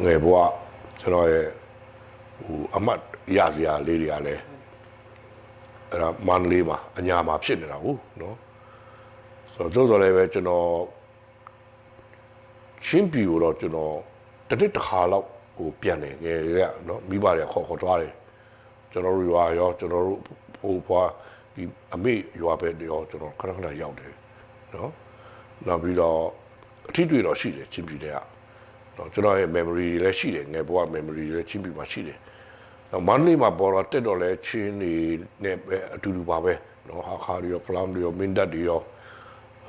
ငယ်ဘဝကျွန်တော်ရဲ့အမတ်ရစရာလေးတွေကလည်းအဲ့ဒါမန္တလေးမှာအညာမှာဖြစ်နေတာဟုတ်နော်ဆိုတော့လည်းပဲကျွန်တော်ချင်းပြည်ကိုတော့ကျွန်တော်တစ်ခါလောက်ပြန်နေငယ်ရနော်မိဘတွေခေါ်သွားတယ်ကျွန်တော်တို့ရွာရောကျွန်တော်တို့ဟိုဖွာဒီအမေရွာပဲရောကျွန်တော်ခဏရောက်တယ်နော်နောက်ပြီးတော့အထီးတွေတော့ရှိတယ်ချင်းပြည်တွေကနော်ကျွန်တော်ရဲ့ memory လည်းရှိတယ်ငယ်ဘဝ memory လည်းချင်းပြည်မှာရှိတယ်မန္တလေးမှာပေါ်တော့တက်တော့လဲချင်းနေနဲ့ပဲအတူတူပါပဲနော်ဟာခါရီရောဖလမ်ရီရောမင်းတပ်တွေရော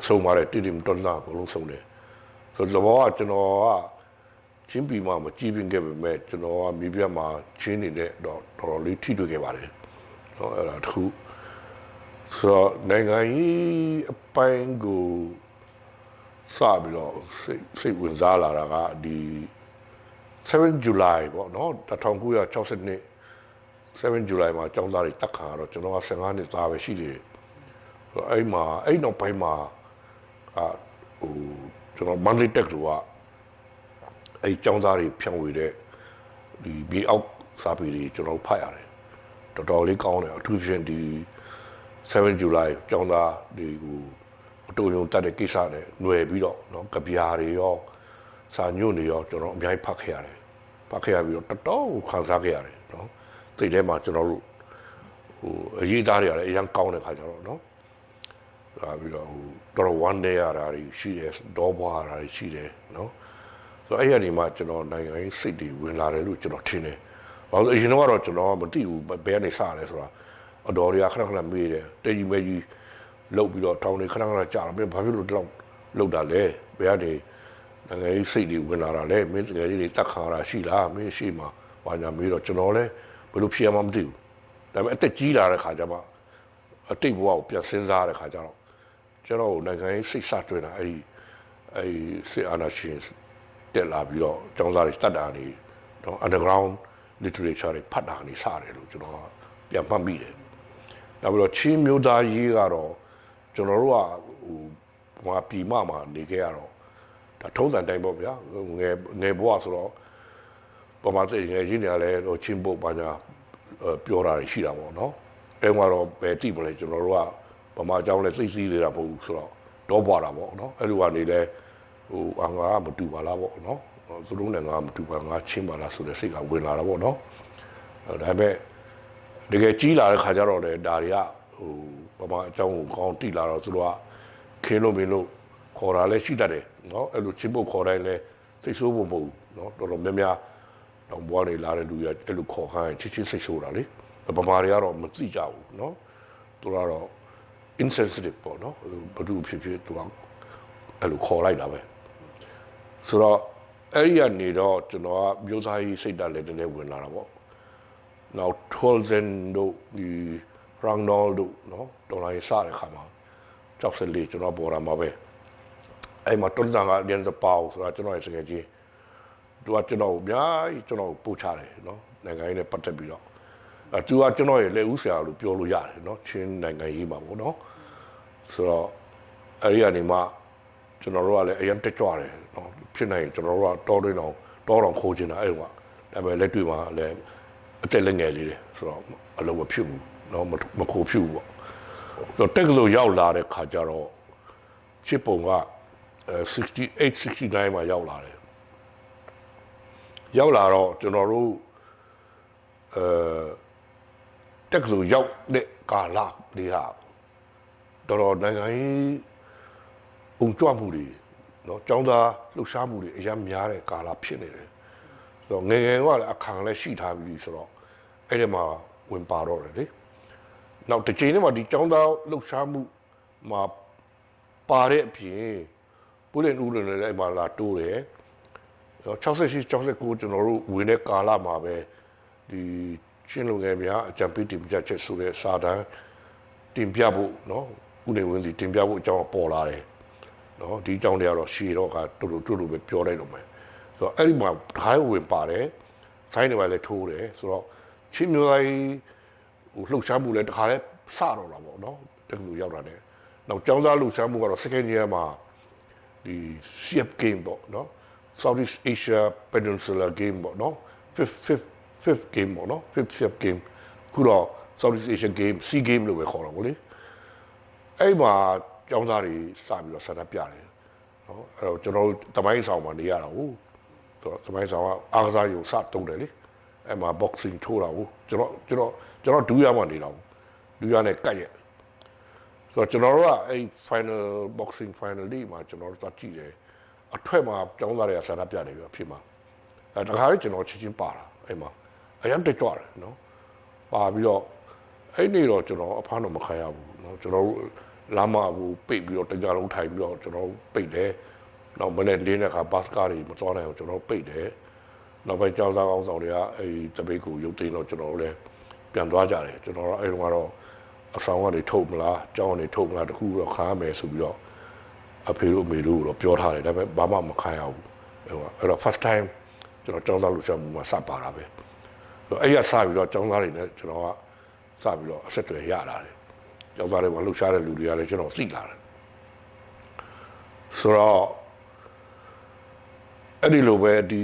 ဆုံးပါတယ်တိတိမတော်နာဘလုံးဆုံးတယ်ဆိုတော့ဘောကကျွန်တော်ကချင်းပြည်မှာမကြည့်ပင်ခဲ့ပေမဲ့ကျွန်တော်ကမိပြတ်မှာချင်းနေတဲ့တော့တော်တော်လေးထိတွေ့ခဲ့ပါတယ်နော်အဲ့ဒါတခုဆိုတော့နိုင်ငံကြီးအပိုင်းကိုစပြီးတော့စိတ်ဝင်စားလာတာကဒီ7 July ပေါ့နော်1962 7 July မှာကျောင်းသားတွေတက်ခါတော့ကျွန်တော်က15နှစ်သားပဲရှိသေးတယ်ဆိုတော့အဲ့နောက်ပိုင်းမှာကျွန်တော်မန္တလေးတက္ကသိုလ်ကအဲ့ကျောင်းသားတွေဖြန့်ဝေတဲ့ဒီမြေအောက်စာပေတွေကျွန်တော်ဖတ်ရတယ်တော်တော်လေးကောင်းတယ်အထူးဖြင့်ဒီ7 July ကျောင်းသားတွေကိုအတူယုံတက်တဲ့ကိစ္စနဲ့ຫນွယ်ပြီးတော့နော်ကြပြာတွေရောစာညွန့်တွေရောကျွန်တော်အများကြီးဖတ်ခဲ့ရတယ်ဖတ်ခဲ့ရပြီးတော့တော်တော်ခံစားခဲ့ရတယ်နော်သိတဲ့မှာကျွန်တော်တို့အရေးသားတွေရတယ်အရင်ကောင်းတဲ့ခါကျတော့နော်ဒါပြီးတော့တော်တော်ဝမ်းနေရတာရှိတယ်ဒေါ်ဘွားရတာရှိတယ်နော်ဆိုတော့အဲ့ဒီမှာကျွန်တော်နိုင်ငံရေးစိတ်တွေဝင်လာတယ်လို့ကျွန်တော်ထင်တယ်ဘာလို့အရင်တော့ကျွန်တော်မသိဘူးဘယ်ကနေစလဲဆိုတာအတော်တွေကခဏမေးတယ်တေးကြီးမဲကြီးလှုပ်ပြီးတော့တောင်းနေခဏကြာတော့ဘာဖြစ်လို့တော့လှုပ်တာလဲဘယ်ကနေနိုင်ငံရေးစိတ်တွေဝင်လာတာလဲမင်းငယ်လေးတွေတက်ခါတာရှိလားမင်းရှိမှာဘာညာမေးတော့ကျွန်တော်လည်းဘယ်လိုဖြစ်ရမှမသိဘူးဒါပေမဲ့အသက်ကြီးလာတဲ့ခါကျမှအတိတ်ဘဝကိုပြန်စဉ်းစားတဲ့ခါကျတော့ကျွန်တော်နိုင်ငံရေးစိတ်ဆက်တွင်တာအဲ့စစ်အာဏာရှင်တက်လာပြီးတော့ကျောင်းသားတွေတတ်တာနေတော့ underground literature တွေဖတ်တာနေစတယ်လို့ကျွန်တော်ပြန်မှတ်မိတယ်နောက်ပြီးတော့ချင်းမျိုးသားရေးကတော့ကျွန်တော်တို့ကဟိုပြည်မှာနေခဲ့ရတော့ဒါထုံးစံတိုင်းပေါ့ဗျာငယ်ဘဝဆိုတော့ပမာသိငယ်ကြီးနေရလဲဟိုချင်းပုတ်ပါညာပြောတာရှိတာပေါ့နော်အဲမှာတော့ပဲတိမလဲကျွန်တော်တို့ကပမာအကြောင်းလဲသိနေတာမဟုတ်ဘူးဆိုတော့တော့ပွားတာပေါ့နော်အဲ့လိုကနေလဲဟိုငါကမတူပါလားပေါ့နော်သူတို့နဲ့ငါမတူပါငါချင်းပါလားဆိုတဲ့စိတ်ကဝင်လာတာပေါ့နော်ဒါပေမဲ့တကယ်ကြီးလာတဲ့ခါကျတော့လေဒါတွေကဟိုပမာအကြောင်းကိုကောင်းတိလာတော့သူတို့ကခင်းလို့မင်းလို့ခေါ်တာလဲရှိတတ်တယ်နော်အဲ့လိုချင်းပုတ်ခေါ်တိုင်းလဲစိတ်ဆိုးဖို့မဟုတ်ဘူးနော်တော်တော်များများတောင်ဘွားတွေလာတဲ့လူရအဲ့လိုခေါ်ခိုင်းချစ်စိတ်ဆိုးတာလေပမာတွေကတော့မသိကြဘူးနော်သူတို့ကတော့ insensitive ပေါ့နော်ဘယ်သူဖြစ်သူကအဲ့လိုခေါ်လိုက်တာပဲဆိုတော့အဲ့ဒီကနေတော့ကျွန်တော်ကမျိုးသားရေးစိတ်ဓာတ်လည်းတည်းဝင်လာတာပေါ့နောက် Tolzen တို့ဒီ Rangdol တို့နော်တော်လိုင်းစတဲ့ခါမှာ64ကျွန်တော်ပေါ်လာမှာပဲအဲ့မှာတွန်းတန်ကလျန်စပေါဆိုတာကျွန်တော်ရဲ့စကားကြီးသူကကျွန်တော်အများကြီးကျွန်တော်ပို့ချတယ်နော်နိုင်ငံရေးနဲ့ပတ်သက်ပြီးတော့သူကကျွန်တော်ရဲ့လက်ဦးဆရာလို့ပြောလို့ရတယ်နော်ချင်းနိုင်ငံရေးမှာပေါ့နော်ဆိုတော့အဲ့ဒီကနေမှကျွန်တော်တို့ကလည်းအရင်တက်ကြွတယ်နော်ဖြစ်နိုင်ကျွန်တော်တို့ကတောတော်ခိုးချင်တာအဲ့တော့ဒါပေမဲ့လက်တွေ့မှာလည်းအသက်လက်ငယ်လေးတယ်ဆိုတော့အလုံးမဖြစ်ဘူးနော်မခိုးဖြစ်ဘူးပေါ့ဆိုတော့တက်ကလို့ရောက်လာတဲ့ခါကျတော့ချစ်ပုံက68 69မှာရောက်လာတယ်ရောက်လာတော့ကျွန်တော်တို့တက်ကလို့ရောက်တဲ့ကာလလေးဟာတော်နိုင်ငံရေးပုံကြွမှုတွေနော်ចောင်းသားလှုပ်ရှားမှုတွေအများများတဲ့ကာလဖြစ်နေတယ်ဆိုတော့ငယ်ကလည်းအခါလည်းရှိထားပြီဆိုတော့အဲ့ဒီမှာဝင်ပါတော့တယ်လေနောက်တစ်ချိန်တည်းမှာဒီចောင်းသားလှုပ်ရှားမှုမှာပါတဲ့အပြင်ပုလင်ဦးလည်းအဲ့မှာလာတိုးတယ်68 69ကျွန်တော်တို့ဝင်တဲ့ကာလမှာပဲဒီချင်းလူငယ်များအကြံပေးတင်ပြချက်ဆိုတဲ့စာတမ်းတင်ပြဖို့နော်ဥနေဝင်စီတင်ပြဖို့အကြောင်းပေါ်လာတယ်နော်ဒီအကြောင်းတွေကတော့ရှည်တော့ကတူပဲပြောလိုက်တော့မယ်ဆိုတော့အဲ့ဒီမှာဓာတ်ဝင်ပါတယ်ဆိုင်းတွေပဲလည်းထိုးတယ်ဆိုတော့ချင်းမျိုးတိုင်းဟိုလှုပ်ရှားမှုလည်းတခါလဲစတော့လာပေါ့နော်တကယ်လို့ရောက်တာနဲ့နောက်ကျောင်းသားလှုပ်ရှားမှုကတော့ second year မှာဒီ CF game ပေါ့နော် Southeast Asia Peninsula game ပေါ့နော် fifth game ပေါ့နော် fifth game ခုတော့ Southeast Asia game C game လို့ပဲခေါ်တော့ဗောလေအဲ့မှာကျောင်းသားတွေစပြီးတော့ဆန္ဒပြတယ်နော်အဲ့တော့ကျွန်တော်တို့တမိုင်းဆောင်မှာနေရတာဟုတ်တမိုင်းဆောင်ကအားကစားရုံစတုံးတယ်လေအဲ့မှာ boxing ထိုးတာဟုတ်ကျွန်တော်ဒူးရမှနေတာဟုတ်ဒူးရနဲ့ကတ်ရက်ဆိုတော့ကျွန်တော်တို့ကအဲ့ final boxing final လေးမှာကျွန်တော်တို့သွားကြည့်တယ်အထွက်မှာကျောင်းသားတွေကဆန္ဒပြနေပြီဖြစ်မှာတခါလေးကျွန်တော်ချင်းပါတာအဲ့မှာအရင်တက်ကြွတယ်နော်ပါပြီးတော့အဲ့နေ့တော့ကျွန်တော်အဖမ်းတော့မခံရဘူးနော်ကျွန်တော်လာမဘူးပိတ်ပြီးတော့တကြလုံးထိုင်ပြီးတော့ကျွန်တော်ပိတ်တယ်နောက်မနေ့လေးနဲ့ခါဘတ်စကားတွေမသွားနိုင်အောင်ကျွန်တော်ပိတ်တယ်နောက်ပိုင်းကျောင်းသားကောင်းဆောင်တွေကအဲ့တပိတ်ကိုရုပ်သိမ်းတော့ကျွန်တော်လည်းပြန်သွားကြတယ်ကျွန်တော်တို့အဲ့တုန်းကတော့အဆောင်ကနေထုတ်မလားကျောင်းကနေထုတ်မလားတခုတော့ခါမယ်ဆိုပြီးတော့အဖေတို့အမေတို့တော့ပြောထားတယ်ဒါပေမဲ့ဘာမှမခံရဘူးအဲ့တော့ first time ကျွန်တော်ကျောင်းသားလူရှာမှုမှာစပါတာပဲအဲ့ရစပြီးတော့ကျောင်းသားတွေနဲ့ကျွန်တော်ကစပြီးတော့အဆက်တွေရလာတယ်ကျောင်းသားတွေမှာလှုပ်ရှားတဲ့လူတွေကလည်းကျွန်တော်သိလာတယ်ဆိုတော့အဲ့ဒီလိုပဲဒီ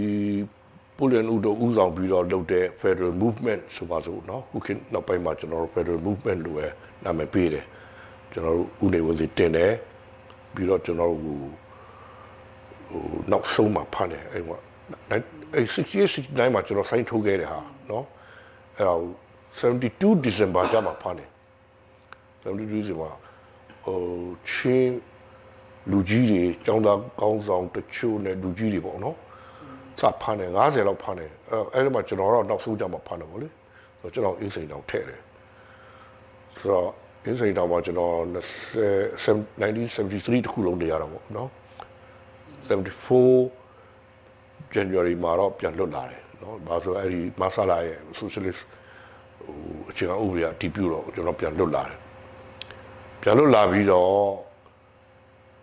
ပူလန်ဦးတို့ဦးဆောင်ပြီးတော့လုပ်တဲ့ Federal Movement ဆိုပါစို့เนาะခုခေတ်နောက်ပိုင်းမှာကျွန်တော်တို့ Federal Movement လို့ပဲနာမည်ပေးတယ်ကျွန်တော်တို့ဦးနေဝစီတင်တယ်ပြီးတော့ကျွန်တော်တို့နောက်ဆုံးမှာဖမ်းတယ်အဲ့69မှာကျွန်တော် sign ထိုးခဲ့တယ်ဟာเนาะအဲ့တော့72 December ကျမှဖမ်းတယ်72 December ချင်းလူကြီးတွေကျောင်းသားကောင်းဆောင်တချို့နဲ့လူကြီးတွေပေါ့နော်စဖမ်းတယ်90လောက်ဖမ်းတယ်အဲ့ဒီမှာကျွန်တော်တော့နောက်ဆုံးကြမှာဖမ်းတယ်ဗောလေဆိုတော့ကျွန်တော်အင်းစိန်တောင်ထည့်တယ်ဆိုတော့အင်းစိန်တောင်မှာကျွန်တော်1973တခုလုံးနေရတာပေါ့နော်74 January မှာတော့ပြန်လွတ်လာတယ်နော်ဘာဆိုအဲ့ဒီမဆလာရဲ့ socialist အခြေခံဥပဒေအတည်ပြုတော့ကျွန်တော်ပြန်လွတ်လာတယ်ပြန်လွတ်လာပြီးတော့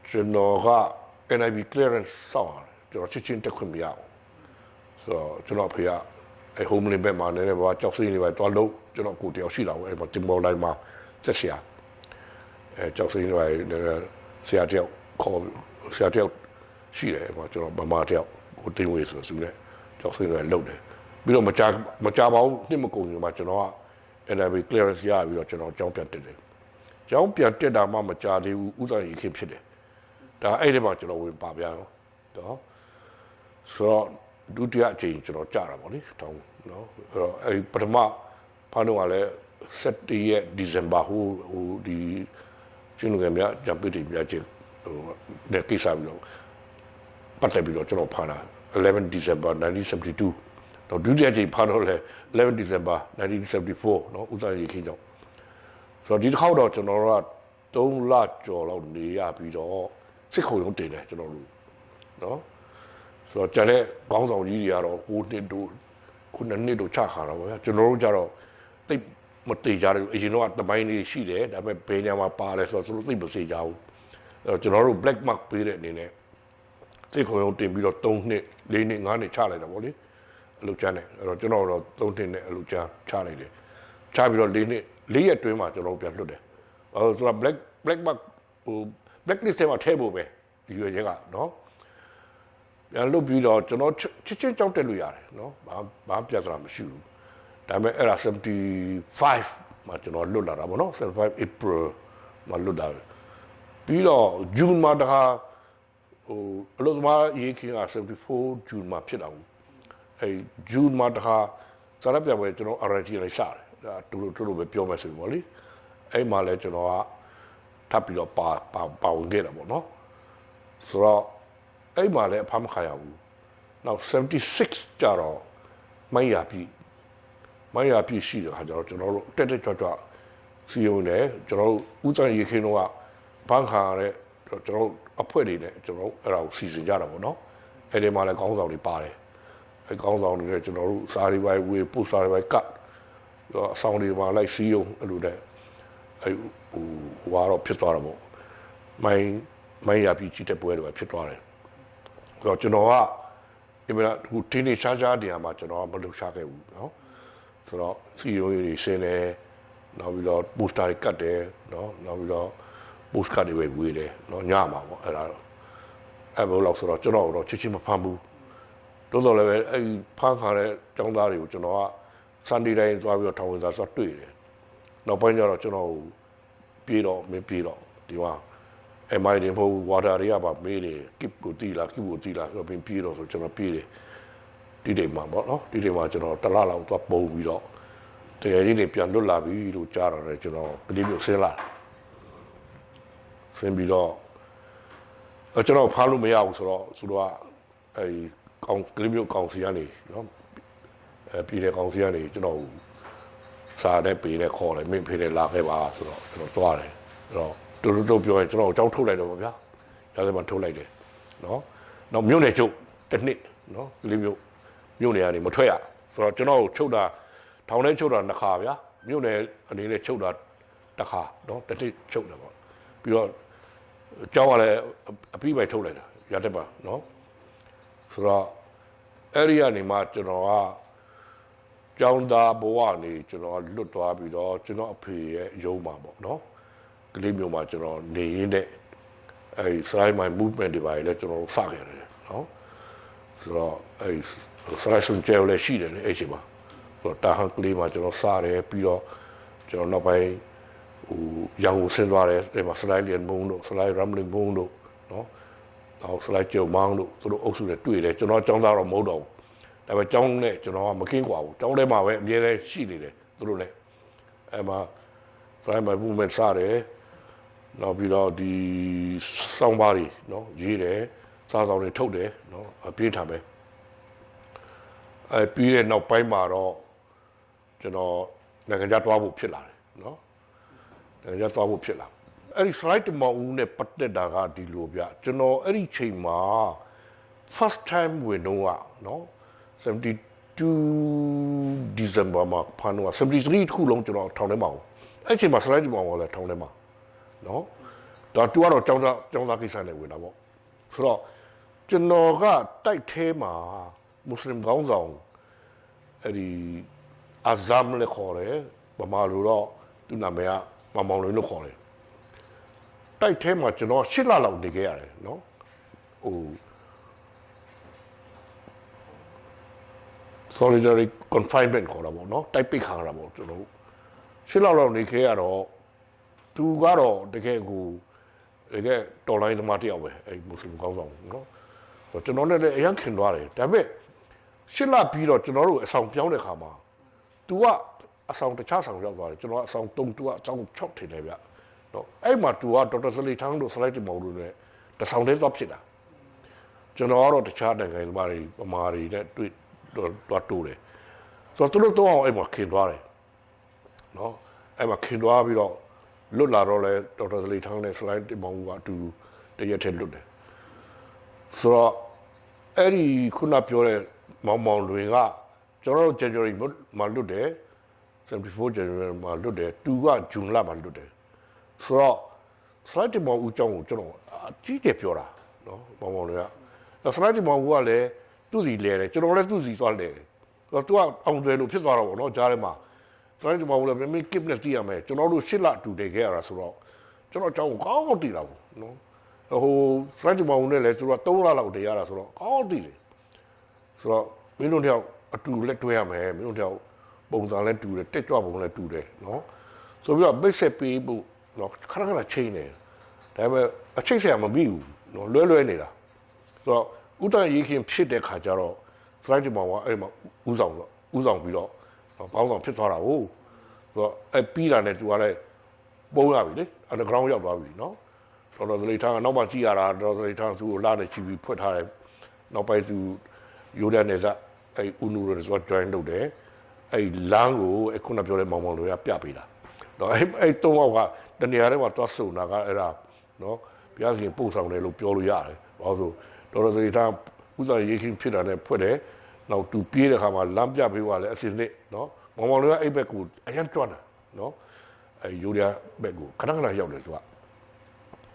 ကျွန်တော်က NIB clearance စောင့်ရတယ်ကျွန်တော်ချင်းတက်ခွင့်မရဘူးဆိုတော့ကျွန်တော်ဖေကအဲ homeland ဘက်မှာလည်းဘာကြောက်စိမ့်နေပဲတွားလို့ကျွန်တော်ကိုတယောက်ရှိတာပေါ့အဲမှာတင်မော်တိုင်းမှာတက်ဆရာအဲကြောက်စိမ့်နေပဲဆရာတယောက်ခေါ်ဆရာတယောက်ရှိတယ်အဲမှာကျွန်တော်ဗမာတယောက်ကိုတင်ဝေးဆိုသူနဲ့ကြောက်စိမ့်နေလှုပ်တယ်ပြီးတော့မကြပါဘူးနှစ်မကုန်ဘူးမှာကျွန်တော်က NIB clearance ရပြီးတော့ကျွန်တော်ကြောင်းပြန်တက်တယ်ကြောင်းပြန်တက်တာမှမကြသေးဘူးဥစ္စာရေးခင်ဖြစ်တယ်ဒါအဲ့ဒီမှာကျွန်တော်ဝင်ပါပြန်တော့ဆိုတော့ဒုတိယအချိန်ကျွန်တော်ကြာတာပေါ့လေတောင်းနော်အဲ့တော့အဲ့ပထမဖားတော့ကလည်း7ရက်ဒီဇင်ဘာဟိုဒီကျွန်တော်ကမြဂျပ်ပတီမြချင်းဟိုတဲ့ကိစ္စပြီးတော့ပတ်သက်ပြီးတော့ကျွန်တော်ဖားတာ11 December 1972တော့ဒုတိယအချိန်ဖားတော့လဲ11 December 1974နော်ဥစ္စာရေးခင်းကြောင့်ဆိုတော့ဒီတစ်ခေါက်တော့ကျွန်တော်တို့က3လကျော်လောက်နေရပြီးတော့စစ်ခုံရုံးတင်တယ်ကျွန်တော်တို့နော်ဆိုတော့ကျန်တဲ့ခေါင်းဆောင်ကြီးတွေကတော့9နှစ်တို့9နှစ်တို့ချခါတာပေါ့ဗျာကျွန်တော်တို့ကြတော့တိတ်မတေကြတယ်အရင်တော့တပိုင်းလေးရှိတယ်ဒါပေမဲ့ဘယ်နေရာမှာပါတယ်ဆိုတော့သူတို့သိမစေကြဘူးအဲ့တော့ကျွန်တော်တို့ black mark ပေးတဲ့အနေနဲ့စစ်ခုံရုံးတင်ပြီးတော့3နှစ်4နှစ်5နှစ်ချလိုက်တာပေါ့လေအလုပ်ချမ်းတယ်အဲ့တော့ကျွန်တော်တော့3နှစ်နဲ့အလုပ်ချမ်းချလိုက်တယ်ချပြီးတော့4နှစ်4ရက်တွင်းမှာကျွန်တော်ပြန်လွတ်တယ်အဲ့တော့ black mark ဟို blacklist ထဲမှာထည့်ဖို့ပဲဒီရွေးချက်ကနော်ပြန်လွတ်ပြီးတော့ကျွန်တော်ချင်းကြောက်တက်လို့ရတယ်နော်ဘာပြဿနာမရှိဘူးဒါပေမဲ့အဲ့ဒါ75မှာကျွန်တော်လွတ်လာတာပေါ့နော်75 April မှာလွတ်လာပြီးတော့ June မှာတခါဟိုအလို့သမားရေးခင်းက74 June မှာဖြစ်တာဘူးအဲ့ June မှာတခါစားရပြပွဲကျွန်တော် RT လိုက်စားတယ်ဒါတူပဲပြောမယ်ဆိုပေါ့လေအဲ့မှာလဲကျွန်တော်ကထပ်ပြီးတော့ပါဝင်ခဲ့တာပေါ့နော်ဆိုတော့အဲ့မှာလည်းအဖမ်းမခံရဘူးနောက်76ကျတော့မိုင်းရပြီရှိတဲ့ခါကျတော့ကျွန်တော်တို့တက်ကြွစီယုံနဲ့ကျွန်တော်တို့ဦးတန်းရေခင်းတော့ကဘန်းခါတဲ့ကျွန်တော်တို့အဖွဲ့တွေနဲ့ကျွန်တော်တို့အဲ့ဒါကိုစီစဉ်ကြတာပေါ့နော်အဲ့ဒီမှာလည်းခေါင်းဆောင်တွေပါတယ်အဲ့ခေါင်းဆောင်တွေနဲ့ကျွန်တော်တို့စာရီပိုင်းဝေပို့စာရီပိုင်းကတ်အဆောင်တွေမှာလိုက်စီယုံအဲ့လိုတဲ့အဲ့ဟိုဝါတော့ဖြစ်သွားတာပေါ့မိုင်းရပြီကြီးတဲ့ပွဲတွေဖြစ်သွားတယ်ဆိုတော့ကျွန်တော်ကအင်မတန်ဟိုတင်းနေရှားနေရာမှာကျွန်တော်ကမလှုပ်ရှားခဲ့ဘူးเนาะဆိုတော့စီရိုးတွေရှင်းတယ်နောက်ပြီးတော့ပိုစတာတွေကတ်တယ်เนาะနောက်ပြီးတော့ပိုစကတ်တွေဝေးတယ်เนาะညမှာပေါ့အဲ့ဒါတော့အဲ့ဘယ်လောက်ဆိုတော့ကျွန်တော်တော့ချစ်ချင်းမဖမ်းဘူး多少嘞？哎，攀看嘞，长大了就那山地来抓个头发说对的，那半夜了就那憋了没憋了，对吧？哎，买点铺瓦达里亚把没的，Kipp Kho Lian，那边憋了就那憋的，地点嘛不喏，地点嘛就那得拉了多包围了，แต่ที่นี่เปลี่ยนรถลาบีดูจ้าอะไรจนเราไปรีบเส้นละเส้นบีတော့ကျွန်တော်ဖားလို့မရဘူးဆိုတော့သူတို့ကအဲကောင်ကလေးမျိုးကောင်စီကနေနော်ပြည်တဲ့ကောင်စီကနေကျွန်တော်စာနဲ့ပေးနဲ့ခေါ်တယ်မင်းဖေးနဲ့လာခဲ့ပါဆိုတော့ကျွန်တော်သွားတယ်အဲ့တော့တို့ပြောရင်ကျွန်တော်အကြောင်းထုတ်လိုက်တော့ဗျာရာဇမှာထုတ်လိုက်တယ်နော်နောက်မြို့နယ်ချုပ်တစ်နှစ်နော်ကလေးမျိုးမြို့နယ်ကနေမထွက်ရဆိုတော့ကျွန်တော်ချုပ်တာထောင်ထဲချုပ်တာနှစ်ခါဗျာမြို့နယ်အနေနဲ့ချုပ်တာတစ်ခါနော်တစ်နှစ်ချုပ်တယ်ပေါ့ပြီးတော့ကျောင်းကလည်းအပြီးပဲထုတ်လိုက်တာရတဲ့ပါနော်ဆိုတော့အဲ့ဒီကနေမှကျွန်တော်ကကျောင်းသားဘဝနေကျွန်တော်လွတ်သွားပြီးတော့ကျွန်တော်အဖေရဲ့ရုံးမှာပေါ့နော်ကလေးမျိုးမှာကျွန်တော်နေရင်းနဲ့အဲ့ Salai my movement တွေပါလေကျွန်တော်စခဲ့တယ်နော်ဆိုတော့အဲ့ Salai ဆွန်ကျဲလည်းရှိတယ်လေအဲ့ချိန်မှာဆိုတော့တာဟန်ကလေးမှာကျွန်တော်စားတယ်ပြီးတော့ကျွန်တော်နောက်ပိုင်းရောင်ကိုဆင်းသွားတယ်ဒီမှာ Salai Lian ဘုံတို့ Salai Rambling ဘုံတို့နော်နောက် Salai ကျုံမောင်းတို့သူတို့အုပ်စုနဲ့တွေ့တယ်ကျွန်တော်ចောင်းသားတော့မဟုတ်တော့ဘူးဒါပေမဲ့ចောင်းနဲ့ကျွန်တော်ကမကင်းကွာဘူးចောင်းထဲမှာပဲအမြဲတမ်းရှိနေတယ်သူတို့နဲ့အဲ့မှာ Salai my movement စားတယ်နောက်ပြီးတော့ဒီစောင်းပါးတွေနော်ရေးတယ်စားဆောင်တွေထုတ်တယ်နော်အပြေးထားပဲပြီးတဲ့နောက်ပိုင်းမှာတော့ကျွန်တော်နိုင်ငံခြားသွားဖို့ဖြစ်လာတယ်နော်နိုင်ငံခြားသွားဖို့ဖြစ်လာအဲ့ဒီ slide တမောင်ဦးနဲ့ပတ်သက်တာကဒီလိုဗျကျွန်တော်အဲ့ဒီချိန်မှာ first time ဝင်တော့ကနော်72 December မှာဖန်တော့73ခုလုံးကျွန်တော်ထောင်ထဲမှာအဲ့ချိန်မှာ slide တမောင်ကလည်းထောင်ထဲမှာနော်ဒါတူကတော့ကျောင်းသားကိစ္စနဲ့ဝင်တာပေါ့ဆိုတော့ကျွန်တော်ကတိုက်ထဲမှာမွတ်စလင်ကောင်းဆောင်အဲ့ဒီအာဇမ်လည်းခေါ်တယ်ဗမာလိုတော့သူ့နာမည်ကမောင်လွင်လို့ခေါ်တယ်တိုက်ထဲမှာကျွန်တော်8လလောက်နေခဲ့ရတယ်နော်ဟို solitary confinement ခေါ်တာပေါ့နော်တိုက်ပိတ်ခံရတာပေါ့ကျွန်တော်8လလောက်နေခဲ့ရတော့သူကတော့တကယ်တော်လိုင်းသမားတယောက်ပဲအဲ့မွတ်စလင်ကောင်းဆောင်နော်ကျွန်တော်နဲ့လည်းအရင်ခင်သွားတယ်ဒါပေမဲ့ရှစ်လပြီးတော့ကျွန်တော်တို့အဆောင်ပြောင်းတဲ့ခါမှာ तू ကအဆောင်တခြားဆောင်ရောက်သွားတယ်ကျွန်တော်ကအဆောင်3 तू ကအဆောင်6ထင်တယ်ဗျနော်အဲ့မှာ तू ကဒေါက်တာစလီထန်းတို့ slide မောင်တို့နဲ့တဆောင်တည်းသွားဖြစ်တာကျွန်တော်ကတော့တခြားနိုင်ငံသမားတွေပမာတွေနဲ့တွေ့တော့တိုးတယ်ဆိုတော့သူတို့တော့အဲ့မှာခင်သွားတယ်နော်အဲ့မှာခင်သွားပြီးတော့လွတ်လာတော့လဲဒေါက်တာစလီထန်းနဲ့ slide မောင်ကအတူတရက်ထဲလွတ်တယ်ဆိုတော့အဲ့ဒီခုနပြောတဲ့မောင်လွင်ကကျွန်တော်တို့ January မှာလွတ်တယ်74 January မှာလွတ်တယ်သူက June လမှာလွတ်တယ်ဆိုတော့ slide မောင်ဦးကျောင်းကိုကျွန်တော်အကြီးကျယ်ပြောတာနော်မောင်လွင်က slide မောင်ဦးကလည်းသူ့စီလဲတယ်ကျွန်တော်လည်းသူ့စီသွားလဲတယ်ဆိုတော့ तू ကအောင်တယ်လို့ဖြစ်သွားတော့ဗောနော်ကြားထဲမှာ slide မောင်ဦးလည်းမင်း Kipp နဲ့သိရမယ်ကျွန်တော်တို့8လအတူတည်ခဲ့ရတာဆိုတော့ကျွန်တော်အကြောင်းကိုကောင်းကောင်းသိတာဗောနော်ဟို slide မောင်ဦးနဲ့လည်းသူက3လလောက်တည်ရတာဆိုတော့ကောင်းသိတယ်ဆိုတော့မင်းတို့တယောက်အတူလက်တွဲရမယ်မင်းတို့တယောက်ပုံစံလည်းတူတယ်တက်ကြွပုံလည်းတူတယ်နော်ဆိုပြီးတော့မိတ်ဆက်ပေးဖို့နော်ခဏချိန်နေဒါပေမဲ့အချိတ်ဆက်မပြီးဘူးနော်လွဲနေတာဆိုတော့ဥတ္တရေးခင်ဖြစ်တဲ့ခါကျတော့ slide မှာကအဲ့မှာဥဆောင်ပြီးတော့ပေါင်းဆောင်ဖြစ်သွားတာဟုတ်ဆိုတော့အဲ့ပြီးတာနဲ့သူကလည်းပုံရပြီလေ underground ရောက်သွားပြီနော်တော်တော်လေးထားကနောက်မှကြည့်ရတာတော်တော်လေးထားသူ့ကိုလာနေချီပြီးဖွက်ထားတယ်နောက်ပိုင်းသူရိုးတဲ့နေစားအဲ့ဦးနူရဆိုတော့ join လုပ်တယ်အဲ့လမ်းကိုအခုနပြောတဲ့မောင်တွေကပြပေးတာတော့အဲ့3ယောက်ကတနေရာထဲမှာသွားစုံတာကအဲ့ဒါနော်ဘုရားရှင်ပို့ဆောင်တယ်လို့ပြောလို့ရတယ်ဘာလို့ဆိုတော်တော်လေးထားဥစ္စာရေးခင်းဖြစ်တာနဲ့ဖွက်တယ်နောက်သူပြေးတဲ့ခါမှာလမ်းပြပေးသွားလဲအစင်းနဲ့နော်မောင်တွေကအဲ့ဘက်ကိုအရင်ကြွတာနော်အဲ့ရိုးတဲ့ဘက်ကိုခဏရောက်တယ်သူက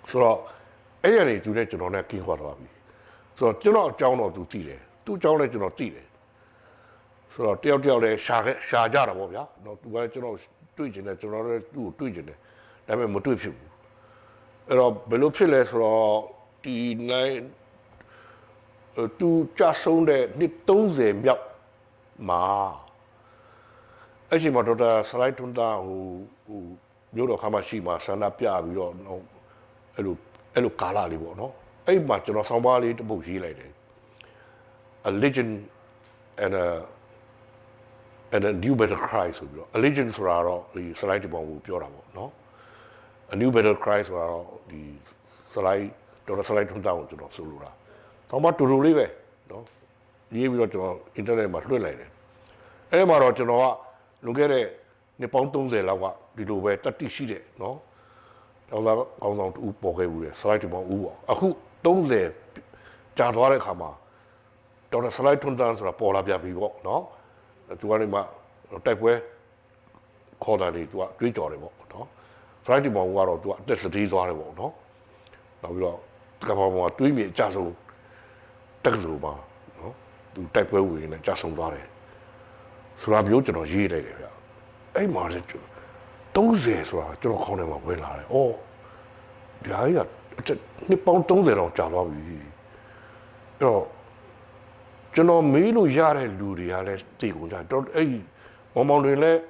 ဆိုတော့အဲ့ရနေသူနဲ့ကျွန်တော်နဲ့ကင်းခွာသွားပြီဆိုတော့ကျွန်တော်အကြောင်းတော့သူသိတယ်သူ့အကြောင်းလည်းကျွန်တော်သိတယ်ဆိုတော့တယောက်လည်းရှာကြတာပေါ့ဗျာနော်သူကလည်းကျွန်တော်တွေ့ကျင်တယ်ကျွန်တော်လည်းသူ့ကိုတွေ့ကျင်တယ်ဒါပေမဲ့မတွေ့ဖြစ်ဘူးအဲ့တော့ဘယ်လိုဖြစ်လဲဆိုတော့ဒီနိုင် သူကြာဆုံးတဲ့နှစ်30မြောက်မှာအဲ့ဒီမှာဒေါက်တာဆလိုက်ထွန်းသားဟိုမြို့တော်ခမ်းမရှိမှာဆန္ဒပြပြီးတော့အဲ့လိုကာလလေးပေါ့နော်အဲ့မှာကျွန်တော်ဆောင်းပါးလေးတစ်ပုဒ်ရေးလိုက်တယ် a legend and a new battle cry ဆိုပြီးတော့ a legend ဆိုတာတော့ဒီဆလိုက်တပေါင်းကိုပြောတာပေါ့နော် a new battle cry ဆိုတာတော့ဒီဆလိုက်ဒေါက်တာဆလိုက်ထွန်းသားကိုကျွန်တော်ဆိုလိုတာဆောင်းပါးတူတူလေးပဲနော်ရေးပြီးတော့ကျွန်တော် internet မှာလွှင့်လိုက်တယ်အဲ့မှာတော့ကျွန်တော်ကလွန်ခဲ့တဲ့နှစ်ပေါင်း30လောက်ကဒီလိုပဲတတိရှိတဲ့နော်ဒေါက်တာကောင်းဆောင်တူပေါ်ခဲ့ဘူးလေဆလိုက်တပေါင်းဦးပေါ့အခု30ကြာသွားတဲ့အခါမှာဒေါက်တာဆလိုက်ထွန်းသားဆိုတာပေါ်လာပြပြီပေါ့နော်သူကနေမှတိုက်ပွဲခေါ်တာတွေသူကတွေးကြော်တယ်ပေါ့နော်ဆလိုက်တပေါင်းဦးကတော့သူကအသက်စတေးသွားတယ်ပေါ့နော်နောက်ပြီးတော့ကမ္ဘာပေါ်မှာတွေးမြေအကြဆုံးတက္ကသိုလ်မှာနော်သူတိုက်ပွဲဝင်နေကြဆုံးသွားတယ်ဆိုတာမျိုးကျွန်တော်ရေးလိုက်တယ်ဗျအဲ့မှာလေ30ဆိုတာကျွန်တော်ခေါင်းထဲမှာဝင်လာတယ်။အော်ဒါကြီးကနှစ်ပေါင်း30တောင်ကြာသွားပြီ။အဲ့တော့ကျွန်တော်မေးလို့ရတဲ့လူတွေကလည်းသိကုန်ကြတော့အဲ့မောင်တွေလည်း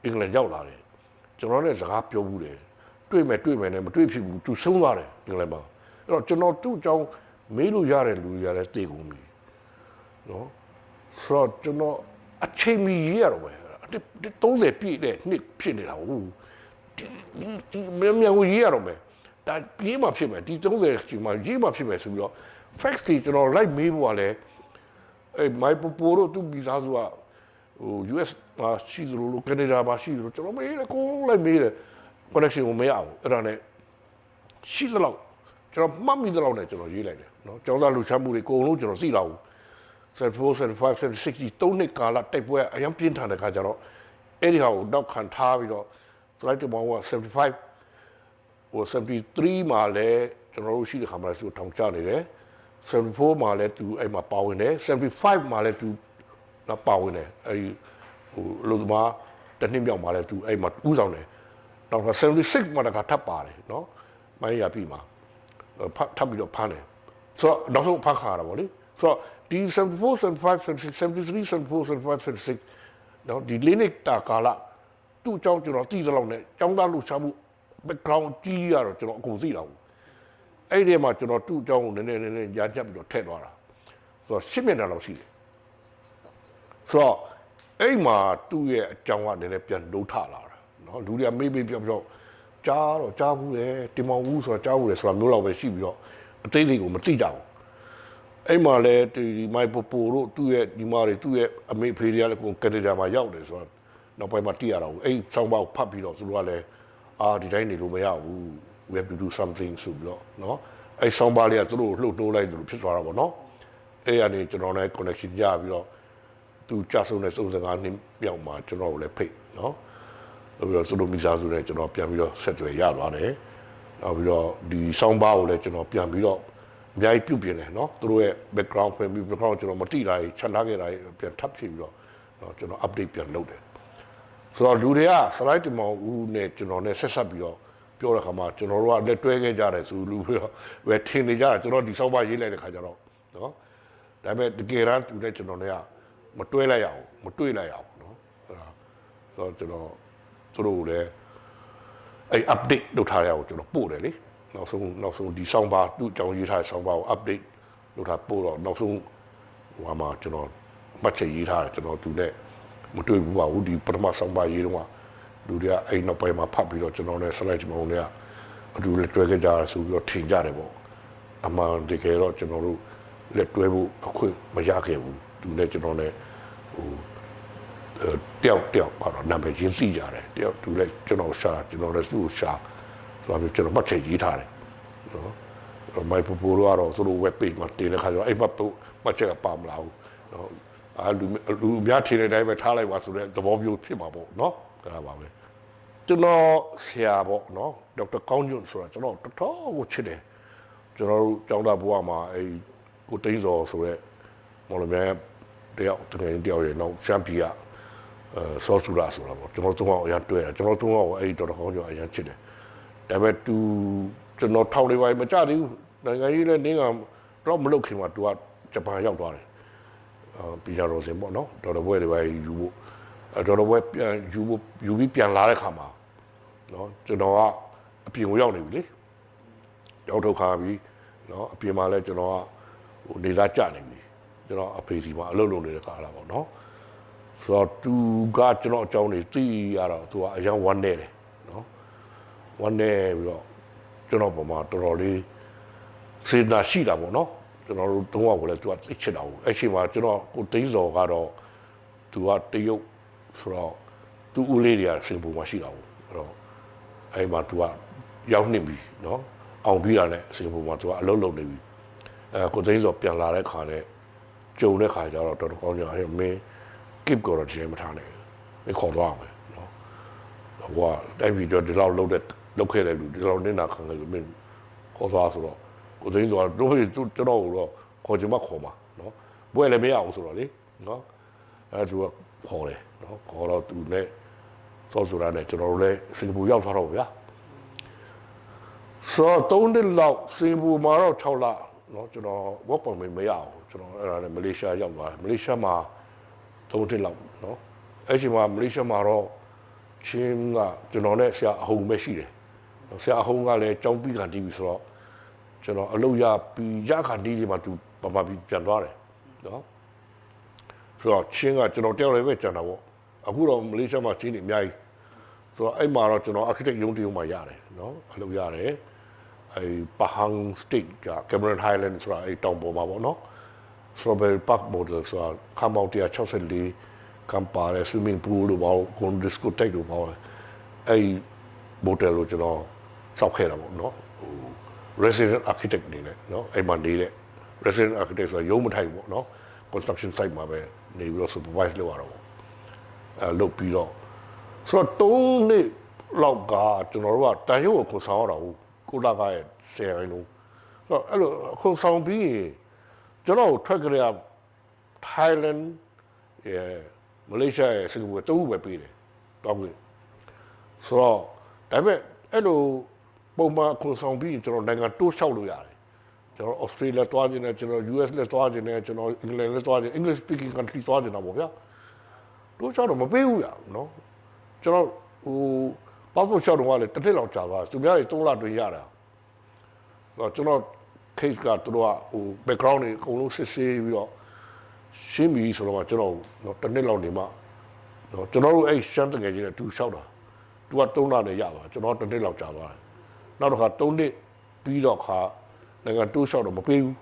အင်္ဂလန်ရောက်လာတယ်။ကျွန်တော်လည်းစကားပြောဘူးတယ်။တွေ့မယ်နဲ့မတွေ့ဖြစ်ဘူးသူဆုံးသွားတယ်အင်္ဂလန်မှာ။အဲ့တော့ကျွန်တော်သူ့အကြောင်းမေးလို့ရတဲ့လူတွေကလည်းသိကုန်ပြီ။နော်ဆိုတော့ကျွန်တော်အချိန်မီရေးရတော့ပဲ30ပြည့်တဲ့နှစ်ဖြစ်နေတာဟုတ်ဒီမြန်ကိုရေးရတော့မယ်ဒါရေးမှဖြစ်မယ်ဒီ30ချိန်မှာရေးမှဖြစ်မယ်ဆိုပြီးတော့ facts တွေကျွန်တော် like မေးဖို့ကလည်းအဲ့ my popo တို့သူဗီဇာဆိုတာဟို US မှာရှိသလို Canada မှာရှိသလိုကျွန်တော်မေးတယ်ကိုလိုက်မေးတယ် connection ကိုမရအောင်အဲ့ဒါနဲ့ရှိသလောက်ကျွန်တော်မှတ်မိသလောက်နဲ့ကျွန်တော်ရေးလိုက်တယ်နော်ကျောင်းသားလူချမ်းမှုတွေအကုန်လုံးကျွန်တော်သိလာဘူး74 75 76 3နှစ်ကာလတိုက်ပွဲအရင်ပြင်းထန်တဲ့ခါကျတော့အဲ့ဒီဟာကိုနောက်ခံထားပြီးတော့ flight 175ဟို73မှာလည်းကျွန်တော်တို့ရှိတဲ့ခါမှာသူထောင်ချနေတယ်74မှာလည်းသူအဲ့မှာပါဝင်တယ်75မှာလည်းသူနောက်ပါဝင်တယ်အဲ့ဒီဟိုလူသမားတစ်နှစ်မြောက်မှာလည်းသူအဲ့မှာဥဆောင်တယ်နောက်76မှာတခါထပ်ပါတယ်နော်မိုင်းရပြီမှာထပ်ပြီးတော့ဖမ်းတယ်ဆိုတော့နောက်ဆုံးဖမ်းခါတာပေါ့လေဆိုတော့ဒီ74 75 76 73 74 75 76နော်ဒီလေးနှစ်တာကာလသူ့အကြောင်းကျွန်တော်သိသလောက်နဲ့ចောင်းသားလူချမှု background ကြီးရတော့ကျွန်တော်အကုန်သိတာဘူးအဲ့ဒီမှာကျွန်တော်သူ့အကြောင်းကိုနည်းနည်းညာချက်ပြီးတော့ထည့်သွားတာဆိုတော့10မိနစ်လောက်ရှိတယ်ဆိုတော့အဲ့မှာသူ့ရဲ့အကြောင်းကနည်းနည်းပြန်နှိုးထလာတာနော်လူတွေကမေးပြောကြားဘူးလေတင်မောင်ဦးဆိုတာကြားဘူးလေဆိုတာမျိုးလောက်ပဲရှိပြီးတော့အသေးစိတ်ကိုမသိကြဘူးအဲ့မှာလဲဒီမိုင်ပိုတို့သူ့ရဲ့ဒီမာတွေသူ့ရဲ့အမေဖေတွေကလည်းကိုကနေဒါမှာရောက်တယ်ဆိုတော့နောက်ပိုင်းမှာသိရတာဘူးအဲ့ဆောင်းပါးကိုဖတ်ပြီးတော့သူတို့ကလည်းဒီတိုင်းနေလို့မရဘူး we have to do something ဆိုပြီးတော့နော်အဲ့ဆောင်းပါးလေးကသူတို့လှုပ်တိုးလိုက်တယ်လို့ဖြစ်သွားတာပေါ့နော်အဲ့ကနေကျွန်တော်နဲ့ connection ရပြီးတော့သူကြာဆုံးတဲ့35နှစ်မြောက်မှာကျွန်တော်ကိုလည်းဖိတ်နော်ပြီးတော့သူတို့မိသားစုနဲ့ကျွန်တော်ပြန်ပြီးတော့ဆက်သွယ်ရသွားတယ်နောက်ပြီးတော့ဒီဆောင်းပါးကိုလည်းကျွန်တော်ပြန်ပြီးတော့အများကြီးပြုတ်ပြင်းတယ်နော်သူတို့ရဲ့ background family background ကျွန်တော်မတိတာကြီးချက်ထားခဲ့တာကြီးပြန်ထပ်ဖြစ်ပြီးတော့ကျွန်တော် update ပြန်လုပ်တယ်ဆိုတော့လူတွေကစလိုက်တမောင်ဦးနဲ့ကျွန်တော်နဲ့ဆက်ဆက်ပြီးတော့ပြောတဲ့ခါမှာကျွန်တော်တို့ကလက်တွဲခဲ့ကြတယ်ဆိုလူပြီးတော့ဝယ်ထင်နေကြတာကျွန်တော်ဒီဆောက်ပါရေးလိုက်တဲ့ခါကျတော့နော်ဒါပေမဲ့တကယ်တမ်းသူနဲ့ကျွန်တော်နဲ့ကမတွဲလိုက်ရအောင်မတွေ့လိုက်ရအောင်နော်အဲ့ဒါဆိုတော့ကျွန်တော်သူတို့လည်းအဲ့ update လုပ်ထားရအောင်ကျွန်တော်ပို့တယ်လေနောက်ဆုံးဒီဆောင်းပါသူ့အကြောင်းရေးထားတဲ့ဆောင်းပါကို update လုပ်ထားပို့တော့နောက်ဆုံးဟိုမှာကျွန်တော်မှတ်ချက်ရေးထားတယ်ကျွန်တော်သူနဲ့မတွေ့ဘူးပါဘူးဒီပထမဆောင်းပါရေးတော့လူတွေကအဲ့နောက်ပိုင်းမှာဖတ်ပြီးတော့ကျွန်တော်နဲ့ slide မုံတွေကအတူလက်တွဲခဲ့ကြတာဆိုပြီးတော့ထင်ကြတယ်ပေါ့အမှန်တကယ်တော့ကျွန်တော်တို့လက်တွဲဖို့အခွင့်မရခဲ့ဘူးသူနဲ့ကျွန်တော်နဲ့ဟိုတယောက်ပါတော့နာမည်ချင်းသိကြတယ်တယောက်သူလည်းကျွန်တော်ရှာကျွန်တော်လည်းသူ့ကိုရှာဆိုတော့ကျွန်တော်မှတ်ချက်ရေးထားတယ်နော်မိုင်ပိုကတော့သူတို့ web page မှာတင်တဲ့ခါကျတော့အဲ့မှတ်ချက်ကပါမလာဘူးနော်လူများထင်တဲ့အတိုင်းပဲထားလိုက်ပါဆိုတဲ့သဘောမျိုးဖြစ်မှာပေါ့နော်အဲ့ဒါပါပဲကျွန်တော်ဆရာပေါ့နော်ဒေါက်တာကောင်းညွန့်ဆိုတာကျွန်တော်တော်တော်ကိုချစ်တယ်ကျွန်တော်တို့ကျောင်းသားဘဝမှာအဲ့ကိုတိန်းစော်ဆိုတဲ့မော်လမြိုင်တယောက်တကယ်တယောက်ရဲ့နောက်ချန်ပီယံဆောဆူလာဆိုတာပေါ့ကျွန်တော်သုံးအောင်အရင်တွေ့တယ်ကျွန်တော်သုံးအောင်အဲ့ဒေါက်တာကောင်းညွန့်အရင်ချစ်တယ်ဒါပေမဲ့သူကျွန်တော်ထောင်နေပါမကြသေးဘူးနိုင်ငံကြီးလည်းနင်းကတော့မလုပ်ခင်မှာသူက Japan ရောက်သွားတယ်ပညာတော်စင်ပေါ့နော်ဒေါ်တော်ဘွဲတွေပဲယူဖို့ဒေါ်တော်ဘွဲပြန်ယူပြီးပြန်လာတဲ့ခါမှာနော်ကျွန်တော်ကအပြင်ကိုရောက်နေပြီလေရောက်ထုတ်ခါပြီးနော်အပြင်မှာလဲကျွန်တော်ကဟိုနေသားကြနေပြီကျွန်တော်အဖေစီမှာအလုပ်လုပ်နေတဲ့ခါလာပေါ့နော်ဆိုတော့သူကကျွန်တော်အကြောင်းတွေသိရတော့သူကအရင်ဝမ်းနေတယ်နော်ဝမ်းနေပြီးတော့ကျွန်တော်ပုံမှာတော်တော်လေးစေနာရှိတာပေါ့နော်ကျွန်တော်တို့သုံးယောက်ကိုလည်းသူကသိချစ်တာဘူးအဲ့ချိန်မှာကျွန်တော်ကိုသိန်းစော်ကတော့သူကတရုတ်ဆိုတော့သူ့ဦးလေးတွေကစင်ပူမှာရှိတာဘူးအဲ့တော့အဲ့မှာသူကရောက်နေပြီနော်အောင်ပြီးတာနဲ့စင်ပူမှာသူကအလုပ်လုပ်နေပြီကိုသိန်းစော်ပြန်လာတဲ့ခါနဲ့ကြုံတဲ့ခါကျတော့တော်တော်ကောင်းကြအဲ့မင်း Kipp ကိုတော့တင်မထားနဲ့မခေါ်သွားမယ်နော်ဟိုကတိုက်ပြီးတော့ဒီလောက်လုပ်ခဲ့တဲ့လူဒီလောက်နေတာခံခဲ့လို့မင်းခေါ်သွားဆိုတော့ကိုသိန်းစော်တို့ကျွန်တော်တော့ခေါ်ချင်မှခေါ်မှာနော်ဘွဲလည်းမရအောင်ဆိုတော့လေနော်အဲ့သူကခေါ်တယ်နော်ခေါ်တော့သူလည်းစောဆိုတာနဲ့ကျွန်တော်တို့လည်းစင်ကာပူရောက်သွားတော့ဗျာဆိုတော့3နှစ်လောက်စင်ကာပူမှာတော့6လနော်ကျွန်တော် work permit မရအောင်ကျွန်တော်အဲ့ဒါနဲ့မလေးရှားရောက်သွားတယ်မလေးရှားမှာ3နှစ်လောက်နော်အဲ့ချိန်မှာမလေးရှားမှာတော့ချင်းကကျွန်တော်နဲ့ဆရာအဟုန်ပဲရှိတယ်ဆရာအဟုန်ကလည်းကြောင်းပြီးခံတီးပြီဆိုတော့ကျွန်တော်အလုပ်ရပြီးရခါတီးဒီမှာသူပမာပြီးပြန်သွားတယ်နော်ဆိုတော့ချင်းကကျွန်တော်တယောက်လည်းပဲကြံတာပေါ့အခုတော့မလေးရှားမှာချင်းနေအများကြီးဆိုတော့အဲ့မှာတော့ကျွန်တော် architect ရုံးတရုံးမှာရတယ်နော်အလုပ်ရတယ်အဲ့ Pahang State က Cameron Highland ဆိုတာအဲ့တောင်ပေါ်မှာပေါ့နော် Strawberry Park Model ဆိုတာခမောင်164ကမ်ပါတဲ့ swimming pool လို့ပေါ့ကွန်ဒီစကိုတက်လို့ပေါ့အဲ့ model ကိုကျွန်တော်စောက်ခဲ့တာပေါ့နော်ဟို resident architect နေနဲ့နော်အဲ့မှာနေတဲ့ resident architect ဆိုတာရုံးမထိုင်ပေါ့နော် construction site မှာပဲနေပြီးတော့ supervise လုပ်ရတော့ပေါ့လုပ်ပြီးတော့ဆိုတော့3နှစ်လောက်ကကျွန်တော်တို့ကတန်ရုပ်ကိုဆောင်ရတာဟုတ်ကိုလာကရဲ့10ရိုင်းလုံးဆိုတော့အဲ့လိုခုဆောင်ပြီးရင်ကျွန်တော်ထွက်ကြရ Thailand မလေးရှားရဲ့စင်ကာပူတူပဲပေးတယ်တော့ဘူးဆိုတော့ဒါပေမဲ့အဲ့လိုပုံမှန်ခုဆောင်ပြီးကျွန်တော်နိုင်ငံတိုးလျှောက်လို့ရတယ်ကျွန်တော် Australia သွားခြင်းနဲ့ကျွန်တော် US နဲ့သွားခြင်းနဲ့ကျွန်တော် England နဲ့သွားခြင်း English speaking country သွားခြင်းတော့ဗောဗျာတိုးလျှောက်တော့မပေးဘူးရနော်ကျွန်တော်ဟိုပတ်ဖို့လျှောက်တော့ကလည်းတစ်နှစ်လောက်ကြာသွားသူများတွေ3လတွင်ရတာတော့ကျွန်တော် case ကသူတို့ကဟို background တွေအကုန်လုံးစစ်ဆေးပြီးတော့ရှင်းပြီဆိုတော့ကျွန်တော်တော့တစ်နှစ်လောက်နေမှတော့ကျွန်တော်တို့အဲ့ရှမ်းတငယ်ချင်းနဲ့တူလျှောက်တာသူက3လနဲ့ရသွားကျွန်တော်တစ်နှစ်လောက်ကြာသွားတယ်နောက်တစ်ခါ3နှစ်ပြီးတော့ခါနိုင်ငံတူလျှောက်တော့မပေးဘူး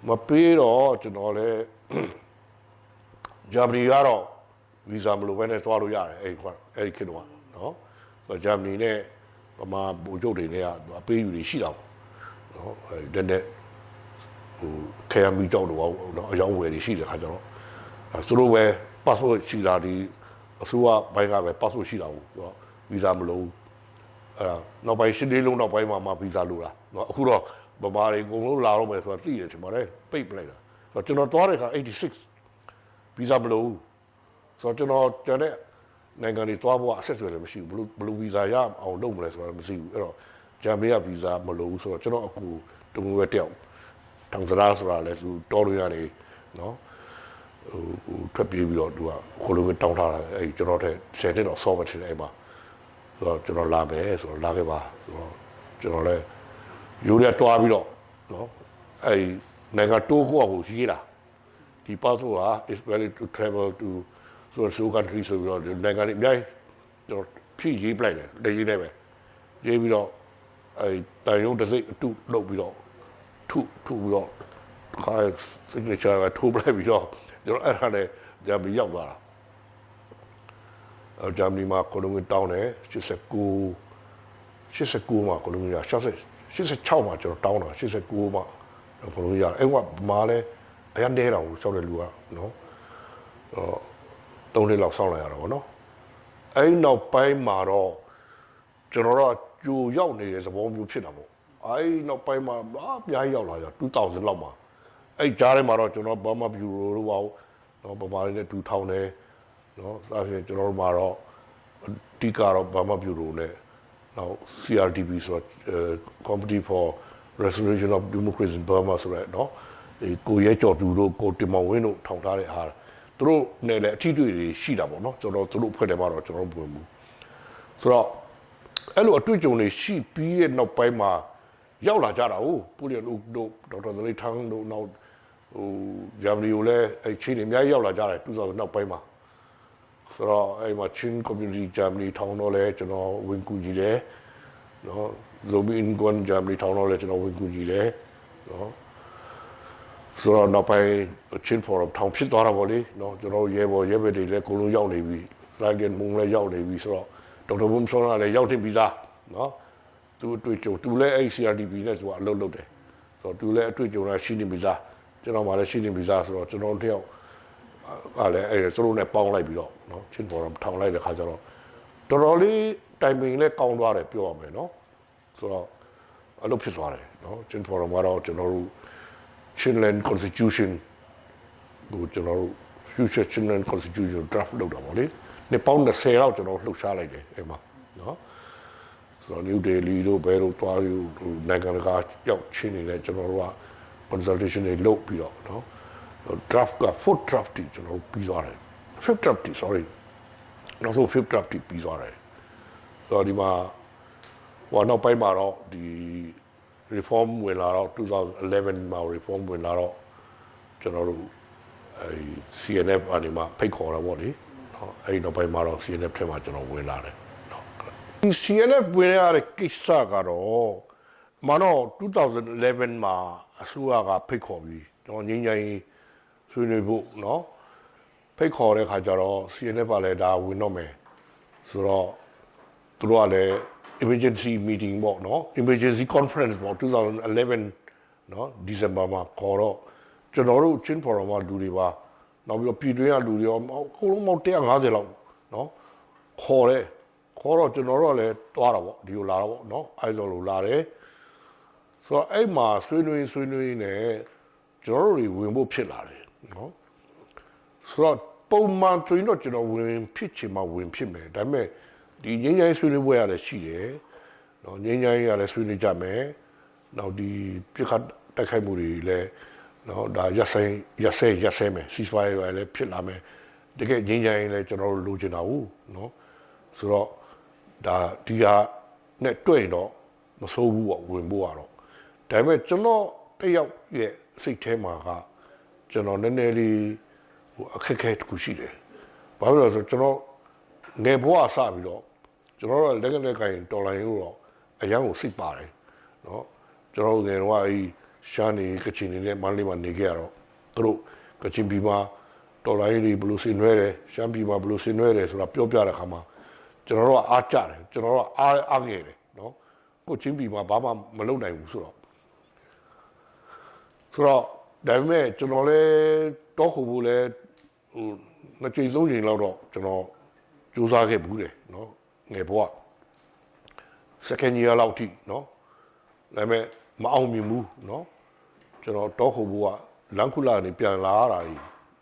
မပေးတော့ကျွန်တော်လည်းဂျာမနီကတော့ဗီဇာမလိုဘဲနဲ့သွားလို့ရတယ်အဲ့ဒီခေတ်တော့နော်ဆိုတော့ဂျာမနီနဲ့ပမာဘူကျုပ်တွေနဲ့ကအပေးယူတွေရှိတာပေါ့နော်အဲ့တဲ့ဟိုခဲယမီကြောက်တော့နော်အယောင်ဝယ်တွေရှိတယ်ခါကျတော့သူတို့ပဲ passport ရှိတာဒီအစိုးရဘိုင်းကပဲ passport ရှိတာဘူးဆိုတော့ဗီဇာမလိုအဲ့ဒါနောက်ပိုင်းရှင်းလေးလုံးနောက်ပိုင်းမှာဗီဇာလိုတာနော်အခုတော့ဗမာတွေအကုန်လုံးလာတော့မယ်ဆိုတာသိတယ်ထင်ပါတယ်ပိတ်ပလိုက်တာဆိုတော့ကျွန်တော်သွားတဲ့ခါ86ဗီဇာမလိုဆိုတော့ကျွန်တော်ကျန်တဲ့နိုင်ငံတွေသွားဖို့အဆက်အသွယ်လည်းမရှိဘူးဘလို့ဗီဇာရအောင်လုပ်မလဲဆိုတာမရှိဘူးအဲ့တော့ဂျာမနီကဗီဇာမလိုဘူးဆိုတော့ကျွန်တော်အခုတုံးဝဲတယောက်တန်စရာဆိုတာလည်းသူတော်လို့ရတယ်နော်ဟိုထွက်ပြေးပြီးတော့သူကခိုလိုပဲတောင်းထားတာအဲ့ကျွန်တော်တဲ့10နှစ်တော့ဆော့မထင်အဲ့မှာဆိုတော့ကျွန်တော်လာမယ်ဆိုတော့လာခဲ့ပါဆိုတော့ကျွန်တော်လည်းယူရတွားပြီးတော့နော်အဲ့နိုင်ငံတိုးကိုရေးတာဒီ passport ဟာ is valid to travel to so country ဆိုပြီးတော့နိုင်ငံတွေအများကြီးကျွန်တော်ဖြည့်ရေးပလိုက်တယ်လက်ရေးနဲ့ပဲရေးပြီးတော့အဲ့တန်ရုံးတစ်စိတ်အတုလုပ်ပြီးတော့ထုပြီးတော့ခါ signature ကထိုးပလိုက်ပြီးတော့ကျွန်တော်အဲ့ဒါနဲ့ဂျာမနီရောက်သွားတာဂျာမနီမှာကိုလိုငွေတောင်းတယ်89မှာကိုလိုငွေရ86မှာကျွန်တော်တောင်းတာ89မှာကိုလိုငွေရအဲ့ကမာလဲအရင်တဲတော်ကိုရှောက်တဲ့လူကနော်3နှစ်လောက်စောင့်လိုက်ရတာပေါ့နော်အဲ့နောက်ပိုင်းမှာတော့ကျွန်တော်တို့ကြိုရောက်နေတဲ့သဘောမျိုးဖြစ်တာပေါ့အဲ့နောက်ပိုင်းမှာအများကြီးရောက်လာကြ2000လောက်မှာအဲ့ကြားထဲမှာတော့ကျွန်တော်ဘာမှဗျူရိုတို့ပါဘူးနော်ပမာလေးနဲ့2000နဲ့နော်ဒါဖြင့်ကျွန်တော်တို့မှာတော့တီကတော့ဘာမှဗျူရိုနဲ့နောက် CRDB ဆိုတော့ Committee for Restoration of Democracy in Burma ဆိုရဲနော် ကိုရဲကြော်သူတို့ကိုတင်မောင်ဝင်းတို့ထောင်ထားတဲ့ဟာသူတို့နဲ့လည်းအထီးတွေ့တွေရှိတာပေါ့နော်ကျွန်တော်တို့ဖွဲ့တယ်မှာတော့ကျွန်တော်ဝင်ဘူးဆိုတော့အဲ့လိုအတွေ့အကြုံတွေရှိပြီးတဲ့နောက်ပိုင်းမှာရောက်လာကြတာဟုတ်ပူလီယန်တို့ဒေါက်တာသလေးထန်းတို့နောက်ဂျာမနီကိုလည်းအဲ့ချင်းတွေအများကြီးရောက်လာကြတယ်2000နောက်ပိုင်းမှာဆိုတော့အဲ့မှာ Chin community ဂျာမနီထောင်တော့လဲကျွန်တော်ဝင်ကူကြည့်တယ်နော် Zombie in Guan ဂျာမနီထောင်တော့လဲကျွန်တော်ဝင်ကူကြည့်တယ်နော်ဆိုတော့နောက်ပိုင်း Chin forum ထောင်ဖြစ်သွားတာပေါ့လေနော်ကျွန်တော်ရဲဘော်ရဲဘက်တွေလည်းအကုန်လုံးရောက်နေပြီ Lion မုံလည်းရောက်နေပြီဆိုတော့ဒေါက်တာဘုံဆောင်းကလည်းရောက်တင်ပြီးသားနော်သူအတွေ့အကြုံသူလည်းအဲ့ CRDP နဲ့ဆိုတော့အလုပ်လုပ်တယ်ဆိုတော့သူလည်းအတွေ့အကြုံလည်းရှိနေပြီသားကျွန်တော်မှလည်းရှိနေပြီသားဆိုတော့ကျွန်တော်တယောက်အဲ့လေအဲ့သူတို့နဲ့ပေါင်းလိုက်ပြီးတော့နော် Chin forum ထောင်လိုက်တဲ့ခါကျတော့တော်တော်လေးတိုင်ပင်လည်းကောင်းသွားတယ်ပြောရမယ်နော်ဆိုတော့အလုပ်ဖြစ်သွားတယ်နော် Chin forum ကတော့ကျွန်တော်တို့ Chinland constitution ကိုကျွန်တော်တို့ future Chinland constitution draft လုပ်တာပေါ့လေနှစ်ပေါင်း20လောက်ကျွန်တော်လှုပ်ရှားလိုက်တယ်အဲ့မှာနော်ဆိုတော့ New Delhi တို့ဘယ်လိုတွားယူနိုင်ငံတကာရောက်ချင်းနေလဲကျွန်တော်တို့က consultation တွေလုပ်ပြီးတော့နော် draft က fourth draft တိကျွန်တော်ပြီးသွားတယ် fifth draft တိ sorry နောက်ဆုံး fifth draft တိပြီးသွားတယ်ဆိုတော့ဒီမှာဟိုနောက်ပိုင်းမှာတော့ဒီ reform ဝင်လာတော့2011မှာ reform ဝင်လာတော့ကျွန်တော်တို့အဲ CNF အနေမှာဖိတ်ခေါ်တာပေါ့လေနော်အဲဒီနောက်ပိုင်းမှာတော့ CNF ထဲမှာကျွန်တော်ဝင်လာတယ်နော်ဒီ CNF ဝင်ရတဲ့ကိစ္စကတော့မနော်2011မှာအစိုးရကဖိတ်ခေါ်ပြီးကျွန်တော်ငင်းငင်းဆွေးနွေးဖို့နော်ဖိတ်ခေါ်တဲ့ခါကျတော့ CNF ကလည်းဒါဝင်တော့မယ်ဆိုတော့သူတို့ကလည်း emergency meeting ပေါ့နော် emergency conference ပေါ့2011နော် December မှာခေါ်တော့ကျွန်တော်တို့ Chin forum မှာလူတွေပါနောက်ပြီးတော့ပြည်တွင်းကလူတွေရောအကုန်လုံးပေါင်း150လောက်နော်ခေါ်တော့ကျွန်တော်တို့ကလည်းတွားတာပေါ့ဒီလိုလာတော့ပေါ့နော်အဲ့လိုလာတယ်ဆိုတော့အဲ့မှာဆွေးနွေးနေကျွန်တော်တို့တွေဝင်ဖို့ဖြစ်လာတယ်နော်ဆိုတော့ပုံမှန်ဆိုရင်တော့ကျွန်တော်ဝင်ဖြစ်ချင်မှဝင်ဖြစ်မယ်ဒါပေမဲ့ဒီငင်းငိုင်းဆွေးနွေးပွဲရတယ်ရှိတယ်နော်ငင်းငိုင်းရတယ်ဆွေးနွေးကြမယ်နောက်ဒီပြခတ်တိုက်ခိုက်မှုတွေလည်းနော်ဒါရက်စဲမယ် ceasefire လည်းဖြစ်လာမယ်တကယ်ငင်းငိုင်းလည်းကျွန်တော်တို့လိုချင်တာဟုတ်နော်ဆိုတော့ဒါဒီဟာနဲ့တွေ့ရင်တော့မဆိုးဘူးပေါ့ဝင်ဖို့ကတော့ဒါပေမဲ့ကျွန်တော်တယောက်ရဲ့စိတ်ထဲမှာကကျွန်တော်နည်းနည်းလေးဟိုအခက်အခဲတစ်ခုရှိတယ်ဘာလို့လဲဆိုကျွန်တော်ငယ်ဘဝစပြီးတော့ကျွန်တော်တို့လက်ကကိုင်တော်လိုင်းလို့တော့အရန်ကိုစိတ်ပါတယ်နော်ကျွန်တော်ငယ်တော့အဲဒီရှားနေကချင်နေနဲ့မန္တလေးမှာနေခဲ့ရတော့သူတို့ကချင်ပြည်မှာတော်လိုင်းတွေဘယ်လိုဆင်နွှဲတယ်ရှမ်းပြည်မှာဘယ်လိုဆင်နွှဲတယ်ဆိုတာပြောပြတဲ့ခါမှာကျွန်တော်တို့ကအားကြတယ်ကျွန်တော်တို့ကအားငယ်တယ်နော်ကိုချင်းပြည်မှာဘာမှမလုပ်နိုင်ဘူးဆိုတော့ဒါပေမဲ့ကျွန်တော်လည်းတောခုဖို့လည်းဟိုနှစ်ချိန်သုံးချိန်လောက်တော့ကျွန်တော်စူးစမ်းခဲ့ဘူးတယ်နော်ငယ်ဘဝ second year လောက်ထိနော်ဒါပေမဲ့မအောင်မြင်ဘူးနော်ကျွန်တော်တောခုဖို့ကလမ်းခုလာနေပြန်လာရတာ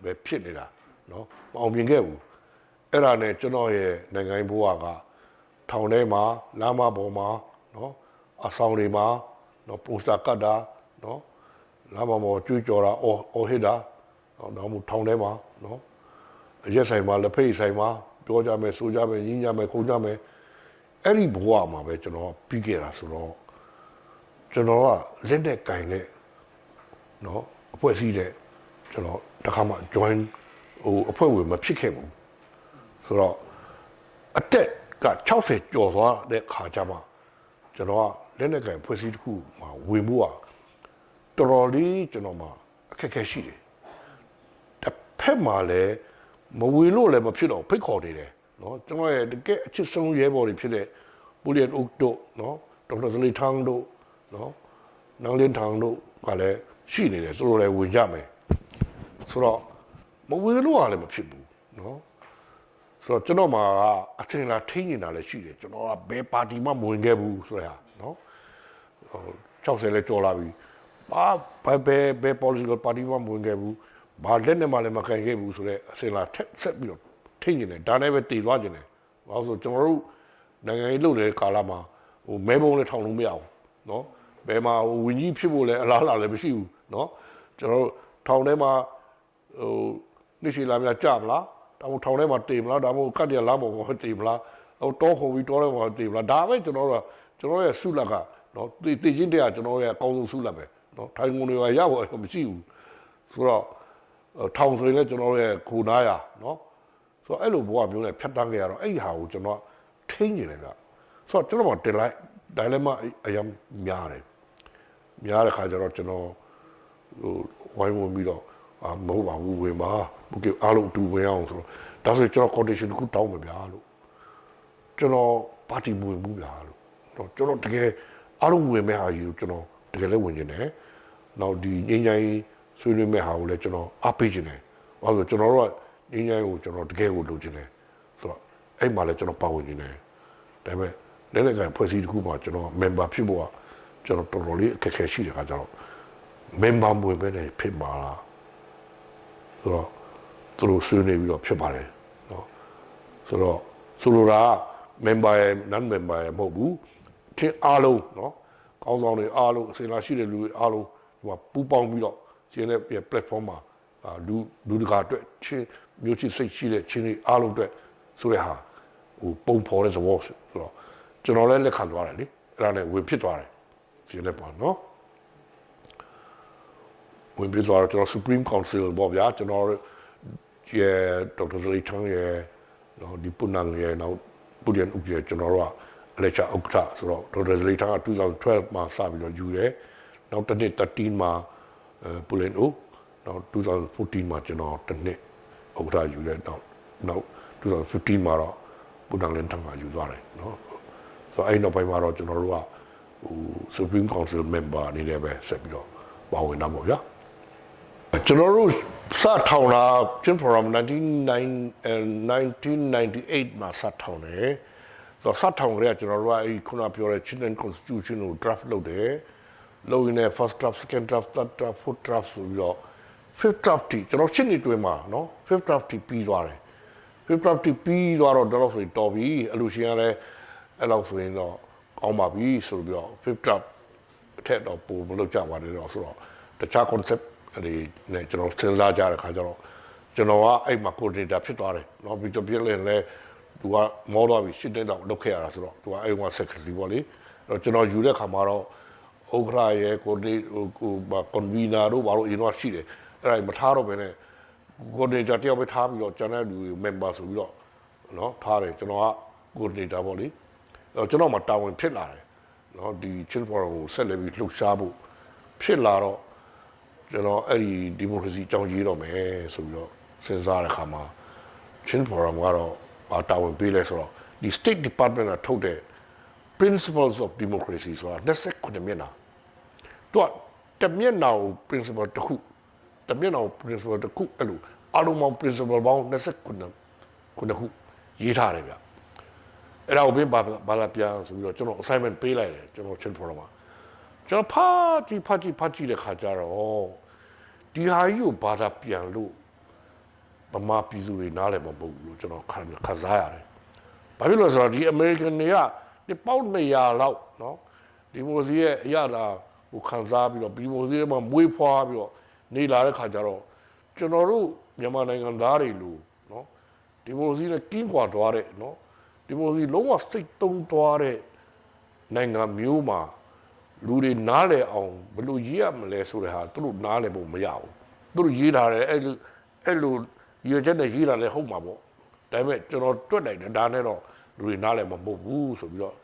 ပဲဖြစ်နေတာနော်မအောင်မြင်ခဲ့ဘူးအဲ့ဒါနဲ့ကျွန်တော်ရဲ့နိုင်ငံဘဝကထောင်ထဲမှာလမ်းမပေါ်မှာနော်အဆောင်တွေမှာနော်ပိုစတာကတ်တာနော်လမ်းမပေါ်ကျွေးကြော်တာအော်ဟစ်တာနော်မှထောင်ထဲမှာနော်ရက်ဆိုင်မှာလက်ဖိတ်ဆိုင်မှာပြောကြမယ်ဆိုကြမယ်ညင်းကြမယ်ခုံကြမယ်အဲ့ဒီဘဝမှာပဲကျွန်တော်ပြီးခဲ့တာဆိုတော့ကျွန်တော်ကလက်နဲ့ကင်နဲ့နော်အဖွဲ့အစည်းတဲ့ကျွန်တော်တခါမှ join ဟိုအဖွဲ့ဝင်မဖြစ်ခဲ့ဘူးဆိုတော့အတက်က60ကျော်သွားတဲ့ခါကျမှကျွန်တော်ကလက်နဲ့ကင်ဖွဲ့စည်းတစ်ခုမှာဝင်ဖို့ကတော်တော်လေးကျွန်တော်မှာအခက်အခဲရှိတယ်တစ်ဖက်မှာလည်းမဝင်လို့လည်းမဖြစ်တော့ဖိတ်ခေါ်နေတယ်နော်ကျွန်တော်ရဲ့တကယ်အချစ်ဆုံးရဲဘော်တွေဖြစ်တဲ့ပူလီယန်အုတ်တို့နော်ဒေါက်တာစလီထန်းတို့နော်နောင်လင်းထန်းတို့ကလည်းရှိနေတယ်သူတို့လည်းဝင်ကြမယ်ဆိုတော့မဝင်လို့လည်းမဖြစ်ဘူးနော်ဆိုတော့ကျွန်တော်မှာအထင်လားထိနေတာလည်းရှိတယ်ကျွန်တော်ကဘယ်ပါတီမှမဝင်ခဲ့ဘူးဆိုရနော်60လည်းကြော်လာပြီဘယ် political party မှမဝင်ခဲ့ဘူးဘာလက်နဲ့မှလည်းမခံခဲ့ဘူးဆိုတော့အစင်လာဆက်ပြီးတော့ထိနေတယ်ဒါနဲ့ပဲတည်သွားခြင်းတယ်ဘာလို့ဆိုကျွန်တော်တို့နိုင်ငံရေးလုပ်နေတဲ့ကာလမှာဟိုမဲပုံးလည်းထောင်လို့မရဘူးနော်ဘယ်မှာဟိုဝင်ကြီးဖြစ်ဖို့လည်းအလားအလာလည်းမရှိဘူးနော် ကျွန်တော်ထောင်ထဲမှာဟိုနေ့ရှိလာများကြမလားဒါမှမဟုတ်ထောင်ထဲမှာတည်မလားဒါမှမဟုတ်ကတ်ရလာပေါ်မှာတည်မလားဟိုတောခုံပြီးတောထဲမှာတည်မလားဒါပဲကျွန်တော်ရဲ့ဆုလက်ကနော်တည်ချင်းတရားကျွန်တော်ရဲ့အကောင်းဆုံးဆုလက်ပဲနော်ထိုင်ကုန်တွေကရဖို့မရှိဘူးဆိုတော့ထောင်ဆိုရင်လည်းကျွန်တော်ရဲ့ခုနာရနော်ဆိုတော့အဲ့လိုဘဝမျိုးနဲ့ဖြတ်တန်းခဲ့ရတော့အဲ့ဒီဟာကိုကျွန်တော်ထိန်းနေတယ်ဗျဆိုတော့ကျွန်တော်တင်လိုက်ဒိုင်လက်မအရင်များတဲ့ခါကျတော့ကျွန်တော်ဟိုဝိုင်းဝန်းပြီးတော့မဟုတ်ပါဘူးဝင်ပါဘုကေအားလုံးတူဝင်အောင်ဆိုတော့ဒါဆိုကျွန်တော် condition တစ်ခုတောင်းမယ်ဗျာလို့ကျွန်တော်ပါတီမဝင်ဘူးဗျာလို့ကျွန်တော်တကယ်အားလုံးဝင်မဲ့ဟာကြီးကိုကျွန်တော်တကယ်လည်းဝင်နေတယ်နောက်ဒီငင်းငိုင်းဆွေးနွေးမဲ့ဟာကိုလည်းကျွန်တော်အားပေးနေတယ်ဘာလို့ကျွန်တော်တို့ကငင်းငိုင်းကိုကျွန်တော်တကယ်ကိုလုပ်နေတယ်ဆိုတော့အဲ့မှာလည်းကျွန်တော်ပါဝင်နေတယ်ဒါပေမဲ့လည်းကဖွဲ့စည်းတစ်ခုမှာကျွန်တော် member ဖြစ်ဖို့ကကျွန်တော်တော်တော်လေးအခက်အခဲရှိတဲ့ခါကျတော့ member မဝင်ပဲနဲ့ဖြစ်မှာလားဆိုတော့သူတို့ဆွေးနွေးပြီးတော့ဖြစ်ပါတယ်နော်ဆိုတော့ဆိုလိုတာ member ရဲ့ non member ရဲ့မဟုတ်ဘူးချင်းအားလုံးနော်ကောင်းဆောင်တွေအားလုံးအစင်လာရှိတဲ့လူတွေအားလုံးဟိုပူပေါင်းပြီးတော့ကျင်းတဲ့ platform မှာလူတကာအတွက်ချင်းမျိုးချစ်စိတ်ရှိတဲ့ချင်းတွေအားလုံးအတွက်ဆိုတဲ့ဟာဟိုပုံဖော်တဲ့သဘောဆိုတော့ကျွန်တော်လည်းလက်ခံသွားတယ်လေအဲ့ဒါနဲ့ဝင်ဖြစ်သွားတယ်ကျင်းတဲ့ပေါ့နော်ဝင်ပြီးတော့ကျွန်တော် Supreme Council ပေါ့ဗျာကျွန်တော်ရဲ့ဒေါက်တာဇလီထန်းရဲ့နော်ဒီပုဏ္ဏရဲ့နောက်ပုဒ်ရန်ဥပဒေကျွန်တော်တို့ကအလက်ချဥက္ကဋ္ဌဆိုတော့ဒေါက်တာဇလီထန်းက2012မှာစပြီးတော့ယူတယ်နောက်တစ်နှစ်13မှာပုလန်အိုနောက်2014မှာကျွန်တော်တစ်နှစ်ဥက္ကဋ္ဌယူတယ်နောက်2015မှာတော့ပုဏ္ဏလင်းထန်းကယူသွားတယ်နော်ဆိုတော့အဲ့နောက်ပိုင်းမှာတော့ကျွန်တော်တို့ကဟို Supreme Council member အနေနဲ့ပဲဆက်ပြီးတော့ပါဝင်တာပေါ့ဗျာကျွန်တော်တို့စထောင်လာချင်း from 1998မှာစထောင်တယ်ဆိုတော့စထောင်ကြရကျွန်တော်တို့ကအဲ့ခုနပြောတဲ့ Chinland Constitution ကို draft လုပ်တယ်လုပ်ရင်လည်း first draft second draft third draft fourth draft ဆိုပြီးတော့ fifth draft ထိကျွန်တော်ရှင်းနေတွေ့မှာနော် fifth draft ထိပြီးသွားတယ် fifth draft ထိပြီးသွားတော့တော့ဆိုရင်တော်ပြီအလူရှင်ကလည်းအဲ့လောက်ဆိုရင်တော့ကောင်းပါပြီဆိုပြီးတော့ fifth draft အထက်တော့ပုံမလုပ်ကြပါနဲ့တော့ဆိုတော့တခြား concept အဲ့ဒီနဲ့ကျွန်တော်စဉ်းစားကြတဲ့ခါကျတော့ကျွန်တော်ကအဲ့မှာ coordinator ဖြစ်သွားတယ်เนาะပြီးတော့ပြည့်လည်းသူကမောသွားပြီရှစ်တဲ့တော့လုပ်ခဲ့ရတာဆိုတော့သူကအဲ့မှာ secretary ပေါ့လေအဲ့တော့ကျွန်တော်ယူတဲ့ခါမှာတော့ဥက္ကဋ္ဌရဲ့ convener တို့ဘာလို့အရင်တော့ရှိတယ်အဲ့ဒါမထားတော့ဘဲနဲ့ coordinator တယောက်ပဲထားပြီးတော့ကျွန်တော်လူ member ဆိုပြီးတော့เนาะထားတယ်ကျွန်တော်က coordinator ပေါ့လေအဲ့တော့ကျွန်တော်မှတာဝန်ဖြစ်လာတယ်เนาะဒီ Chill Forum ကိုဆက်လက်ပြီးလှုပ်ရှားဖို့ဖြစ်လာတော့ကျွန်တော်အဲ့ဒီဒီမိုကရေစီအကြောင်းရေးတော့မယ်ဆိုပြီးတော့စဉ်းစားတဲ့အခါမှာ Chill Forum ကတော့တာဝန်ပေးလဲဆိုတော့ဒီ State Department ကထုတ်တဲ့ Principles of Democracy ဆိုတာ29မျက်နှာသူကတမျက်နှာကို principle တစ်ခုတမျက်နှာကို principle တစ်ခုအဲ့လိုအလုံးပေါင်း principle ပေါင်း29ခုရေးထားတယ်ဗျအဲ့ဒါကိုပြင်ဘာလာပြန်ဆိုပြီးတော့ကျွန်တော် assignment ပေးလိုက်တယ်ကျွန်တော် Chill Forum မှာကျွန်တော်ဖတ်ကြည့်တဲ့ခါကျတော့ဒီဟာကြီးကိုဘာသာပြန်လို့ဗမာပြည်သူတွေနားလည်မှာမဟုတ်ဘူးလို့ကျွန်တော်ခံစားရတယ်။ဘာဖြစ်လို့လဲဆိုတော့ဒီ American တွေကဒီပေါက်200လောက်နော်ဒီမိုစီရဲ့အရာသာဟိုခံစားပြီးတော့ဒီမိုစီမှာမွေးဖွားပြီးတော့နေလာတဲ့ခါကျတော့ကျွန်တော်တို့မြန်မာနိုင်ငံသားတွေလို့နော်ဒီမိုစီနဲ့ကင်းကွာသွားတဲ့နော်ဒီမိုစီလုံးဝစိတ်တုံးသွားတဲ့နိုင်ငံမျိုးမှာလူတွေနားလည်အောင်ဘယ်လိုရေးရမလဲဆိုတဲ့ဟာသူတို့နားလည်ဖို့မရဘူးသူတို့ရေးထားတယ်အဲ့လိုရွေချက်နဲ့ရေးတာလည်းဟုတ်မှာပေါ့ဒါပေမဲ့ကျွန်တော်တွက်လိုက်တယ်ဒါနဲ့တော့လူတွေနားလည်မှာမဟုတ်ဘူးဆိုပြီးတော့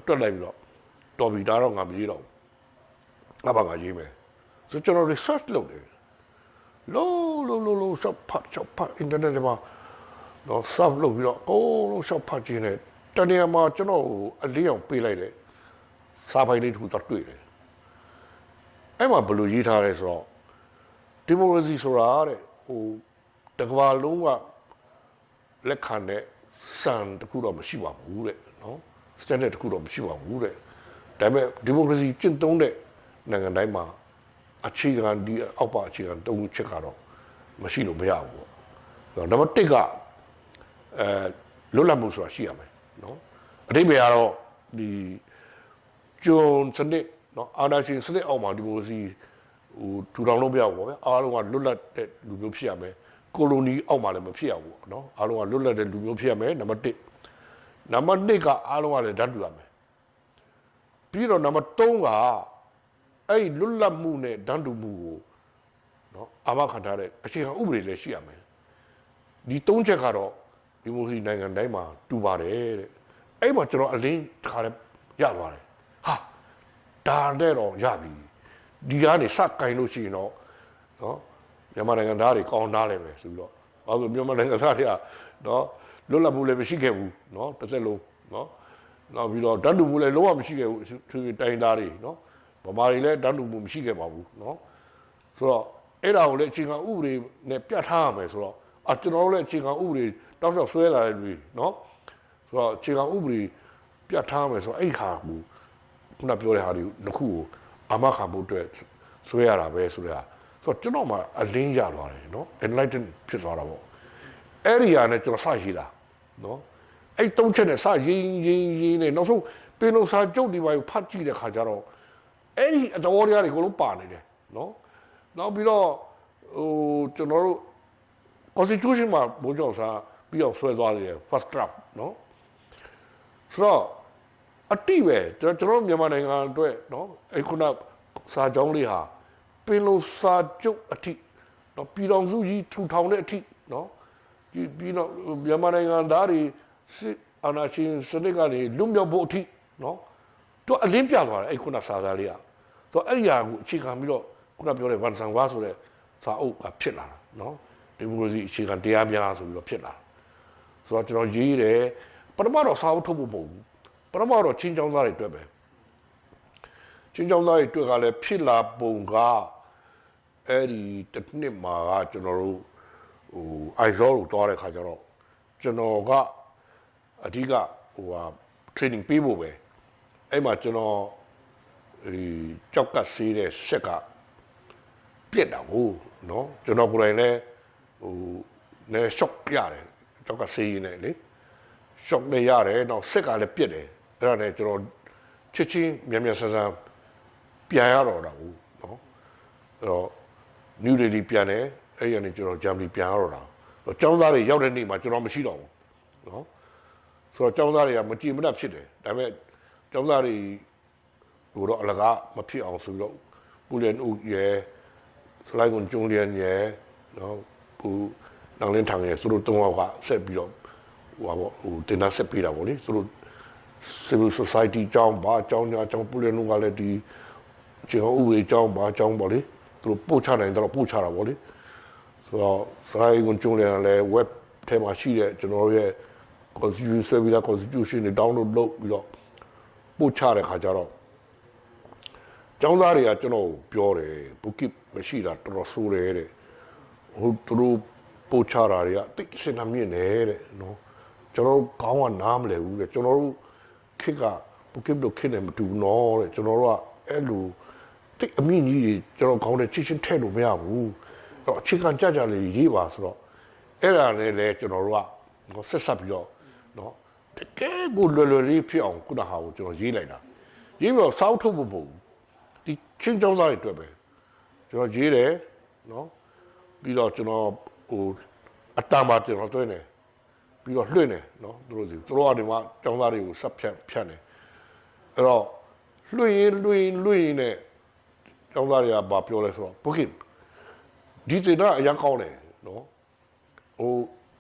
တွက်လိုက်ပြီးတော့တော်ပြီဒါတော့ငါမရေးတော့ဘူးငါဘာငါရေးမယ်ဆိုကျွန်တော် research လုပ်တယ်လို့ရှော့ဖတ် internet မှာတော့ sub လုပ်ပြီးတော့လို့ရှော့ဖတ်ခြင်းနဲ့တနေ့မှာကျွန်တော်အလေးအောင်ပေးလိုက်တယ်စာပိုင်လေးတစ်ခုတော့တွေ့တယ်အဲ့မှာဘယ်လိုရေးထားလဲဆိုတော့ဒီမိုကရေစီဆိုတာတဲ့ဟိုတကဘာလုံးကလက်ခံတဲ့စံတစ်ခုတော့မရှိပါဘူးတဲ့နော် standard တစ်ခုတော့မရှိပါဘူးတဲ့ဒါပေမဲ့ဒီမိုကရေစီကျင့်သုံးတဲ့နိုင်ငံတိုင်းမှာအခြေခံဒီအောက်ပါအခြေခံ၃ချက်ကတော့မရှိလို့မရဘူးပေါ့နံပါတ်1ကလွတ်လပ်မှုဆိုတာရှိရမယ်နော်အဓိပ္ပာယ်ကတော့ဒီကျွန်းစနစ်နော်အာဏာရှင်စနစ်အောက်မှာဒီမိုကရေစီ ထူထောင်လို့မရဘူးပေါ့ဗျာအားလုံးကလွတ်လပ်တဲ့လူမျိုးဖြစ်ရမယ်ကိုလိုနီအောက်မှာလည်းမဖြစ်ရဘူးနော်အားလုံးကလွတ်လပ်တဲ့လူမျိုးဖြစ်ရမယ်နံပါတ်1နံပါတ်2ကအားလုံးကလည်းဓာတ်တူရမယ်ပြီးတော့နံပါတ်3ကအဲ့လွတ်လပ်မှုနဲ့ဓာတ်တူမှုကိုနော်အာမခံထားတဲ့အခြေခံဥပဒေလည်းရှိရမယ်ဒီ3ချက်ကတော့ဒီမိုကရေစီနိုင်ငံတိုင်းမှာတူပါတယ်တဲ့အဲ့မှာကျွန်တော်အလင်းခါရရသွားတယ်ဟာဒါနဲ့တော့ရပြီဒီကနေစကင်လို့ရှိရင်တော့နော်မြန်မာနိုင်ငံသားတွေကောင်းနားလည်းပဲဆိုပြီးတော့ဘာလို့မြန်မာနိုင်ငံသားတွေကနော်လွတ်လပ်မှုလည်းမရှိခဲ့ဘူးနော်တစ်သက်လုံးနော်နောက်ပြီးတော့ဓာတ်တူမှုလည်းလုံးဝမရှိခဲ့ဘူးသူတိုင်းသားတွေနော်ဗမာတွေလည်းဓာတ်တူမှုမရှိခဲ့ပါဘူးနော်ဆိုတော့အဲ့ဒါကိုလည်းအခြေခံဥပဒေနဲ့ပြတ်ထားရမယ်ဆိုတော့ကျွန်တော်တို့လည်းအခြေခံဥပဒေတောက်လျှောက်ဆွဲလာတဲ့လူတွေနော်ဆိုတော့အခြေခံဥပဒေပြတ်ထားမယ်ဆိုတော့အဲ့ခါကူခုနပြောတဲ့ဟာတွေတစ်ခုကိုအာမခံဖို့အတွက်ဆွဲရတာပဲဆိုတော့ဆိုတော့ကျွန်တော်မှအလင်းရသွားတယ်နော် enlighten ဖြစ်သွားတာပေါ့အဲ့ဒီဟာနဲ့ကျွန်တော်စရှိတာနော်အဲ့3ချက်နဲ့စရင်းနဲ့နောက်ဆုံးပင်လုံစာချုပ်ဒီပါကိုဖတ်ကြည့်တဲ့ခါကျတော့အဲ့ဒီအတော်တရားတွေအကုန်လုံးပါနေတယ်နော်နောက်ပြီးတော့ကျွန်တော်တို့ constitution မှာဘိုးကျော်စာပြီးအောင်ဆွဲသွားတယ် first draft နော်ဆိုတော့အတိပဲကျွန်တော်မြန်မာနိုင်ငံအတွက်နော်အဲ့ခုနစာကြောင်းလေးဟာပင်လုံစာချုပ်အထိနော်ပြည်တော်စုကြီးထူထောင်တဲ့အထိနော်ပြီးတော့မြန်မာနိုင်ငံသားတွေအာဏာရှင်စနစ်ကနေလွတ်မြောက်ဖို့အထိနော်သူအလင်းပြသွားတယ်အဲ့ခုနစာသားလေးကသူအဲ့ဒီဟာကိုအခြေခံပြီးတော့ခုနပြောတဲ့ဝန်ဆန်ဝါဆိုတဲ့စာအုပ်ကဖြစ်လာတာနော်ဒီမိုကရေစီအခြေခံတရားများဆိုပြီးတော့ဖြစ်လာဆိုတော့ကျွန်တော်ရေးတယ်ပထမတော့စာအုပ်ထုတ်ဖို့မဟုတ်ဘူးပထမတော့ချင်းချောင်းသားတွေတွေ့ပဲချင်းချောင်းသားတွေတွေ့ကလည်းဖြစ်လာပုံကအဲ့ဒီတစ်နှစ်မှာကကျွန်တော်တို့အိုင်ဇောကိုတွားတဲ့ခါကျတော့ကျွန်တော်ကအဓိကtraining ပေးဖို့ပဲအဲ့မှာကျွန်တော်ကြောက်ကဆေးတဲ့ဆက်ကပြက်တာကိုနော်ကျွန်တော်ကိုယ်တိုင်လည်းနည်း shock ရတယ်ကြောက်ကဆေးရင်းနဲ့လေ shock နဲ့ရတယ်တော့ဆက်ကလည်းပြက်တယ်အဲ့ဒါနဲ့ကျွန်တော်ချစ်ချင်းမြန်ဆန်ပြန်ရတော့တာဘူးနော်အဲ့တော့ New Delhi ပြန်တယ်အဲ့ရနေကျွန်တော်ဂျာမနီပြန်ရတော့တာကျောင်းသားတွေရောက်တဲ့နေ့မှာကျွန်တော်မရှိတော့ဘူးနော်ဆိုတော့ကျောင်းသားတွေကမကြည်မနှက်ဖြစ်တယ်ဒါပေမဲ့ကျောင်းသားတွေကိုတော့အလကားမဖြစ်အောင်ဆိုတော့ပူလန်ဦးရယ်စလိုက်ကွန်ကျုံလျန်ရယ်နော်နောင်လင်းထောင်ရယ်သူတို့၃ယောက်ကဆက်ပြီးတော့တင်တာဆက်ပေးတာပေါ့လေသူတို့ civil society ကျောင်းဘာကျောင်းညာကျောင်းပူလန်ဦးကလည်းဒီခြေဟောဥပဒေကျောင်းဘာကျောင်းပေါ့လေသူတို့ပို့ချနိုင်တော့ပို့ချတာပေါ့လေဆိုတော့စလိုက်ကွန်ကျုံလျန်လည်း web ထဲမှာရှိတဲ့ကျွန်တော်ရဲ့ constitution ဆွဲပြီးသား constitution တွေ download လုပ်ပြီးတော့ပို့ချတဲ့ခါကျတော့ကျောင်းသားတွေကကျွန်တော်ပြောတယ်ဘုကိမရှိတာတော်တော်ဆိုးတယ်တဲ့သူတို့ပို့ချတာတွေကတိတ်စင်နှမြင့်နေတဲ့နော်ကျွန်တော်ကောင်းကနားမလဲဘူးတဲ့ကျွန်တော်တို့ခစ်ကဘုကိတို့ခစ်နေမတူနော်တဲ့ကျွန်တော်တို့ကအဲ့လိုတိတ်အမြင့်ကြီးတွေကျွန်တော်ကောင်းတဲ့ချစ်ချင်းထဲ့လို့မရဘူးတော့အခြေခံကြလေးရေးပါဆိုတော့အဲ့ဒါနဲ့လေကျွန်တော်တို့ကဆက်ဆက်ပြီးတော့နော်တကယ်ကိုလွယ်လေးဖြစ်အောင်ခုနဟာကိုကျွန်တော်ရေးလိုက်တာရေးပြီးတော့စောက်ထုတ်ဖို့မဟုတ်ဘူးဒီချင်းကျောင်းသားတွေတွေ့ပဲကျွန်တော်ရေးတယ်နော်ပြီးတော့ကျွန်တော်အတမ်းပါကျွန်တော်တွင်းတယ်ပြီးတော့လွှင့်တယ်နော်သူတို့ကနေမှကျောင်းသားတွေကိုဆက်ဖြတ်တယ်အဲ့တော့လွှင့်ရင်နဲ့ကျောင်းသားတွေကဘာပြောလဲဆိုတော့ဘုကိဒီတင်တာအရင်ကောင်းတယ်နော်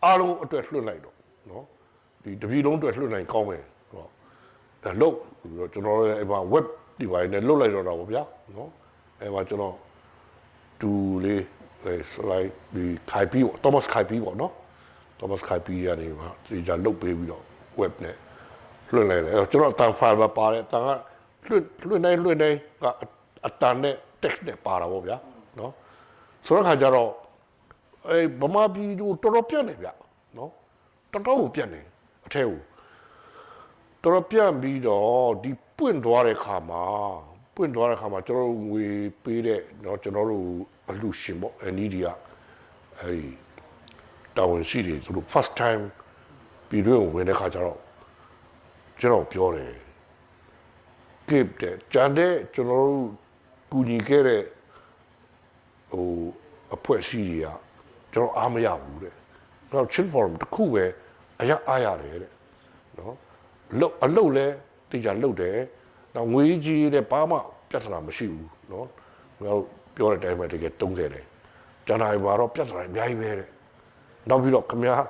အားလုံးအတွက်လွှင့်လိုက်တော့နော်ဒီတပြည်လုံးအတွက်လွှင့်နိုင်ကောင်းမယ်ဆိုတော့ဒါလို့ကျွန်တော်လည်းအဲ့မှာ web ဒီပိုင်းနဲ့လွတ်လိုက်တော့တာပေါ့ဗျာနော်အဲ့မှာကျွန်တော်တူလေးစလိုက်ဒီခိုင်ပြီးပေါ့ Thomas ခိုင်ပြီးပေါ့နော် Thomas ခိုင်ပြီးရနေမှာဒီကြလုတ်ပေးပြီးတော့ web နဲ့လွှင့်လိုက်တယ်အဲ့တော့ကျွန်တော်တန် file ပါပါတယ်တန်ကလွှင့်တိုင်းကအတန်နဲ့ text နဲ့ပါတာပေါ့ဗျာနော်ဆိုတော့ခါကျတော့ဗမာပြည်တို့တော်တော်ပြတ်နေဗျနော်တော်တော်ကိုပြတ်နေအထဲကိုတော်တော်ပြတ်ပြီးတော့ဒီပွင့်သွားတဲ့ခါမှာကျွန်တော်တို့ငွေပေးတဲ့เนาะကျွန်တော်တို့အလှရှင်ပေါ့အနီးဒီကအဲဒီတာဝန်ရှိတယ်သူတို့ first time ပြည်တွင်းဝင်တဲ့ခါကျတော့ကျွန်တော်ပြောတယ် Kipp တဲ့ကျန်တဲ့ကျွန်တော်တို့ကူညီခဲ့တဲ့ a poet see John Armia would. Now, Chinland the cool way, a young aya. No, look a low there, they are low there. Now, we see the Pama, just a machine. No, well, pure time to get tongue there. John I were up just like very. Now we look come here,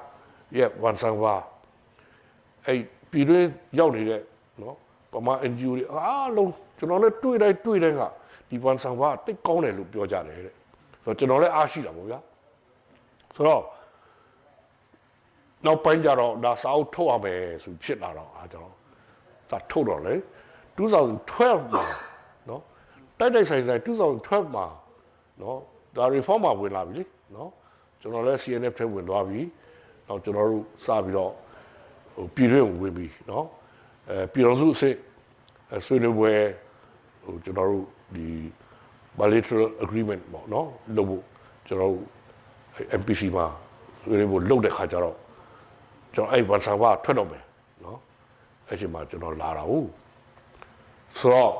yeah, one sang va. A period young there, no, Pama and Julie, look, you know, let do it, the one sang va, take on and look your jar. So, you know, let Ashi, so now, Panjaro, that's how told me, so shit out of that totally. 2012, no, that is like 2012, no, the reformer will have it, no, so now let's see an FT will have it, now to know Sabino, period will be, no, Piranzu say, as soon as we're to know the bilateral agreement, no, no, to know MPC ma, we will load the Hajaro. Cho aiวันสังว่าထွက်တော့မယ်နော်အဲ့ချိန်မှာကျွန်တော်လာတာဟုတ်ဆိုတော့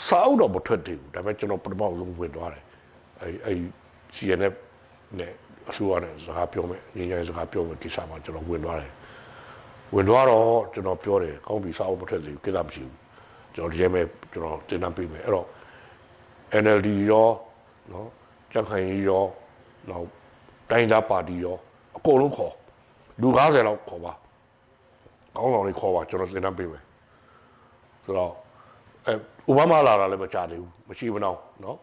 စာအုပ်တော့မထွက်သေးဘူးဒါပေမဲ့ကျွန်တော်ပထမဆုံးဝင်သွားတယ်အဲ့ CNF နဲ့အစိုးရနဲ့စကားပြောမယ်ညီညာစကားပြောမယ်ကိစ္စမှာကျွန်တော်ဝင်သွားတယ်ဝင်သွားတော့ကျွန်တော်ပြောတယ်ကောင်းပြီစာအုပ်မထွက်သေးဘူးကိစ္စမရှိဘူးကျွန်တော်ဒီမဲ့ကျွန်တော်တင်တန်းပေးမယ်အဲ့တော့ NLD ရောနော်ကြံ့ခိုင်ရေးရောနောက်တိုင်းသားပါတီရောအကုန်လုံးခေါ်လူ90လောက်ခေါ်ပါကောင်းဆောင်လေးခေါ်ပါကျွန်တော်သင်တန်းပေးမယ်ဆိုတော့အိုဘားမားလာတာလည်းမကြသေးဘူးမရှိမနှောင်းเนาะ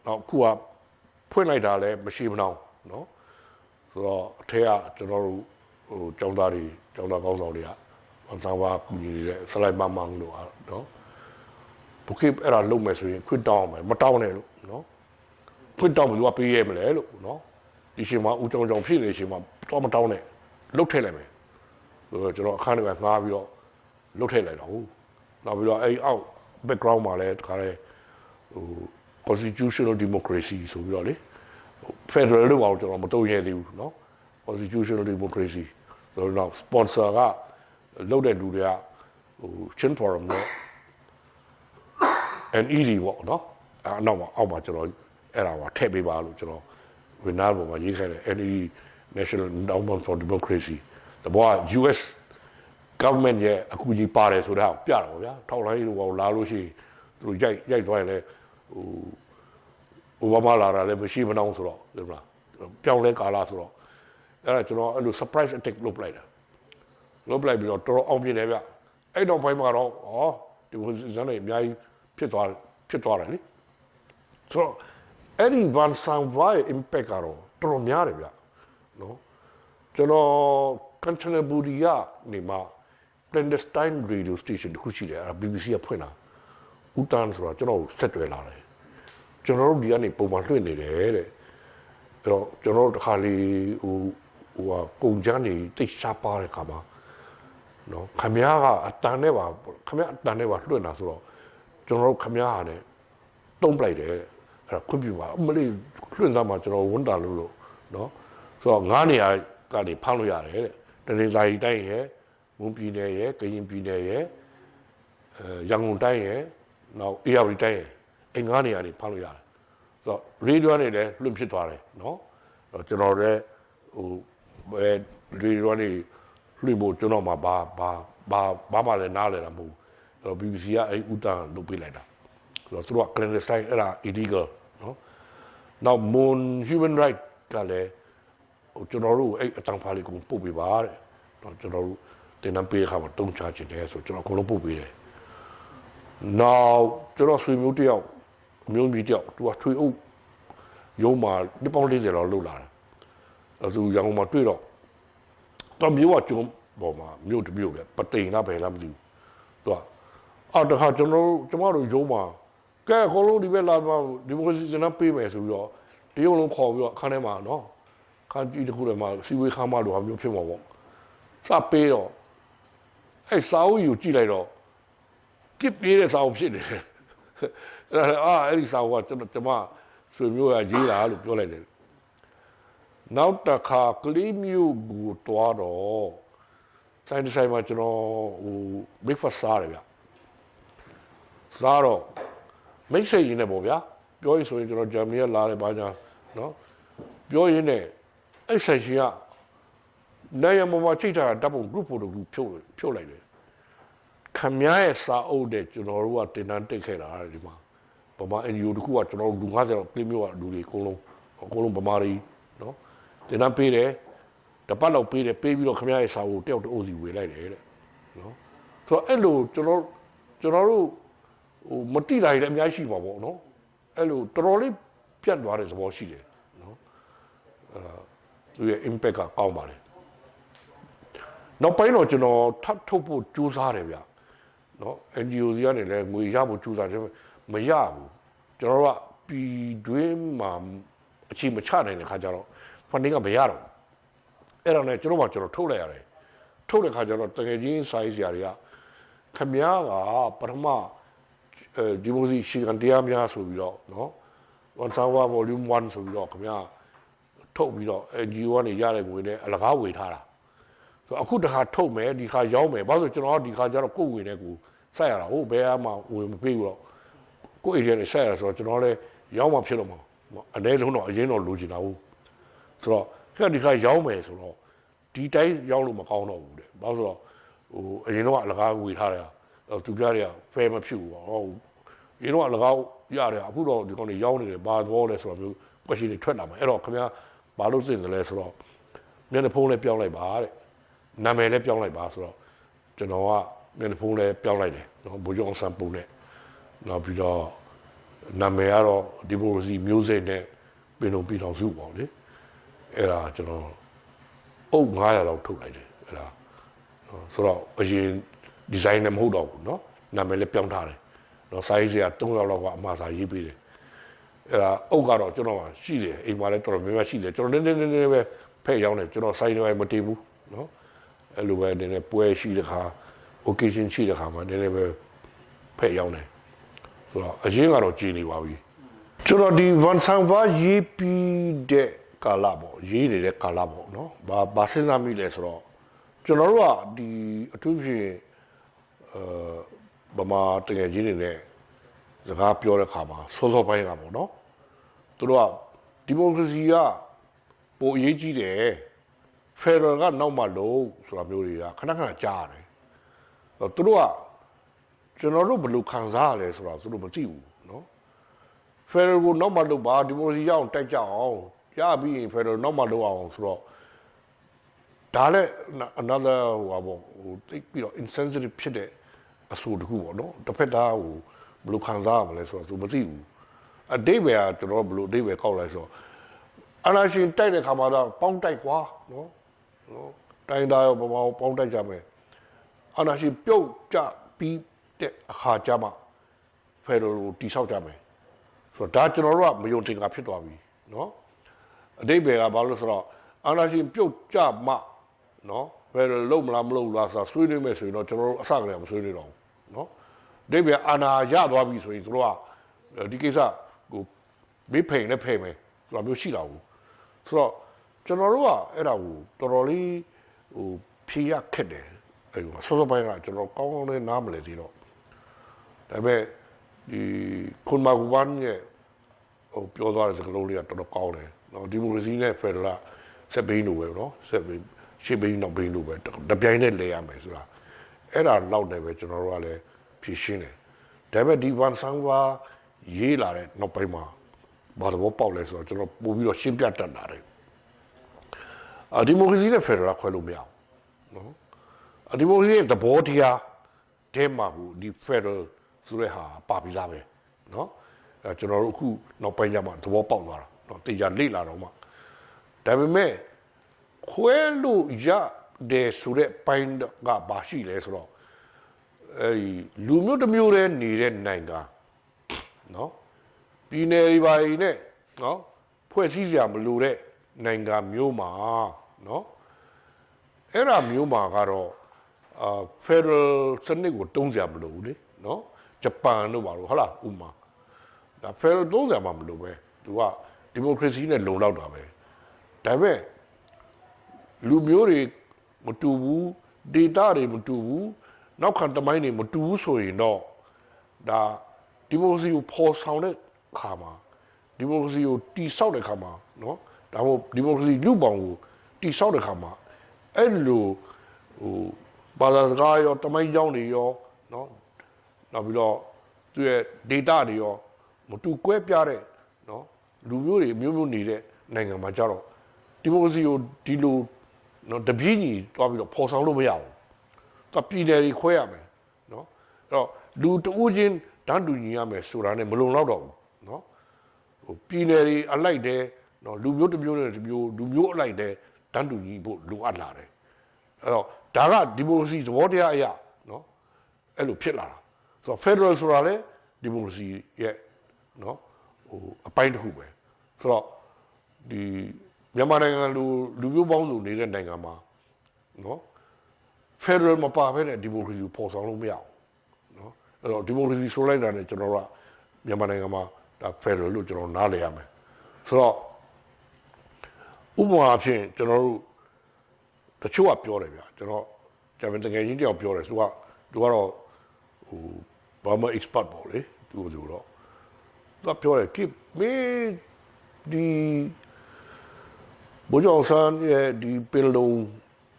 နောက်ခုကဖွင့်လိုက်တာလည်းမရှိမနှောင်းเนาะဆိုတော့အထက်ကကျွန်တော်တို့ကျောင်းသားတွေကျောင်းသားကောင်းဆောင်တွေကဝန်ဆောင်ပါကူညီနေတဲ့ဆလိုက်မမောင်တို့เนาะဘုခိအဲ့ဒါလုပ်မယ်ဆိုရင်ခွင့်တောင်းမယ်မတောင်းနဲ့လို့เนาะခွင့်တောင်းပြီးတော့ပေးရမလဲလို့เนาะဒီရှင်မှာဦးကြောင်ဖြစ်နေရှင်မှာတော့မတောင်းနဲ့လုတ်ထည့်လိုက်မယ်ဆိုတော့ကျွန်တော်အခန်းထဲမှာငှားပြီးတော့လုတ်ထည့်လိုက်တော့ဟုတ်နောက်ပြီးတော့အဲ့အောက် background မှာလည်းတခါလဲconstitutional democracy ဆိုပြီးတော့လေ federal လို့အောင်ကျွန်တော်မတုံ့ရဲသေးဘူးเนาะ constitutional democracy ဆိုတော့ sponsor ကလုတ်တဲ့လူတွေကChin Forum နဲ့ NED ပေါ့เนาะအဲ့နောက်မှာအောက်မှာကျွန်တော်အဲ့ဒါပါထည့်ပေးပါလို့ကျွန်တော်ဝန်နာပေါ်မှာရေးခဲ့တယ် NED National Endowment for Democracy တဘောက US government ရဲ့အခုကြီးပါတယ်ဆိုတာကိုပြတာပေါ့ဗျာထောက်လိုင်းလို့လာလို့ရှိရင်သူတို့ရိုက်သွားရင်လည်းအိုဘားမားလာတာလည်းမရှိမနှောင်းဆိုတော့ဒီမှာပြောင်းလဲကာလာဆိုတော့အဲ့ဒါကျွန်တော်အဲ့လို surprise attack လုပ်လိုက်တာလုပ်လိုက်ပြီးတော့တော်တော်အောင်မြင်တယ်ဗျအဲ့တော့ဘိုင်းမှာတော့ဒီလိုစမ်းနေအများကြီးဖြစ်သွားတယ်လေဆိုတော့အဲ့ဒီ van sanvai impact ကတော့တော်တော်များတယ်ဗျနော်ကျွန်တော် Canterbury ကနေမှာ clandestine radio station တခုရှိတယ်အဲ့ဒါ BBC ကဖွင့်တာဦးတန်းဆိုတော့ကျွန်တော်ဆက်တွဲလာတယ်ကျွန်တော်တို့ဒီကနေပုံမှန်လွှင့်နေတယ်တဲ့အဲ့တော့ကျွန်တော်တို့တစ်ခါလေးကုန်ချမ်းနေတိတ်ရှားပါတဲ့ခါမှာနော်ခမည်းကအတန်နဲ့ပါခမည်းအတန်နဲ့ပါလွှင့်တာဆိုတော့ကျွန်တော်တို့ခမည်းဟာနဲ့တုံးပလိုက်တယ်အဲ့ဒါခွင့်ပြုပါအမလေးလွှင့်သားမှာကျွန်တော်ဝန်တာလို့နော်ဆိုတော့9နေရာကနေဖမ်းလို့ရတယ်တဲ့တရင်စာရီတိုင်းရယ်မွန်ပြည်နယ်ရယ်ကရင်ပြည်နယ်ရယ်ရန်ကုန်တိုင်းရယ်နောက်အေရဝတီတိုင်းရယ်အဲ့9နေရာနေဖမ်းလို့ရတယ်ဆိုတော့ရေဒီယိုကနေလည်းလွှင့်ဖြစ်သွားတယ်နော်ကျွန်တော်လည်းရေဒီယိုကနေလွှင့်ဖို့ကျွန်တော်မှာဘာမှလည်းနားလည်တာမဟုတ်ဘူး BBC ကအဲ့ဥတန်းလုပ်ပေးလိုက်တာဆိုတော့သူတို့က clandestine အဲ့ဒါ illegal နော်နောက် Moon Human Right ကလည်းကျွန်တော်တို့အဲ့အတန်းဖားလေးကိုပို့ပေးပါတဲ့ကျွန်တော်တို့တင်နန်းပေးခါမှာတုံးချချင်တယ်ဆိုကျွန်တော်အကုန်လုံးပို့ပေးတယ်နောက်ကျွန်တော်ဆွေမျိုးတယောက်မျိုးကြီးတယောက်သူကထွေအုပ်ရုံးမှာဒီပေါင်း40လောက်လှုပ်လာတယ်အဲသူရန်ကုန်မှာတွေ့တော့တော်မျိုးကကျုံပေါ်မှာမြို့တစ်မြို့ပဲပတိန်လားပဲလားမသိဘူးသူကတခါကျွန်တော်တို့ရုံးမှာကဲအကုန်လုံးဒီဘက်လာမှာဒီမိုကရေစီစနစ်ပေးမယ်ဆိုပြီးတော့တရုတ်လုံးခေါ်ပြီးတော့အခန်းထဲမှာနော်ခန်းကြီးတစ်ခုထဲမှာစီဝေးခန်းမလိုဟာမျိုးဖြစ်မှာပေါ့စပေးတော့အဲ့စာအုပ်ယူကြည့်လိုက်တော့ကစ်ပြေးတဲ့စာအုပ်ဖြစ်နေတယ်အဲ့ဒီစာအုပ်ကကျွန်မဆွေမျိုးကရေးတာလို့ပြောလိုက်တယ်နောက်တစ်ခါကလေးမျိုးကိုတွားတော့ဆိုင်မှာကျွန်တော်breakfast စားတယ်ဗျစားတော့မိတ်ဆွေရင်းနဲ့ပေါ့ဗျာ ပြောရင်ဆိုရင်ကျွန်တော်ဂျာမနီကလာတယ်ဘာညာနော်ပြောရင်းနဲ့အဲ့ဆိုင်ရှင်ကနိုင်ရမမချိတ်ထားတာတပ်ပုံ group photo group ဖြုတ်လိုက်တယ်ခမည်းရဲ့စာအုပ်တဲ့ကျွန်တော်တို့ကတင်တန်းတိတ်ခဲ့တာဒီမှာဗမာ NGO တခုကကျွန်တော်တို့လူ50လောက်ပြင်းမျိုးကလူတွေအကုန်လုံးဗမာတွေနော်တင်တန်းပေးတယ်တပတ်လောက်ပေးတယ်ပေးပြီးတော့ခမည်းရဲ့စာအုပ်တယောက်တအိုးစီဝေလိုက်တယ်တဲ့နော်ဆိုတော့အဲ့လိုကျွန်တော်တို့ဟိုမတိတာတွေလည်းအများကြီးရှိပါပေါ့နော်အဲ့လိုတော်တော်လေးပြတ်သွားတဲ့သဘောရှိတယ်နော်သူရဲ့ impact ကကောင်းပါတယ်နောက်ပိုင်းတော့ကျွန်တော်ထပ်ထုတ်ဖို့ကြိုးစားတယ်ဗျနော် NGO တွေကနေလည်းငွေရဖို့ကြိုးစားတယ်မရဘူးကျွန်တော်တို့ကပြည်တွင်းမှာအချိန်မချနိုင်တဲ့ခါကျတော့ funding ကမရတော့အဲ့ဒါနဲ့ကျွန်တော်ထုတ်လိုက်ရတယ်ထုတ်တဲ့ခါကျတော့တကယ်ချင်း size ဆရာတွေကခမည်းကပထမဒီမိုစီရှီကန်တရားများဆိုပြီးတော့နော်ဝန်ဆောင်ဝါ volume 1ဆိုပြီးတော့ခမည်းထုတ်ပြီးတော့ NGO ကနေရတဲ့ငွေနဲ့အလကားဝေထားတာဆိုအခုတခါထုတ်မယ်ဒီခါရောင်းမယ်ဘာလို့ကျွန်တော်ဒီခါကျတော့ကိုယ်ဝင်တဲ့ကိုစိုက်ရတာဟုတ်ဘယ်မှဝင်မပေးဘူးတော့ကိုယ် area နဲ့စိုက်ရဆိုတော့ကျွန်တော်လည်းရောင်းမှဖြစ်တော့မှာအနည်းဆုံးတော့အရင်တော့လိုချင်တာဟုတ်ဆိုတော့ခက်ဒီခါရောင်းမယ်ဆိုတော့ဒီတိုင်းရောင်းလို့မကောင်းတော့ဘူးတဲ့ဘာလို့ဆိုတော့ဟိုအရင်တော့အလကားဝေထားတယ်သူပြတွေက fair မဖြစ်ဘူးပေါ့ဟုတ်ရင်တော့အလကားရတယ်အခုတော့ဒီကောင်တွေရောင်းနေတယ်ဘာသဘောလဲဆိုတော့မျိုး question တွေထွက်လာမှာအဲ့တော့ခင်ဗျာဘာလို့စဉ်းစားလဲဆိုတော့မျက်နှာဖုံးလေးပြောင်းလိုက်ပါတဲ့နာမည်လည်းပြောင်းလိုက်ပါဆိုတော့ကျွန်တော်ကမျက်နှာဖုံးလည်းပြောင်းလိုက်တယ်နော်ဘိုးကျောင်းဆန်ပုံနဲ့နောက်ပြီးတော့နာမည်ကတော့ဒီမိုစီမျိုးစိတ်နဲ့ပြည်တော်စုပေါ့လေအဲ့ဒါကျွန်တော်အုပ်900လောက်ထုတ်လိုက်တယ်အဲ့ဒါဆိုတော့အရင်ဒီဇိုင်းနဲ့မဟုတ်တော့ဘူးเนาะနာမည်လည်းပြောင်းထားတယ်เนาะ size က300လောက်ကအမှားစာရေးပေးတယ်အဲ့ဒါအုပ်ကတော့ကျွန်တော်ရှိတယ်အိမ်မှာလည်းတော်တော်များများရှိတယ်ကျွန်တော်နည်းပဲဖဲ့ရောက်တယ်ကျွန်တော် size တွေမတည်ဘူးเนาะအဲ့လိုပဲနည်းနည်းပွဲရှိတဲ့ခါ occasion ရှိတဲ့ခါမှာနည်းနည်းပဲဖဲ့ရောက်တယ်ဆိုတော့အရင်ကတော့ကြည်နေပါပြီကျွန်တော်ဒီဝန်ဆောင်ပါရေးပြီးတဲ့ကာလပေါ့ရေးနေတဲ့ကာလပေါ့เนาะဘာစဉ်းစားမိလဲဆိုတော့ကျွန်တော်တို့ကဒီအထူးဖြင့်ဗမာတကယ်ကြီးတွေနဲ့စကားပြောတဲ့ခါမှာစောပိုင်းကပေါ့နော်သူတို့ကဒီမိုကရေစီကပိုအရေးကြီးတယ်ဖက်ဒရယ်ကနောက်မှလို့ဆိုတာမျိုးတွေကခဏကြားရတယ်သူတို့ကကျွန်တော်တို့ဘယ်လိုခံစားရလဲဆိုတာသူတို့မသိဘူးနော်ဖက်ဒရယ်ကိုနောက်မှလို့ပါဒီမိုကရေစီရအောင်တိုက်ကြအောင်ရပြီးရင်ဖက်ဒရယ်နောက်မှလို့အောင်ဆိုတော့ဒါလည်း another ဟိုပေါ့ဟိုတိတ်ပြီးတော့ insensitive ဖြစ်တဲ့အဆိုတခုပေါ့နော်တစ်ဖက်သားဟိုဘယ်လိုခံစားရမလဲဆိုတော့သူမသိဘူးအတိတ်ပဲကျွန်တော်ဘယ်လိုအတိတ်ပဲကောက်လိုက်ဆိုတော့အနာရှင်တိုက်တဲ့ခါမှာတော့ပေါင်းတိုက်ကွာနော်တိုင်းသားရောဗမာပေါင်းတိုက်ကြမယ်အနာရှင်ပြုတ်ကြပြီးတဲ့အခါကျမှဖယ်ဒရယ်ကိုတိဆောက်ကြမယ်ဆိုတော့ဒါကျွန်တော်တို့ကမယုံတင်ကဖြစ်သွားပြီနော်အတိတ်ပဲကဘာလို့ဆိုတော့အနာရှင်ပြုတ်ကြမှနော်ဖယ်ဒရယ်လုံးမလားမလုံးလားဆိုတာဆွေးနွေးမယ်ဆိုရင်တော့ကျွန်တော်တို့အစကတည်းကမဆွေးနွေးတော့ဘူးနော်အတိတ်ပဲအာနာရသွားပြီဆိုရင်တို့ကဒီကိစ္စကိုမေးဖိန်နဲ့ဖယ်မယ်ဆိုတာမျိုးရှိတာဘူးဆိုတော့ကျွန်တော်တို့ကအဲ့ဒါကိုတော်တော်လေးဟိုဖြေရခက်တယ်အဲ့ဒီစောပိုင်းကကျွန်တော်ကောင်းကောင်းလေးနားမလဲသေးတော့ဒါပေမဲ့ဒီခွန်မာကူဘန်ရဲ့ဟိုပြောသွားတဲ့စကားလုံးလေးကတော်တော်ကောင်းတယ်နော်ဒီမိုကရေစီနဲ့ဖက်ဒရယ်ဆက်ဘိန်းလိုပဲနော်ဆက်ဘိန်းရှစ်ဘိန်းနောက်ဘိန်းလိုပဲတပြိုင်နဲ့လဲရမယ်ဆိုတာအဲ့ဒါလောက်တယ်ပဲကျွန်တော်တို့ကလည်းဖြည့်ရှင်းတယ်ဒါပေမဲ့ဒီဝန်ဆောင်ပါရေးလာတဲ့နောက်ပိုင်းမှာဘာလို့ပေါက်လဲဆိုတော့ကျွန်တော်ပို့ပြီးတော့ရှင်းပြတတ်တာတယ်ဒီမိုကရေစီနဲ့ဖက်ဒရယ်ခွဲလို့မရဘူးနော်ဒီမိုကရေစီရဲ့သဘောတရားတဲမှာဘူးဒီဖက်ဒရယ်ဆိုတဲ့ဟာပါပြီးသားပဲနော်ကျွန်တော်တို့အခုနောက်ပိုင်းကျမှသဘောပေါက်သွားတာနော်တရားလေ့လာတော့မှဒါပေမဲ့ခွဲလို့ရတဲ့ဆိုတဲ့ပိုင်းကဘာရှိလဲဆိုတော့အဲဒီလူမျိုးတစ်မျိုးတည်းနေတဲ့နိုင်ငံနော်ပြည်နယ်တွေပါနဲ့နော်ဖွဲ့စည်းကြမလို့တဲ့နိုင်ငံမျိုးမှာနော်အဲ့ဒါမျိုးမှာကတော့ဖက်ဒရယ်စနစ်ကိုတုံးကြမလို့ဘူးလေနော်ဂျပန်တို့ပါလို့ဟုတ်လားဥမာဒါဖက်ဒရယ်တုံးကြမှာမလို့ပဲသူကဒီမိုကရေစီနဲ့လုံလောက်တာပဲဒါပေမဲ့လူမျိုးတွေမတူဘူးဒေတာတွေမတူဘူးနောက်ခံတမိုင်းတွေမတူဘူးဆိုရင်တော့ဒါဒီမိုကရေစီကိုပေါ်ဆောင်တဲ့ခါမှာ ဒီမိုကရေစီကိုတိဆောက်တဲ့ခါမှာနော်ဒါမှမဟုတ်ဒီမိုကရေစီလူပောင်ကိုတိဆောက်တဲ့ခါမှာအဲ့လိုဘာသာစကားရောတမိုင်းကြောင်းတွေရောနော်နောက်ပြီးတော့သူရဲ့ data တွေရောမတူကွဲပြားတဲ့နော်လူမျိုးတွေမျိုးမျိုးနေတဲ့နိုင်ငံမှာကြတော့ဒီမိုကရေစီကိုဒီလိုနော်တပြင်းကြီးတွားပြီးတော့ပေါ်ဆောင်လို့မရဘူးသူပြည်နယ်တွေခွဲရမယ်နော်အဲ့တော့လူတဦးချင်းတန်းတူညီရမယ်ဆိုတာနဲ့မလုံလောက်တော့ဘူးနော်ပြည်နယ်တွေအလိုက်တဲ့နော်လူမျိုးတစ်မျိုးနဲ့တစ်မျိုးလူမျိုးအလိုက်တဲ့တန်းတူညီဖို့လိုအပ်လာတယ်အဲ့တော့ဒါကဒီမိုကရေစီသဘောတရားအရာနော်အဲ့လိုဖြစ်လာတာဆိုတော့ Federal ဆိုတာလေဒီမိုကရေစီရဲ့နော်အပိုင်းတစ်ခုပဲဆိုတော့ဒီမြန်မာနိုင်ငံလူမျိုးပေါင်းစုနေတဲ့နိုင်ငံမှာနော် Federal မပါဘဲနဲ့ဒီမိုကရေစီပေါ်ဆောင်လို့မရဘူးနော်အဲ့တော့ဒီမိုကရေစီဆိုလိုက်တာနဲ့ကျွန်တော်တို့ကမြန်မာနိုင်ငံမှာဒါ Federal လို့ကျွန်တော်နားလည်ရမယ်ဆိုတော့ဥပမာအဖြစ်ကျွန်တော်တို့တချို့ကပြောတယ်ဗျာကျွန်တော်ဂျာမန်တကယ်ချင်းတယောက်ပြောတယ်သူကတော့ဘာမှ expert ပေါ့လေသူတော့သူပြောတယ် Kipp မင်းဒီဘိုးကျော်ဆန်းရဲ့ဒီပင်လုံ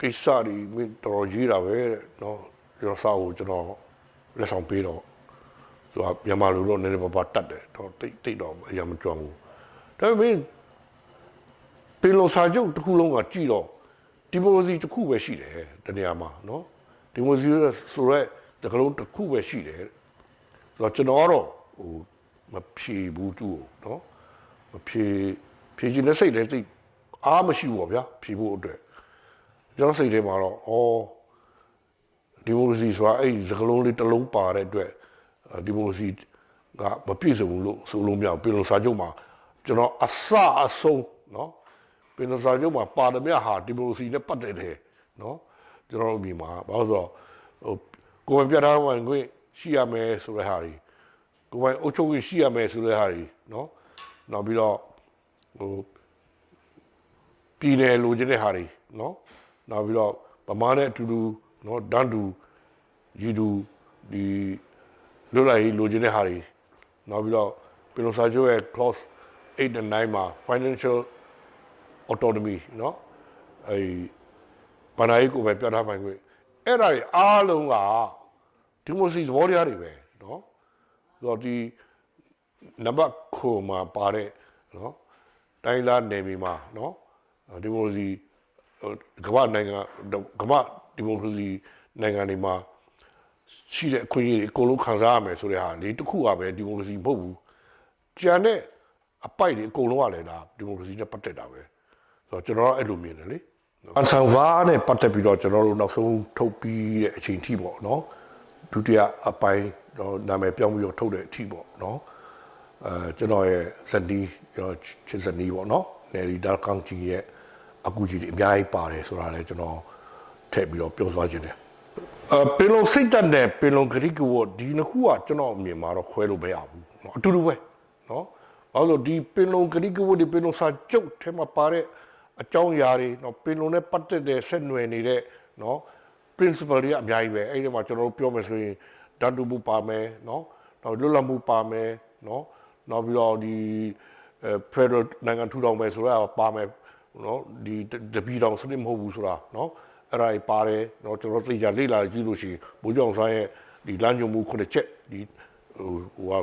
ကိစ္စတွေမင်းတော်ကြီးတာပဲနော်ကျွန်တော်စာကိုကျွန်တော်လက်ဆောင်ပေးတော့သူကမြန်မာလူတော့နည်းနည်းပါးပါးတတ်တယ်တော့တိတ်တော့အရာမကြွဘူးဒါပေမဲ့ပင်လုံစာချုပ်တစ်ခုလုံးကကြည့်တော့ဒီမိုကရေစီတစ်ခုပဲရှိတယ်တနေရာမှာနော်ဒီမိုကရေစီဆိုရဲတကလုံးတစ်ခုပဲရှိတယ်ဆိုတော့ကျွန်တော်ကတော့မဖြေဘူးသူ့နော်မဖြေချင်တဲ့စိတ်လည်းသိအားမရှိဘူးပေါ့ဗျာဖြေဖို့အတွက်ကျွန်တော်စိတ်ထဲမှာတော့ဒီမိုကရေစီဆိုတာအဲ့ဒီစကလုံးလေးတစ်လုံးပါတဲ့အတွက်ဒီမိုကရေစီကမပြည့်စုံဘူးလို့ဆိုလို့မရဘူးပင်လုံစာချုပ်မှာကျွန်တော်အဆုံးနော်ပင်လုံစာချုပ်မှာပါတဲ့မြတ်ဟာဒီမိုကရေစီနဲ့ပတ်သက်တယ်နော်ကျွန်တော်တို့မြင်မှာဘာလို့ဆိုတော့ကိုယ်ပိုင်ပြဋ္ဌာန်းဝင်ခွင့်ရှိရမယ်ဆိုတဲ့ဟာတွေကိုယ်ပိုင်အုပ်ချုပ်ခွင့်ရှိရမယ်ဆိုတဲ့ဟာတွေနော်နောက်ပြီးတော့ပြည်နယ်လိုချင်တဲ့ဟာတွေနော်နောက်ပြီးတော့ဗမာနဲ့အတူတူနော်ဒန်းတူယူတူဒီလွတ်လပ်ရေးလိုချင်တဲ့ဟာတွေနောက်ပြီးတော့ပင်လုံစာချုပ်ရဲ့ clause 8 and 9မှာ financial autonomy နော်ဘာသာရေးကိုပဲပြဋ္ဌာန်းပိုင်ခွင့်အဲ့ဒါတွေအားလုံးကဒီမိုကရေစီသဘောတရားတွေပဲနော်ဆိုတော့ဒီနံပါတ်9မှာပါတဲ့နော်တိုင်းလားနယ်မြေမှာနော်ဒီမိုကရေစီကမ္ဘာနိုင်ငံကမ္ဘာဒီမိုကရေစီနိုင်ငံတွေမှာရှိတဲ့အခွင့်အရေးတွေအကုန်လုံးခံစားရမယ်ဆိုတဲ့ဟာလေတစ်ခုကပဲဒီမိုကရေစီမဟုတ်ဘူးကျန်တဲ့အပိုက်တွေအကုန်လုံးကလည်းဒါဒီမိုကရေစီနဲ့ပတ်သက်တာပဲဆိုတော့ကျွန်တော်ကအဲ့လိုမြင်တယ်လေအန်ဆန်ဗာနဲ့ပတ်သက်ပြီးတော့ကျွန်တော်တို့နောက်ဆုံးထုတ်ပြီးတဲ့အချိန်ထိပေါ့နော်ဒုတိယအပိုင်းတော့နာမည်ပြောင်းပြီးတော့ထုတ်တဲ့အထိပေါ့နော်ကျွန်တော်ရဲ့ဇနီးချစ်ဇနီးပေါ့နော်နယ်ရီဒါကန်ကြီးရဲ့အကူကြီးတွေအများကြီးပါတယ်ဆိုတာလည်းကျွန်တော်ထည့်ပြီးတော့ပြောသွားခြင်းတယ်ပင်လုံစိတ်တက်တဲ့ပင်လုံဂရိကဝတ်ဒီနှစ်ခုကကျွန်တော်အမြင်မှာတော့ခွဲလို့မရဘူးเนาะအတူတူပဲเนาะဘာလို့ဒီပင်လုံဂရိကဝတ်ဒီပင်လုံစာချုပ်ထဲမှာပါတဲ့အကြောင်းအရာတွေเนาะပင်လုံနဲ့ပတ်သက်တဲ့ဆက်နွယ်နေတဲ့เนาะ principle တွေကအများကြီးပဲအဲ့ဒီမှာကျွန်တော်တို့ပြောမယ်ဆိုရင်တန်တူမှုပါမယ်เนาะနောက်လွတ်လပ်မှုပါမယ်เนาะနောက်ပြီးတော့ဒီfederal နိုင်ငံထူထောင်မယ်ဆိုတာပါမယ်เนาะဒီတပီတောင်စနစ်မဟုတ်ဘူးဆိုတာเนาะအဲ့ဒါပါတယ်เนาะကျွန်တော်သိကြလေ့လာကြည့်လို့ရှိရင်ဘိုးကျောင်းဆိုင်ရဲ့ဒီလမ်းညွှန်မှုခုနှစ်ချက်ဒီ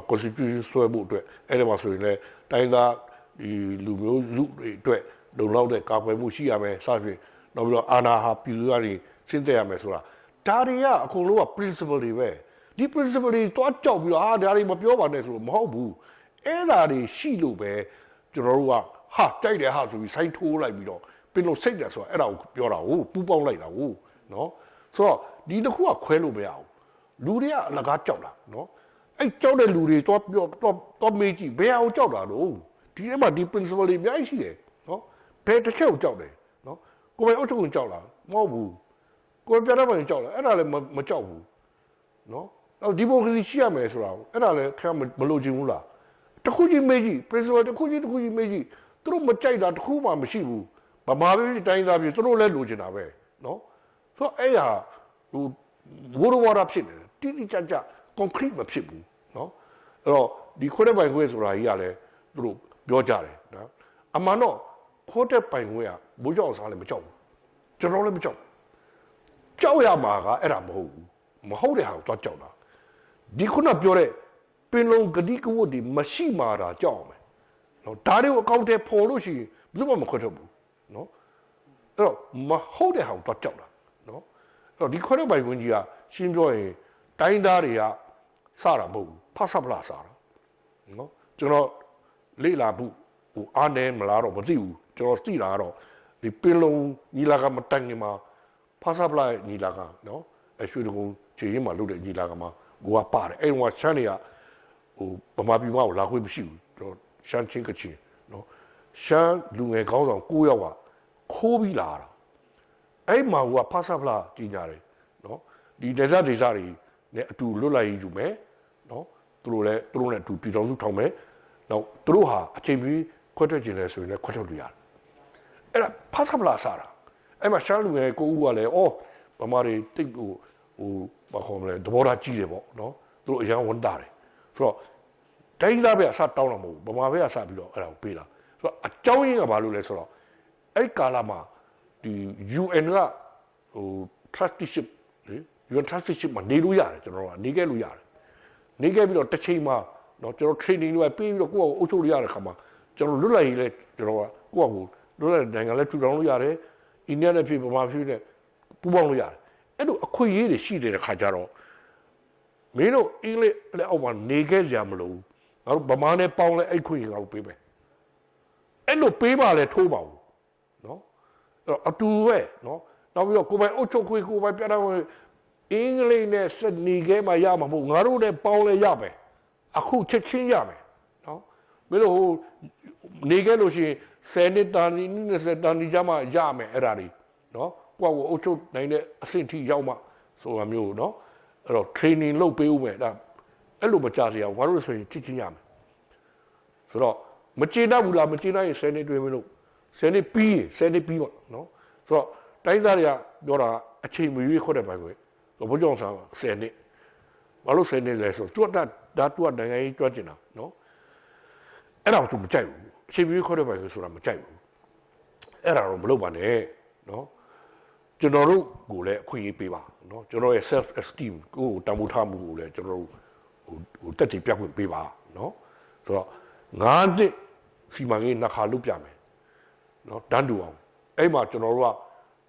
constitution ဆွဲဖို့အတွက်အဲ့ဒီမှာဆိုရင်လည်းတိုင်းသားဒီလူမျိုးလူတွေအတွက်လုံလောက်တဲ့ကာကွယ်မှုရှိရမယ်စသဖြင့်နောက်ပြီးတော့အာဏာဟာပြည်သူတွေရှင်းတဲ့ရမယ်ဆိုတာဒါတွေကအကုန်လုံးက principle တွေပဲဒီ principle တွေတွားကြောက်ပြီးတော့ဒါတွေမပြောပါနဲ့ဆိုတော့မဟုတ်ဘူးအဲ့ဒါတွေရှိလို့ပဲကျွန်တော်တို့ကဟာတိုက်တယ်ဟာဆိုပြီးဆိုင်းထိုးလိုက်ပြီးတော့ပင်လို့စိတ်တယ်ဆိုတာအဲ့ဒါကိုပြောတာကိုပူပေါင်းလိုက်တာကိုနော်ဆိုတော့ဒီတစ်ခုကခွဲလို့မရဘူးလူတွေကအလကားကြောက်တာနော်အဲ့ကြောက်တဲ့လူတွေတော့မေးကြည့်ဘယ်အောင်ကြောက်တာတော့ဒီထဲမှာဒီ principle တွေအများကြီးရှိတယ်နော်ဘယ်တစ်ချက်ကိုကြောက်တယ်နော်ကိုယ်ပဲအုပ်ချုပ်ကိုကြောက်လားမဟုတ်ဘူးကိုယ်ပြတဲ့ဘက်ကြောက်လားအဲ့ဒါလည်းမကြောက်ဘူးနော်အဲ့ဒီမိုကရေစီရှိရမယ်ဆိုတာအဲ့ဒါလည်းခင်ဗျမလိုချင်ဘူးလားတခုချင်းမေးကြည့် principle တခုချင်းမေးကြည့်သူတို့မကြိုက်တာတခုမှမရှိဘူးဗမာပြည်တိုင်းသားပြည်သူတို့လည်းလိုချင်တာပဲနော်ဆိုတော့အဲ့ဟာဟိုဝရဝရဖြစ်နေတယ်တိတိကျကျ concrete မဖြစ်ဘူးနော်အဲ့တော့ဒီခွဲတဲ့ပိုင်ခွဲဆိုတာကြီးကလည်းသူတို့ ပြောကြတယ်နော်အမှန်တော့ခိုးတဲ့ပိုင်ခွင့်ကမိုးကြောက်စားလည်းမကြောက်ဘူးကျွန်တော်လည်းမကြောက်ကြောက်ရမှာကအဲ့ဒါမဟုတ်ဘူးမဟုတ်တဲ့ဟာကိုတော့ကြောက်တာဒီခုနပြောတဲ့ပင်လုံးဂတိကဝတ်ဒီမရှိမှာတာကြောက်အောင်မယ်နော်ဒါတွေကိုအကောင့်ထဲပေါ်လို့ရှိရင်ဘယ်သူမှမခွတ်ထုတ်ဘူးနော်အဲ့တော့မဟုတ်တဲ့ဟာကိုတော့ကြောက်တာနော်အဲ့တော့ဒီခွတ်တဲ့ပိုင်ခွင့်ကြီးကရှင်းပြောရင်တိုင်းသားတွေကစတာမဟုတ်ဘူးဖဆပလာစတာနော်ကျွန်တော်လေ့လာဖို့ဟိုအားနေမလားတော့မသိဘူးကျွန်တော်သိတာကတော့ဒီပင်လုံးညီလာကမတိုင်ခင်မှာဖဆပလာညီလာကနော်အရွှေတကုံခြေရင်းမှာလုပ်တဲ့ညီလာကမှာကိုကပါတယ်အဲ့တော့ရှမ်းတွေကဟိုဗမာပြည်မှာလာခွင့်မရှိဘူးကျွန်တော်ရှမ်းချင်းကချင်းနော်ရှမ်းလူငယ်ကောင်းဆောင်9ယောက်ကခိုးပြီးလာတာအဲ့မှာကဖဆပလာကြီးညာတယ်နော်ဒီဒေသတွေနဲ့အတူလွတ်လပ်ရေးယူမယ်နော်သူတို့နဲ့အတူပြည်တော်စုထောင်မယ်နောက်သူတို့ဟာအချိန်ပြီးခွတ်ထွက်ခြင်းလဲဆိုရင်လည်းခွတ်ထွက်လို့ရတယ်အဲ့ဒါဖဆပလာစားတာအဲ့မှာရှမ်းလူငယ်9ဦးကလည်းဗမာတွေတိတ်ဟိုဘာခေါ်မလဲသဘောထားကြီးတယ်ပေါ့နော်သူတို့အရန်ဝန်တာတယ်ဆိုတော့တိုင်းသားပဲအစတောင်းတာမဟုတ်ဘူးဗမာပဲအစပြီးတော့အဲ့ဒါကိုပေးတာဆိုတော့အကြောင်းရင်းကဘာလို့လဲဆိုတော့အဲ့ကာလမှာဒီ UN ကtrusteeship လေ UN trusteeship မှာနေလို့ရတယ်ကျွန်တော်ကနေခဲ့လို့ရတယ်နေခဲ့ပြီးတော့တစ်ချိန်မှာနော်ကျွန်တော် training တွေပေးပြီးတော့ကိုယ့်အကိုအုပ်ချုပ်ရတဲ့ခါမှာကျွန်တော်လွတ်လပ်ရေးလဲကျွန်တော်ကကိုယ့်အကိုလွတ်လပ်နိုင်ငံလဲထူထောင်လို့ရတယ်အိန္ဒိယနဲ့ပြည်ဗမာပြည်နဲ့ပူးပေါင်းလို့ရတယ်အဲ့လိုအခွင့်အရေးတွေရှိတဲ့ခါကျတော့မင်းတို့အင်္ဂလိပ်လက်အောက်မှာနေခဲ့ကြမလို့ငါတို့ဗမာနဲ့ပေါင်းလဲအဲ့ခွင့်ငါတို့ပေးမယ်အဲ့လိုပေးပါလဲထိုးပါဘူးနော်အဲ့တော့အတူပဲနော်နောက်ပြီးတော့ကိုယ်ပိုင်အုပ်ချုပ်ခွင့်ကိုယ်ပိုင်ပြတာအင်္ဂလိပ်နဲ့စနေခဲ့မှရမှာမဟုတ်ငါတို့နဲ့ပေါင်းလဲရမယ်အခုချက်ချင်းရမယ်နော်မင်းတို့ဟိုနေခဲ့လို့ရှိရင်10နှစ်တာနီ20တာနီကြမှာရမယ်အဲ့ဒါတွေနော်ကိုယ့်ကိုအုပ်ချုပ်နိုင်တဲ့အဆင့်ထိရောက်မှဆိုတာမျိုးနော်အဲ့တော့ training လုပ်ပေးဦးမယ်ဒါအဲ့လိုမကြစရာဘာလို့ဆိုရင်ချစ်ချင်းရမယ်ဆိုတော့မကျေနပ်ဘူးလားမကျေနပ်ရင်10နှစ်တွင်မလို့10နှစ်ပြီးရင်10နှစ်ပြီးပေါ့နော်ဆိုတော့တိုင်းသားတွေကပြောတာအချိန်မရွေးခွတ်တဲ့ပိုင်ခွင့်ဘုကြောင့်စား10နှစ်ဘာလို့10နှစ်လဲဆိုတော့သူကနိုင်ငံရေးကြွကျင်တာနော်အဲ့ဒါကိုသူမကြိုက်ဘူးအချိန်မရွေးခွတ်တဲ့ပိုင်ခွင့်ဆိုတာမကြိုက်ဘူးအဲ့ဒါတော့မလုပ်ပါနဲ့နော်ကျွန်တော်တို့ကိုလည်းအခွင့်အရေးပေးပါနော်ကျွန်တော်ရဲ့ self esteem ကိုတန်ဖိုးထားမှုကိုလည်းကျွန်တော်တို့ဟိုတက်တည်ပြတ်ခွင့်ပေးပါနော်ဆိုတော့9နှစ်စီမံကိန်းနှစ်ခါလုပ်ပြမယ်နော်တန်းတူအောင်အဲ့မှာကျွန်တော်တို့က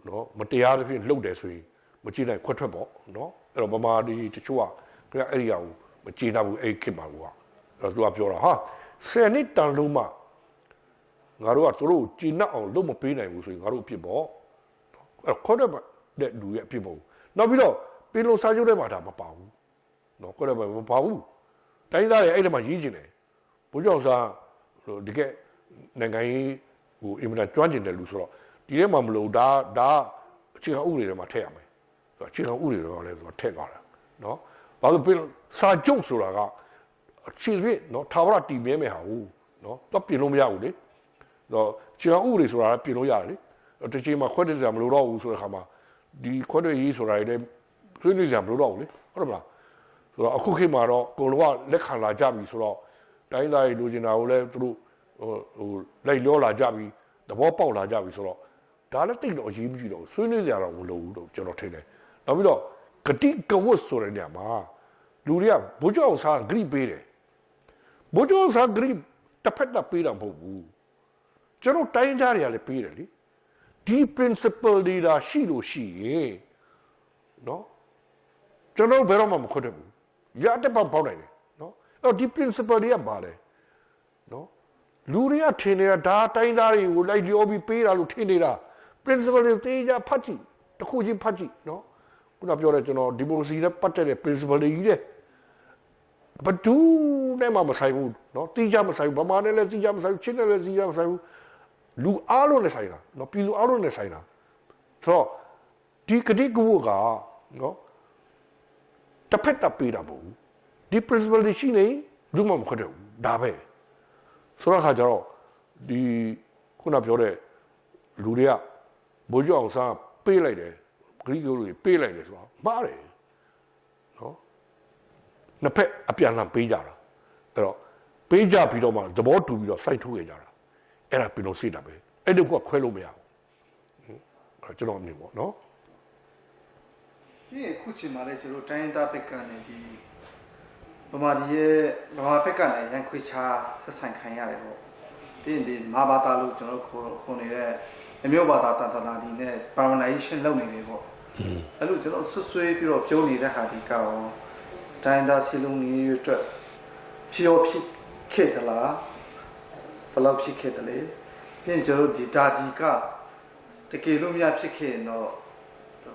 နော်မတရားသဖြင့်လှုပ်တယ်ဆိုရင်မကြည့်နိုင်ခွက်ထွက်ပေါ့နော်အဲ့တော့ဗမာဒီတချို့ကအဲ့ဒီအရာကိုမကြည့်နိုင်ဘူးအဲ့ခေတ်မှာကအဲ့တော့သူကပြောတာဟာ10နှစ်တန်လုံးမှငါတို့ကသူတို့ကြည်နှက်အောင်လုပ်မပေးနိုင်ဘူးဆိုရင်ငါတို့အဖြစ်ပေါ့အဲ့ခေါ်တဲ့လူရဲ့အဖြစ်ပေါ့နောက်ပြီးတော့ပင်လုံစာချုပ်ထဲမှာဒါမပါဘူးနော်ခေါ်တဲ့မပါဘူးတိုင်းသားတွေအဲ့ဒီမှာရေးကျင်တယ်ဘုကြောင့်စားဒီကနိုင်ငံရေးဟိုအင်မတန်ကျွမ်းကျင်တဲ့လူဆိုတော့ဒီထဲမှာမလို့ဒါအခြေခံဥပဒေထဲမှာထည့်ရမယ်ဆိုတော့အခြေခံဥပဒေတော့လည်းဆိုတော့ထည့်သွားတာနော်ဘာလို့ပင်စာချုပ်ဆိုတာကအခြေရနော်ထာဝရတည်မြဲမယ်ဟာဟုတ်နော်တော့ပြင်လို့မရဘူးလေတော့အခြေခံဥပဒေဆိုတာပြင်လို့ရတယ်လေတချင်မှာခွဲတဲ့စရာမလိုတော့ဘူးဆိုတဲ့ခါမှာဒီခွဲတဲ့ရေးဆိုတာလည်းဆွေးနွေးစရာမလိုတော့ဘူးလေဟုတ်တယ်မလားဆိုတော့အခုခေတ်မှာတော့ကိုလိုကလက်ခံလာကြပြီဆိုတော့တိုင်းသားတွေလိုချင်တာကိုလည်းသူတို့ဟိုလိုက်လောလာကြပြီသဘောပေါက်လာကြပြီဆိုတော့ဒါလည်းတိတ်တော့အရေးမကြီးတော့ဆွေးနွေးစရာတော့မလိုဘူးတော့ကျွန်တော်ထင်တယ်နောက်ပြီးတော့ဂတိကဝတ်ဆိုတဲ့နေရာမှာလူတွေကဘိုးကျောင်းစားဂရိပေးတယ်ဘိုးကျောင်းစားဂရိတစ်ဖက်သက်ပေးတာမဟုတ်ဘူးကျွန်တော်တိုင်းသားတွေကလည်းပေးတယ်လေဒီ principle တွေဒါရှိလို့ရှိရင်နော်ကျွန်တော်ဘယ်တော့မှမခွတ်တယ်ဘူးရတဲ့ပေါက်နိုင်တယ်နော်အဲ့တော့ဒီ principle တွေကပါလေနော်လူတွေကထင်နေတာဒါတိုင်းသားတွေကိုလိုက်လျောပြီးပေးတာလို့ထင်နေတာ principle တွေတေးကြဖတ်ကြည့်တစ်ခုချင်းဖတ်ကြည့်နော်ခုနပြောတဲ့ကျွန်တော်ဒီမိုကရေစီနဲ့ပတ်သက်တဲ့ principle တွေကြီးတဲ့ဘဒူးနဲ့မှမဆိုင်ဘူးနော်တီးကြမဆိုင်ဘူးဗမာနဲ့လည်းတီးကြမဆိုင်ဘူးချင်းနဲ့လည်းတီးကြမဆိုင်ဘူးလူအားလုံးနဲ့ဆိုင်တာနော်ပြည်သူအားလုံးနဲ့ဆိုင်တာဆိုတော့ဒီကတိကဝတ်ကနော်တစ်ဖက်တပ်ပေးတာမဟုတ်ဘူးဒီ principle တွေရှိနေလူမှမခွတ်တယ်ဒါပဲဆိုတော့ခါကျတော့ဒီခုနပြောတဲ့လူတွေကဘိုးကျောင်းစားပေးလိုက်တယ်ဂရိကလူတွေပေးလိုက်တယ်ဆိုတော့မှားတယ်နော်နှစ်ဖက်အပြန်အလှန်ပေးကြတာအဲ့တော့ပ ပေးကြပြီးတော့မှသဘောတူပြီးတော့စိုက်ထုတ်ခဲ့ကြတာအဲ့ဒါပြည်တော်စစ်တာပဲအဲ့ဒီကခွဲလို့မရဘူးကျွန်တော်အမြင်ပေါ့နော်ဒီအခုချိန်မှာလည်းကျွန်တော်တိုင်းသားဘက်ကနေဒီဗမာပြည်ရဲ့ဗမာဘက်ကနေရန်ခွေချာဆက်ဆိုင်ခံရတယ်ပေါ့ပြီးရင်ဒီမာဘာသာလို့ကျွန်တော်ခေါ်နေတဲ့အမျိုးဘာသာတန်တနာဒီနဲ့ parameterization လုပ်နေတယ်ပေါ့အဲ့လိုကျွန်တော်ဆွဆွေးပြီးတော့ပြုံးနေတဲ့ဟာဒီကောတိုင်းသားစီလုံးကြီးအတွက်ဖြစ်ခဲ့သလားဘယ်လောက်ဖြစ်ခဲ့တယ်လဲပြီးရင်ကျွန်တော်ဒီဒါဒီကတကယ်လို့များဖြစ်ခဲ့ရင်တော့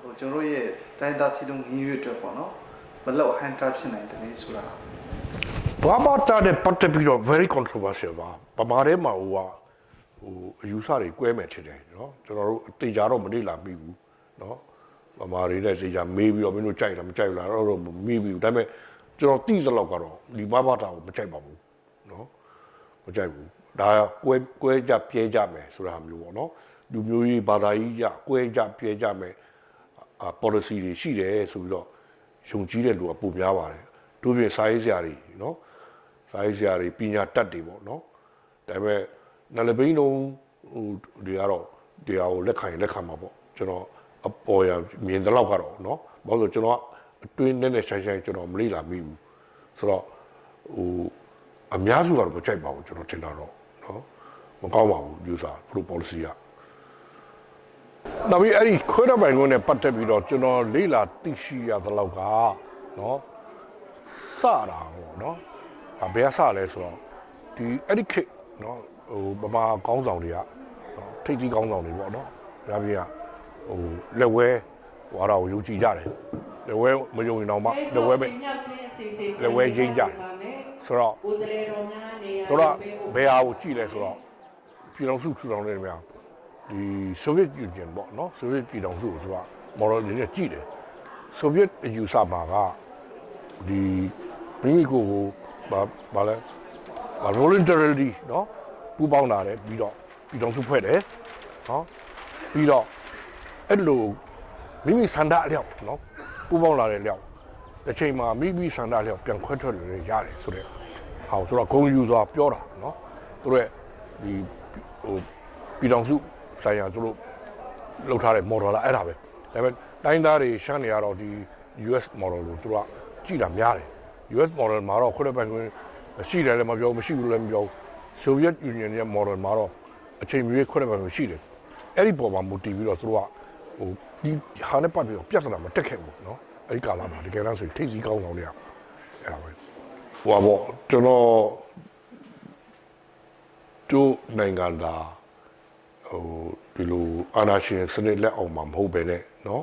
ဟိုကျွန်တော်ရဲ့တိုင်းသားစီလုံးကြီးအတွက်ပေါ့နော်မလောက်ဟန်တာဖြစ်နိုင်တယ်လေဆိုတာဘာမှတာတဲ့ပတ်သက်ပြီးတော့ very controversial ပါဗမာထဲမှာဟိုအယူဆတွေကွဲမဲ့ဖြစ်တယ်နော်ကျွန်တော်တို့အသေးကြတော့မနေလာမိဘူးနော်ဗမာတွေနဲ့သေချာမေးပြီးတော့မင်းတို့ကြိုက်လားမကြိုက်ဘူးလားတော့မေးပြီးဒါပေမဲ့ကျွန်တော်သိသလောက်ကတော့ဒီဘာဘာတာကိုမကြိုက်ပါဘူးနော်မကြိုက်ဘူးဒါကွဲကြပြဲကြမယ်ဆိုတာမျိုးပေါ့နော်လူမျိုးကြီးဘာသာကြီးကြကွဲကြပြဲကြမယ်policy တွေရှိတယ်ဆိုပြီးတော့ယုံကြည်တဲ့လူကပိုများပါတယ်တို့ပြင်စာရေးဆရာတွေနော်စာရေးဆရာတွေပညာတတ်တွေပေါ့နော်ဒါပေမဲ့နယ်လပိန်းလုံးဟိုတွေကတော့တရားကိုလက်ခံမှာပေါ့ကျွန်တော်အပေါ်ရမြင်တဲ့လောက်ကတော့နော်ဘာလို့ကျွန်တော်အတွင်းနဲ့ဆိုင်ကျွန်တော်မလေးလာမိဘူးဆိုတော့ဟိုအများစုကတော့မကြိုက်ပါဘူးကျွန်တော်ထင်တာတော့နော်မကောင်းပါဘူးဒီဥစ္စာ policy ကနောက်ပြီးအဲ့ဒီခွဲရပိုင်ကုန်နဲ့ပတ်သက်ပြီးတော့ကျွန်တော်လေးလာသိရှိရတဲ့လောက်ကနော်စတာပေါ့နော်ဘယ်ကစလဲဆိုတော့ဒီအဲ့ဒီခေတ်နော်ဟိုဗမာကောင်းဆောင်တွေကနော်ထိပ်ကြီးကောင်းဆောင်တွေပေါ့နော်ဒါပြည့်ကဟိုလက်ဝဲဟွာတော့ယုံကြည်ကြတယ်လက်ဝဲမယုံရင်တော့မှလက်ဝဲပဲလက်ဝဲရင်းကြတယ်ဆိုတော့ကိုယ်စလဲတော်များနေရတော့ဘယ်ဟာကိုကြည့်လဲဆိုတော့ပြည်တော်စုထူထောင်နေတယ်များဒီဆိုဗီယက်ယူနီယံပေါ့နော်ဆိုဗီယက်ပြည်တော်စုကိုသူကမော်ဒယ်အနေနဲ့ကြည့်တယ်ဆိုဗီယက်ယူဆမှာကဒီမိမိကိုဘာလဲvoluntarily နော်ပူပေါင်းလာတယ်ပြီးတော့ပြည်တော်စုဖွဲ့တယ်နော်ပြီးတော့အဲ့လိုမိမိစန္ဒအလျောက်နော်ပူပေါင်းလာတဲ့လျောက်တစ်ချိန်မှာမိမိစန္ဒအလျောက်ပြန်ခွဲထွက်လို့ရတယ်ဆိုတဲ့ဟောဆိုတော့ဂုံယူစွာပြောတာနော်သူတို့ဒီဟိုပြည်တော်စုဆိုင်ရာသူတို့လောက်ထားတဲ့ model လားအဲ့ဒါပဲဒါပေမဲ့တိုင်းသားတွေရှမ်းနေရတော့ဒီ US model လို့သူတို့ကကြည့်တာများတယ် US model မှာတော့ခွဲတဲ့ပိုင်ခွင့်ရှိတယ်လည်းမပြောမရှိဘူးလည်းမပြောဆိုဗီယက်ယူနီယံရဲ့ model မှာတော့အချိန်မရွေးခွဲတဲ့ပိုင်ခွင့်ရှိတယ်အဲ့ဒီပေါ်မှာမူတည်ပြီးတော့သူတို့ကဟိုဒီဟာနဲ့ပတ်ပြီးတော့ပြဿနာမတက်ခဲ့ဘူးเนาะအဲ့ဒီကာလမှာတကယ်တော့ဆိုထိတ်စီကောင်းဆောင်တွေကအဲ့ဒါပဲဟိုဘောကျွန်တော်တို့နိုင်ငံသားဟိုဒီလိုအာဏာရှင်စနစ်လက်အောက်မှာမဟုတ်ပဲနဲ့เนาะ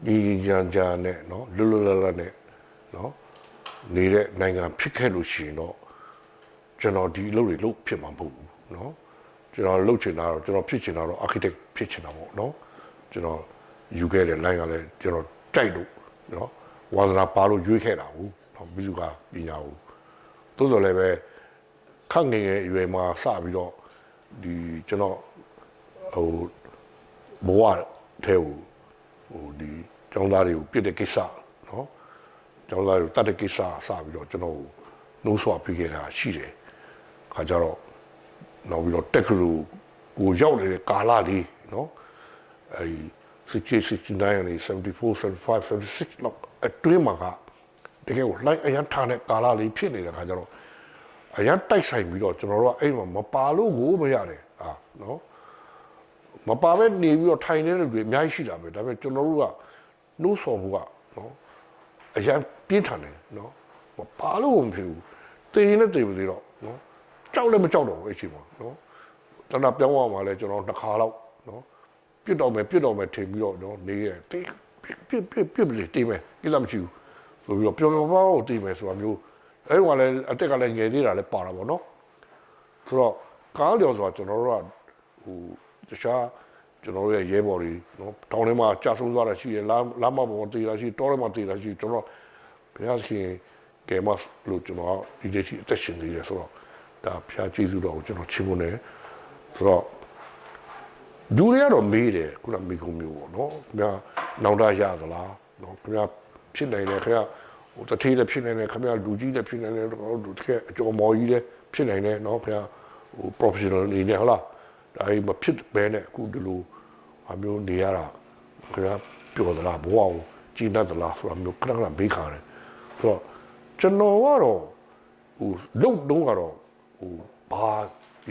ဒီကြံနဲ့เนาะလွတ်လပ်နဲ့เนาะနေတဲ့နိုင်ငံဖြစ်ခဲ့လို့ရှိရင်တော့ကျွန်တော်ဒီအလုပ်တွေလုပ်ဖြစ်မှာမဟုတ်ဘူးเนาะကျွန်တော်လုပ်ချင်တာတော့ကျွန်တော်ဖြစ်ချင်တာတော့ architect ဖြစ်ချင်တာပေါ့เนาะကျွန်တော်ယူခဲ့တဲ့ line ကလည်းကျွန်တော်တိုက်လို့เนาะဝါသနာပါလို့ရွေးခဲ့တာဟုတ်မိစုကပညာကိုတိုးတော်လည်းပဲခန့်ငယ်ငယ်အရွယ်မှာစပြီးတော့ဒီကျွန်တော်ဟိုဘဝထဲကိုဟိုဒီကျောင်းသားတွေကိုပြစ်တဲ့ကိစ္စเนาะကျောင်းသားတွေကိုတတ်တဲ့ကိစ္စစပြီးတော့ကျွန်တော်နှိုးဆွပြီးခဲ့တာရှိတယ်ခါကြတော့နောက်ပြီးတော့တက်ကလူကိုရောက်နေတဲ့ကာလလေးเนาะအဲဒီ69 and 74 75 76လောက်အတွင်းမှာကတကယ်ကိုလိုက်အရန်ထားတဲ့ကာလလေးဖြစ်နေတဲ့ခါကျတော့အရန်တိုက်ဆိုင်ပြီးတော့ကျွန်တော်တို့ကအဲ့မှာမပါလို့ကိုမရတယ်နော်မပါပဲနေပြီးတော့ထိုင်နေတဲ့လူတွေအများကြီးရှိတာပဲဒါပေမဲ့ကျွန်တော်တို့ကနှိုးဆော်ဖို့ကနော်အရန်ပြင်းထန်တယ်နော်မပါလို့မဖြစ်ဘူးတည်ရင်လည်းတည်ပါသေးတော့နော်ကြောက်လည်းမကြောက်တော့ဘူးအဲ့ချိန်မှာနော်တဏှာပြောင်းသွားမှလည်းကျွန်တော်နှစ်ခါလောက်နော်ပြစ်တော့မယ်ထင်ပြီးတော့နော်နေရတိပြစ်ပြီတိမယ်ကိစ္စမရှိဘူးဆိုပြီးတော့ပျော်ပါးတိမယ်ဆိုတာမျိုးအဲ့ကောင်လည်းအတက်ကလည်းငယ်သေးတာလည်းပါတာပေါ့နော်ဆိုတော့ကားလျော်ဆိုတာကျွန်တော်တို့ကဟိုတခြားကျွန်တော်တို့ရဲ့ရဲဘော်တွေနော်တောင်းထဲမှာကြာဆုံးသွားတာရှိတယ်လမ်းမပေါ်မှာတည်တာရှိတောထဲမှာတည်တာရှိကျွန်တော်ဘုရားရှင်ကဲမတ်လို့ကျွန်တော်ဒီနေ့အသက်ရှင်နေတယ်ဆိုတော့ဒါဖျားကျေးဇူးတော်ကိုကျွန်တော်ချီးမွမ်းတယ်ဆိုတော့ဒူရရတော့မေးတယ်ခုနမိကုံမျိုးပေါ့နော်ခင်ဗျာနောင်တရသလားနော်ခင်ဗျာဖြစ်နိုင်တယ်ခင်ဗျာဟိုတထေးလည်းဖြစ်နိုင်တယ်ခင်ဗျာလူကြီးလည်းဖြစ်နိုင်တယ်တို့တကယ်အကျော်မော်ကြီးလည်း ဖြစ်နိုင်တယ်နော်ခင်ဗျာဟို professional အနေနဲ့ဟုတ်လားဒါကြီးမဖြစ်ဘဲနဲ့အခုဒီလိုအမျိုးနေရတာခင်ဗျာပြောသလားဘဝကိုကြည်တတ်သလားဆိုတာမျိုးခဏခဏဘေးခါတယ်ဆိုတော့ကျွန်တော်ကတော့ဟိုလုံတုံးကတော့ဟိုဘာ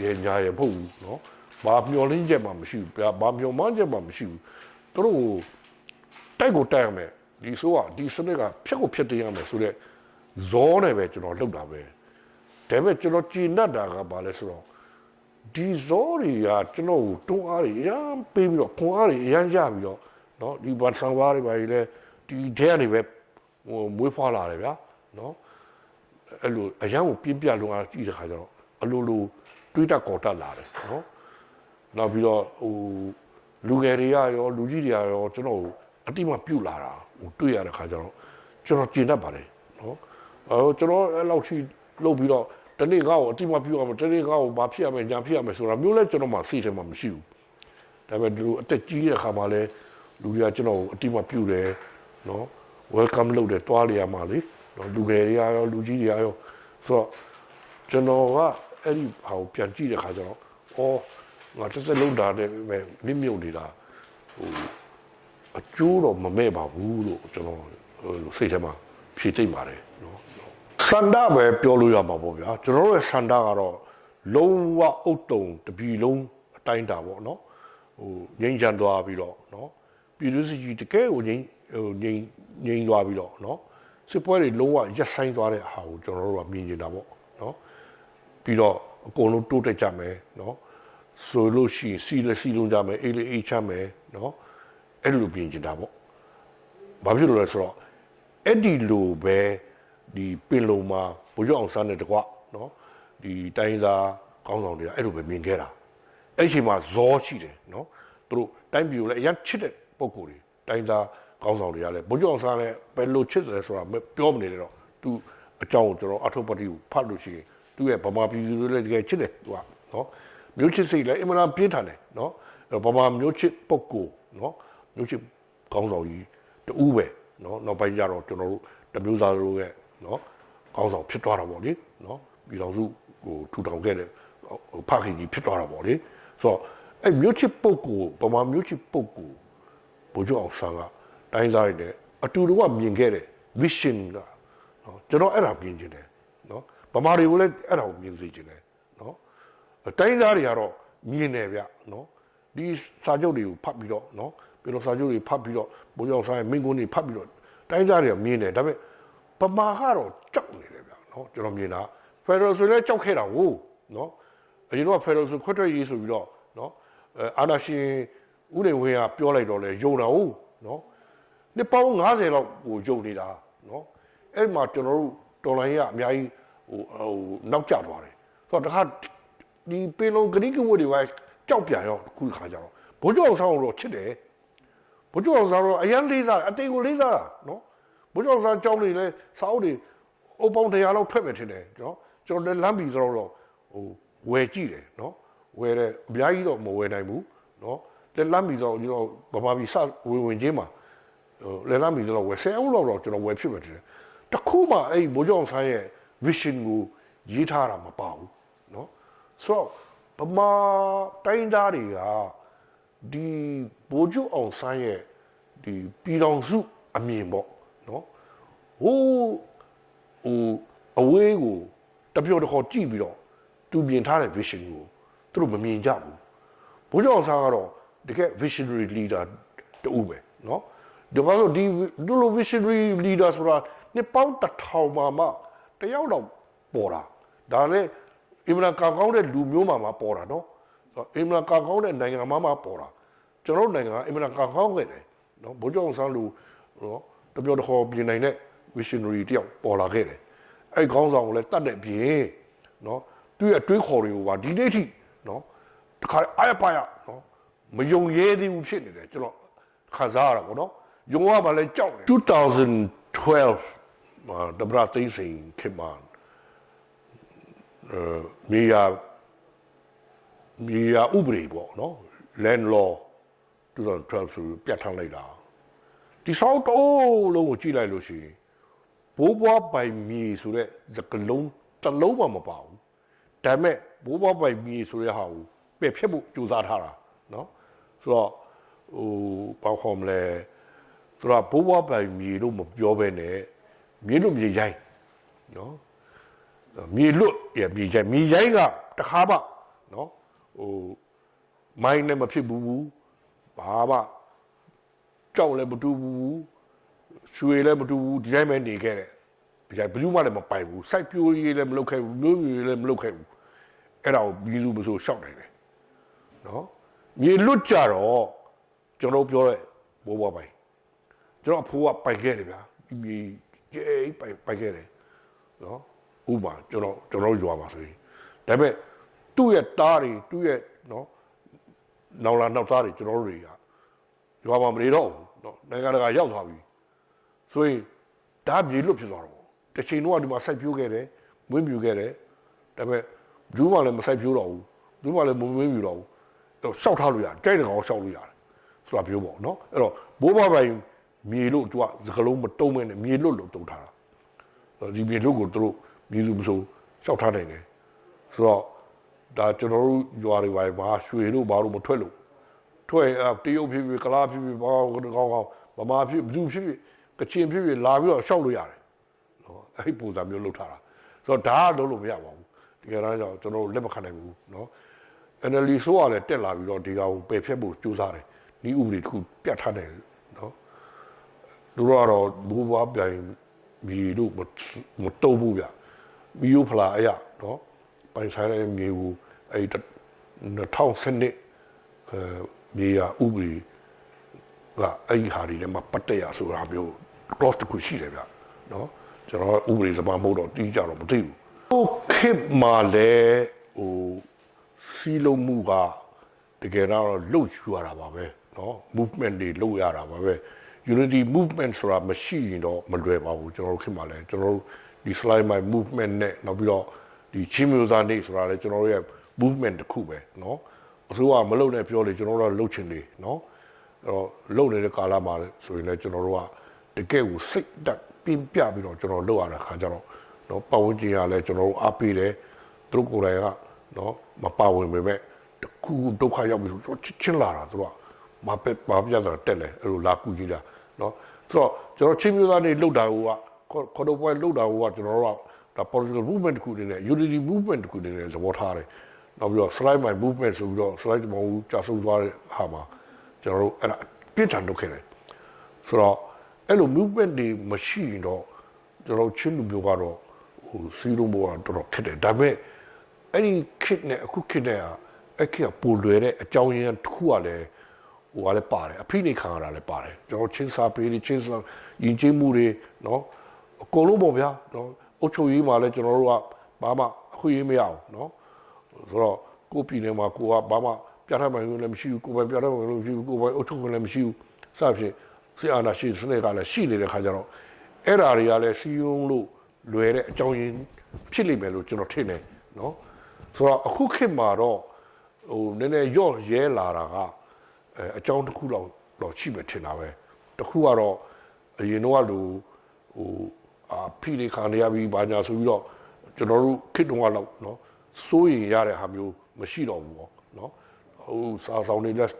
ရဲ့ညာရဲ့မဟုတ်ဘူးနော်ဘာမျောလင်းချက်မှမရှိဘူးဘာမျောမှန်းချက်မှမရှိဘူးသူတို့တိုက်ကိုတိုက်ရမယ်ဒီဆိုကဒီစနစ်ကဖြတ်ကိုဖြတ်တင်ရမယ်ဆိုတော့ဇောနဲ့ပဲကျွန်တော်လှုပ်တာပဲဒါပေမဲ့ကျွန်တော်ကြည်နတ်တာကဘာလဲဆိုတော့ဒီဇောတွေကကျွန်တော်ကိုတွန်းအားတွေရမ်းပေးပြီးတော့ခွန်အားတွေရမ်းကြပြီးတော့နော်ဒီဘာဆံဝါးတွေပါလေဒီထဲကနေပဲဟိုမွေးဖွားလာတယ်ဗျာနော်အဲ့လိုအရန်ကိုပြင်းပြလုံးအားကြည့်တဲ့ခါကျတော့အလိုလိုတွေးတတ်ကော်တတ်လာတယ်နော်နောက်ပြီးတော့ဟိုလူငယ်တွေကရောလူကြီးတွေကရောကျွန်တော်အတိမပြုတ်လာတာဟိုတွေ့ရတဲ့ခါကျတော့ကျွန်တော်ကျင်တတ်ပါတယ်နော်ကျွန်တော်အဲ့လောက်ရှိလုပ်ပြီးတော့တနေ့ကောက်အတိမပြုတ်အောင်တနေ့ကောက်ဘာဖြစ်ရမလဲညာဖြစ်ရမယ်ဆိုတာမျိုးလဲကျွန်တော်မှစိတ်ထဲမှာမရှိဘူးဒါပေမဲ့ဒီလိုအသက်ကြီးတဲ့ခါမှာလဲလူတွေကကျွန်တော်အတိမပြုတ်တယ်နော် welcome လုပ်တယ်တွားလျာမှာလေနော်လူငယ်တွေရောလူကြီးတွေရောဆိုတော့ကျွန်တော်ကအဲ့ဒီဟာကိုပြန်ကြည့်တဲ့ခါကျတော့ငါတစ်သက်လုံးတာနဲ့မြင့်မြုပ်နေတာဟိုအကျိုးတော့မမဲ့ပါဘူးလို့ကျွန်တော်စိတ်ထဲမှာဖြေသိမ့်ပါတယ်နော်စန္ဒပဲပြောလို့ရမှာပေါ့ဗျာကျွန်တော်တို့ရဲ့စန္ဒကတော့လုံးဝအုတ်တုံတပြီလုံးအတိုင်းတာပေါ့နော်ဟိုငိမ့်ချမ်းသွားပြီးတော့နော်ပြည်သူစစ်ကြီးတကယ်ကိုငိမ့်သွားပြီးတော့နော်စစ်ပွဲတွေလုံးဝရက်ဆိုင်သွားတဲ့ဟာကိုကျွန်တော်တို့ကမြင်နေတာပေါ့နော်ပြီးတော့အကုန်လုံးတိုးတက်ကြမယ်နော်ဆိုလို့ရှိရင်စီလုံးကြမယ်အေးလေးအေးချမ်းမယ်နော်အဲ့လိုပြင်ချင်တာပေါ့ဘာဖြစ်လို့လဲဆိုတော့အဲ့ဒီလိုပဲဒီပင်လုံမှာဘုရားအောင်ဆန်းတဲ့တကွနော်ဒီတိုင်းသားကောင်းဆောင်တွေကအဲ့လိုပဲမြင်ခဲ့တာအဲ့ဒီအချိန်မှာဇောရှိတယ်နော်သူတို့တိုင်းပြည်ကိုလည်းအရင်ချစ်တဲ့ပုံကိုယ်တွေတိုင်းသားကောင်းဆောင်တွေကလည်းဘုရားအောင်ဆန်းလည်းဘယ်လိုချစ်တယ်ဆိုတာပြောမနေတော့သူအကြောင်းကိုကျွန်တော်အထုပ်ပတိကိုဖတ်လို့ရှိရင်သူရဲ့ဗမာပြည်သူတွေလည်းတကယ်ချစ်တယ်သူကနော်မျိုးချစ်စိတ်လည်းအမှန်တန်ပြင်းထန်တယ်နော်ဗမာမျိုးချစ်ပုံကိုနော်မျိုးချစ်ကောင်းဆောင်ကြီးတူပဲနော်နောက်ပိုင်းကျတော့ကျွန်တော်တို့တမျိုးသားတို့ရဲ့နော်ကောင်းဆောင်ဖြစ်သွားတာပေါ့လေနော်ပြည်တော်စုဟိုထူထောင်ခဲ့တဲ့ဖခင်ကြီးဖြစ်သွားတာပေါ့လေဆိုတော့အဲ့မျိုးချစ်ပုံကိုဗမာမျိုးချစ်ပုံကိုဘိုးကျော်အောင်ဆန်းကတိုင်းသားတွေနဲ့အတူတူကမြင်ခဲ့တဲ့ vision ကနော်ကျွန်တော်အဲ့ဒါမြင်ချင်တယ်နော်ဗမာတွေကိုလည်းအဲ့ဒါကိုမြင်စေချင်တယ်နော်တိုင်းသားတွေကတော့မြင်တယ်ဗျနော်ဒီစာချုပ်တွေကိုဖတ်ပြီးတော့နော်ပြီးတော့စာချုပ်တွေဖတ်ပြီးတော့ဘိုးကျော်ဆိုင်မင်းကုန်းတွေဖတ်ပြီးတော့တိုင်းသားတွေကမြင်တယ်ဒါပေမဲ့ဗမာကတော့ကြောက်နေတယ်ဗျနော်ကျွန်တော်မြင်တာဖက်ဒရယ်ဆိုလည်းကြောက်ခဲ့တာဟုတ်နော်အရင်တော့ဖက်ဒရယ်ဆိုခွတ်ထွက်ရေးဆိုပြီးတော့နော်အာနာရှင်ဦးနေဝင်းကပြောလိုက်တော့လေယုံတာဟုတ်နော်နှစ်ပေါင်း90လောက်ကိုယုံနေတာနော်အဲ့မှာကျွန်တော်တို့တော်လိုင်းကအများကြီးဟိုနောက်ကျသွားတယ်ဆိုတော့တခါဒီပင်လုံဂရိကဝတ်တွေပဲကြောက်ပြန်ရောခုခါကြတော့ဘိုးကျော်အောင်ဆောင်တော့ချစ်တယ်ဘိုးကျော်အောင်ဆောင်တော့အရင်လေးစားအတိတ်ကိုလေးစားတာနော်ဘိုးကျော်အောင်ဆောင်ကြောင်းနေလဲစာအုပ်တွေအုပ်ပေါင်း100လောက်ထွက်မယ်ထင်တယ်နော်ကျွန်တော်လည်းလမ်းပြီးတော့ဟိုဝယ်ကြည့်တယ်နော်ဝယ်တယ်အများကြီးတော့မဝယ်နိုင်ဘူးနော်လက်လမ်းပြီးတော့ကျွန်တော်ဗမာပြည်စဝင်ချင်းမှာလက်လမ်းပြီးတော့ဝယ်10အုပ်လောက်တော့ကျွန်တော်ဝယ်ဖြစ်မယ်ထင်တယ်တခုမှအဲ့ဘိုးကျော်အောင်ဆောင်ရဲ့ vision ကိုရေးထားတာမပါဘူးနော်ဆိုတော့ဗမာတိုင်းသားတွေကဒီဘိုးကျော်အောင်ဆန်းရဲ့ဒီပြည်တော်စုအမြင်ပေါ့နော်ဟိုအဝေးကိုတပြောတခေါ်ကြည့်ပြီးတော့သူပြင်ထားတဲ့ vision ကိုသူတို့မမြင်ကြဘူးဘိုးကျော်အောင်ဆန်းကတော့တကယ် visionary leader တူပဲနော်ဒီမှာဆိုဒီလို visionary leader ဆိုတာနှစ်ပေါင်း1000မှတယောက်တော့ပေါ်တာဒါလည်းအင်မတန်ကောင်းတဲ့လူမျိုးမှာပေါ်တာနော်ဆိုတော့အင်မတန်ကောင်းတဲ့နိုင်ငံမှာပေါ်တာကျွန်တော်တို့နိုင်ငံကအင်မတန်ကောင်းခဲ့တယ်နော်ဘိုးကျော်အောင်ဆန်းလူနော်တပြောတခေါ်ပြင်နိုင်တဲ့ visionary တယောက်ပေါ်လာခဲ့တယ်အဲ့ခေါင်းဆောင်ကိုလည်းတတ်တဲ့ပြင်နော်သူ့ရဲ့အတွေးခေါ်တွေကိုပါဒီနေ့ထိနော်တခါအားရပါရနော်မယုံရဲသေးဘူးဖြစ်နေတယ်ကျွန်တော်ခံစားရတာပေါ့နော်ယုံရပါလဲကြောက်တယ်2012မှာတပရသိန်းစိန်ခေတ်မှာမြေယာဥပဒေပေါ့နော် land law 2012ဆိုပြဋ္ဌာန်းလိုက်တာဒီစောက်တိုးလုံးကိုကြည့်လိုက်လို့ရှိရင်ဘိုးဘွားပိုင်မြေဆိုတဲ့စကလုံးတစ်လုံးမှမပါဘူး ဒါပေမဲ့ဘိုးဘွားပိုင်မြေဆိုတဲ့ဟာကိုပယ်ဖြတ်ဖို့ကြိုးစားထားတာနော်ဆိုတော့ဘာခေါ်မလဲဆိုတော့ဘိုးဘွားပိုင်မြေလို့မပြောဘဲနဲ့မြေလွတ်မြေရိုင်းနော်မြေလွတ်ရမြေရိုင်းကတခါမှနော်မိုင်းနဲ့မဖြစ်ဘူးဘာမှကြောက်လည်းမတူဘူးရွှေလည်းမတူဘူးဒီတိုင်းပဲနေခဲ့တယ်ဘယ်သူမှလည်းမပိုင်ဘူးစိုက်ပျိုးရေးလည်းမလုပ်ခဲ့ဘူးမျိုးမျိုးလည်းမလုပ်ခဲ့ဘူးအဲ့ဒါကိုပြည်သူမဆိုရှောက်နိုင်တယ်နော်မြေလွတ်ကြတော့ကျွန်တော်ပြောတဲ့ဘိုးဘွားပိုင်ကျွန်တော်အဖိုးကပိုင်ခဲ့တယ်ဗျာမြေကြီးပိုင်ခဲ့တယ်နော်ဥပမာကျွန်တော်ရွာပါဆိုရင်ဒါပေမဲ့သူ့ရဲ့တားတွေသူ့ရဲ့နော်နောက်လာနောက်သားတွေကျွန်တော်တို့တွေကရွာမှာမနေတော့ဘူးနော်နိုင်ငံတကာရောက်သွားပြီဆိုရင်ဒါမြေလွတ်ဖြစ်သွားတော့တစ်ချိန်တော့ဒီမှာစိုက်ပျိုးခဲ့တယ်မွေးမြူခဲ့တယ်ဒါပေမဲ့ဘူးမှလည်းမစိုက်ပျိုးတော့ဘူးဘူးမှလည်းမမွေးမြူတော့ဘူးတော့ရှောက်ထားလို့ရတယ်ကြိုက်တဲ့ကောင်ရှောက်လို့ရတယ်ဆိုတာပြောပေါ့နော်အဲ့တော့ဘိုးဘွားပိုင်မြေလို့သူကစကလုံးမတုံးမဲနဲ့မြေလွတ်လို့တုံးထားတာဒီမြေလွတ်ကိုသူတို့မြေလူမဆိုရှောက်ထားနိုင်တယ်ဆိုတော့ဒါကျွန်တော်တို့ရွာတွေမှာရွှေတို့ဘာလို့မထွက်လို့ထွက်တရုတ်ဖြစ်ဖြစ်ကလားဖြစ်ဖြစ်ဘာကောင်းဗမာဖြစ်ဘူးဖြစ်ဖြစ်ကချင်ဖြစ်ဖြစ်လာပြီးတော့ရှောက်လို့ရတယ်နော်အဲ့ဒီပုံစံမျိုးလုပ်ထားတာဆိုတော့ဒါကလုပ်လို့မရပါဘူးတကယ်တမ်းကျတော့ကျွန်တော်တို့လက်မခံနိုင်ဘူးနော် NLD ဆိုကလည်းတက်လာပြီးတော့ဒီကောင်ပယ်ဖြတ်ဖို့ကြိုးစားတယ်ဒီဥပဒေတစ်ခုပြတ်ထားတယ်နော်သူတို့ကတော့ဘူဘွားပြိုင်မြေလို့မတုံးဘူးဗျမီယိုဖလာအရာနော်ပိုင်ဆိုင်တဲ့မြေကိုအဲ့2012မြေယာဥပဒေကအဲ့ဒီဟာတွေထဲမှာပတ်သက်ရဆိုတာမျိုး cross တစ်ခုရှိတယ်ဗျနော်ကျွန်တော်ဥပဒေသမားမဟုတ်တော့တီးကြတော့မသိဘူးဟိုခေတ်မှာလည်းစီလုံးမှုကတကယ်တော့လှုပ်ယူရတာပါပဲနော် movement တွေလှုပ်ရတာပါပဲ unity movement ဆိုတာမရှိရင်တော့မလွယ်ပါဘူးကျွန်တော်တို့ခေတ်မှာလည်းကျွန်တော်တို့ဒီ slide my movement နဲ့နောက်ပြီးတော့ဒီချင်းမျိုးသားနေဆိုတာလည်းကျွန်တော်တို့ရဲ့ movement တစ်ခုပဲเนาะအစိုးရမလုပ်နဲ့ပြောလေကျွန်တော်တို့ကလှုပ်ချင်လေเนาะအဲ့တော့လှုပ်နေတဲ့ကာလမှာဆိုရင်လည်းကျွန်တော်တို့ကတကယ်ကိုစိတ်တက်ပြင်းပြပြီးတော့ကျွန်တော်လှုပ်ရတဲ့ခါကျတော့เนาะပတ်ဝန်းကျင်ကလည်းကျွန်တော်တို့အားပေးတယ်သူတို့ကိုယ်တိုင်ကเนาะမပါဝင်ပေမဲ့တခုဒုက္ခရောက်ပြီးတော့ချင်းလာတာသူတို့ကမပြတ်တော့တက်လေအဲ့လိုလာကူကြီးတာเนาะဆိုတော့ကျွန်တော်ချင်းမျိုးသားတွေလှုပ်တာကခေါ်တော့ပွဲလှုပ်တာကကျွန်တော်တို့ကဒါ political movement တခုနေနဲ့ unity movement တခုနေနဲ့သဘောထားတယ်နောက်ပြီးတော့ slide my movement ဆိုပြီးတော့ slide မဟုတ်ကြာဆုံးသွားတဲ့ဟာမှာကျွန်တော်တို့အဲ့ဒါပြစ်ထန်လုပ်ခဲ့တယ်ဆိုတော့အဲ့လို movement တွေမရှိရင်တော့ကျွန်တော်ချင်းလူမျိုးကတော့စီးလုံးဘောကတော်တော်ခက်တယ်ဒါပေမဲ့အဲ့ဒီခက်နဲ့အခုခက်တဲ့အဲ့ခက်ကပိုလွယ်တဲ့အကြောင်းရင်းတစ်ခုကလည်းဟိုကလည်းပါတယ်အဖိနှိခံရတာလည်းပါတယ်ကျွန်တော်ချင်းစာပေးတွေချင်းစာယဉ်ကျေးမှုတွေနော်အကုန်လုံးပေါ့ဗျာနော်အုတ်ချုပ်ရေးမှာလည်းကျွန်တော်တို့ကဘာမှအခွင့်အရေးမရဘူးနော်ဆိုတော့ကိုပြည်နယ်မှာကိုကဘာမှပြဋ္ဌာန်းမှလည်းမရှိဘူးကိုပဲပြဋ္ဌာန်းမှလည်းမရှိဘူးကိုပဲအုတ်ချုပ်လည်းမရှိဘူးစသဖြင့်ဆီအာနာရှိစနစ်ကလည်းရှိနေတဲ့ခါကျတော့အဲ့ဓာတွေကလည်းစီယုံလို့လွယ်တဲ့အကြောင်းရင်းဖြစ်လိမ့်မယ်လို့ကျွန်တော်ထင်တယ်နော်ဆိုတော့အခုခေတ်မှာတော့ဟိုနည်းနည်းရော့ရဲလာတာကအကြောင်းတစ်ခုတော့ရှိမှထင်တာပဲတစ်ခုကတော့အရင်တော့လူဟိုဖိနေခံရပြီးဘာညာဆိုပြီးတော့ကျွန်တော်တို့ခေတ်တုန်းကတော့နော်စိုးရင်ရတဲ့ဟာမျိုးမရှိတော့ဘူးပေါ့နော်ဟိုစာဆောင်တွေလက်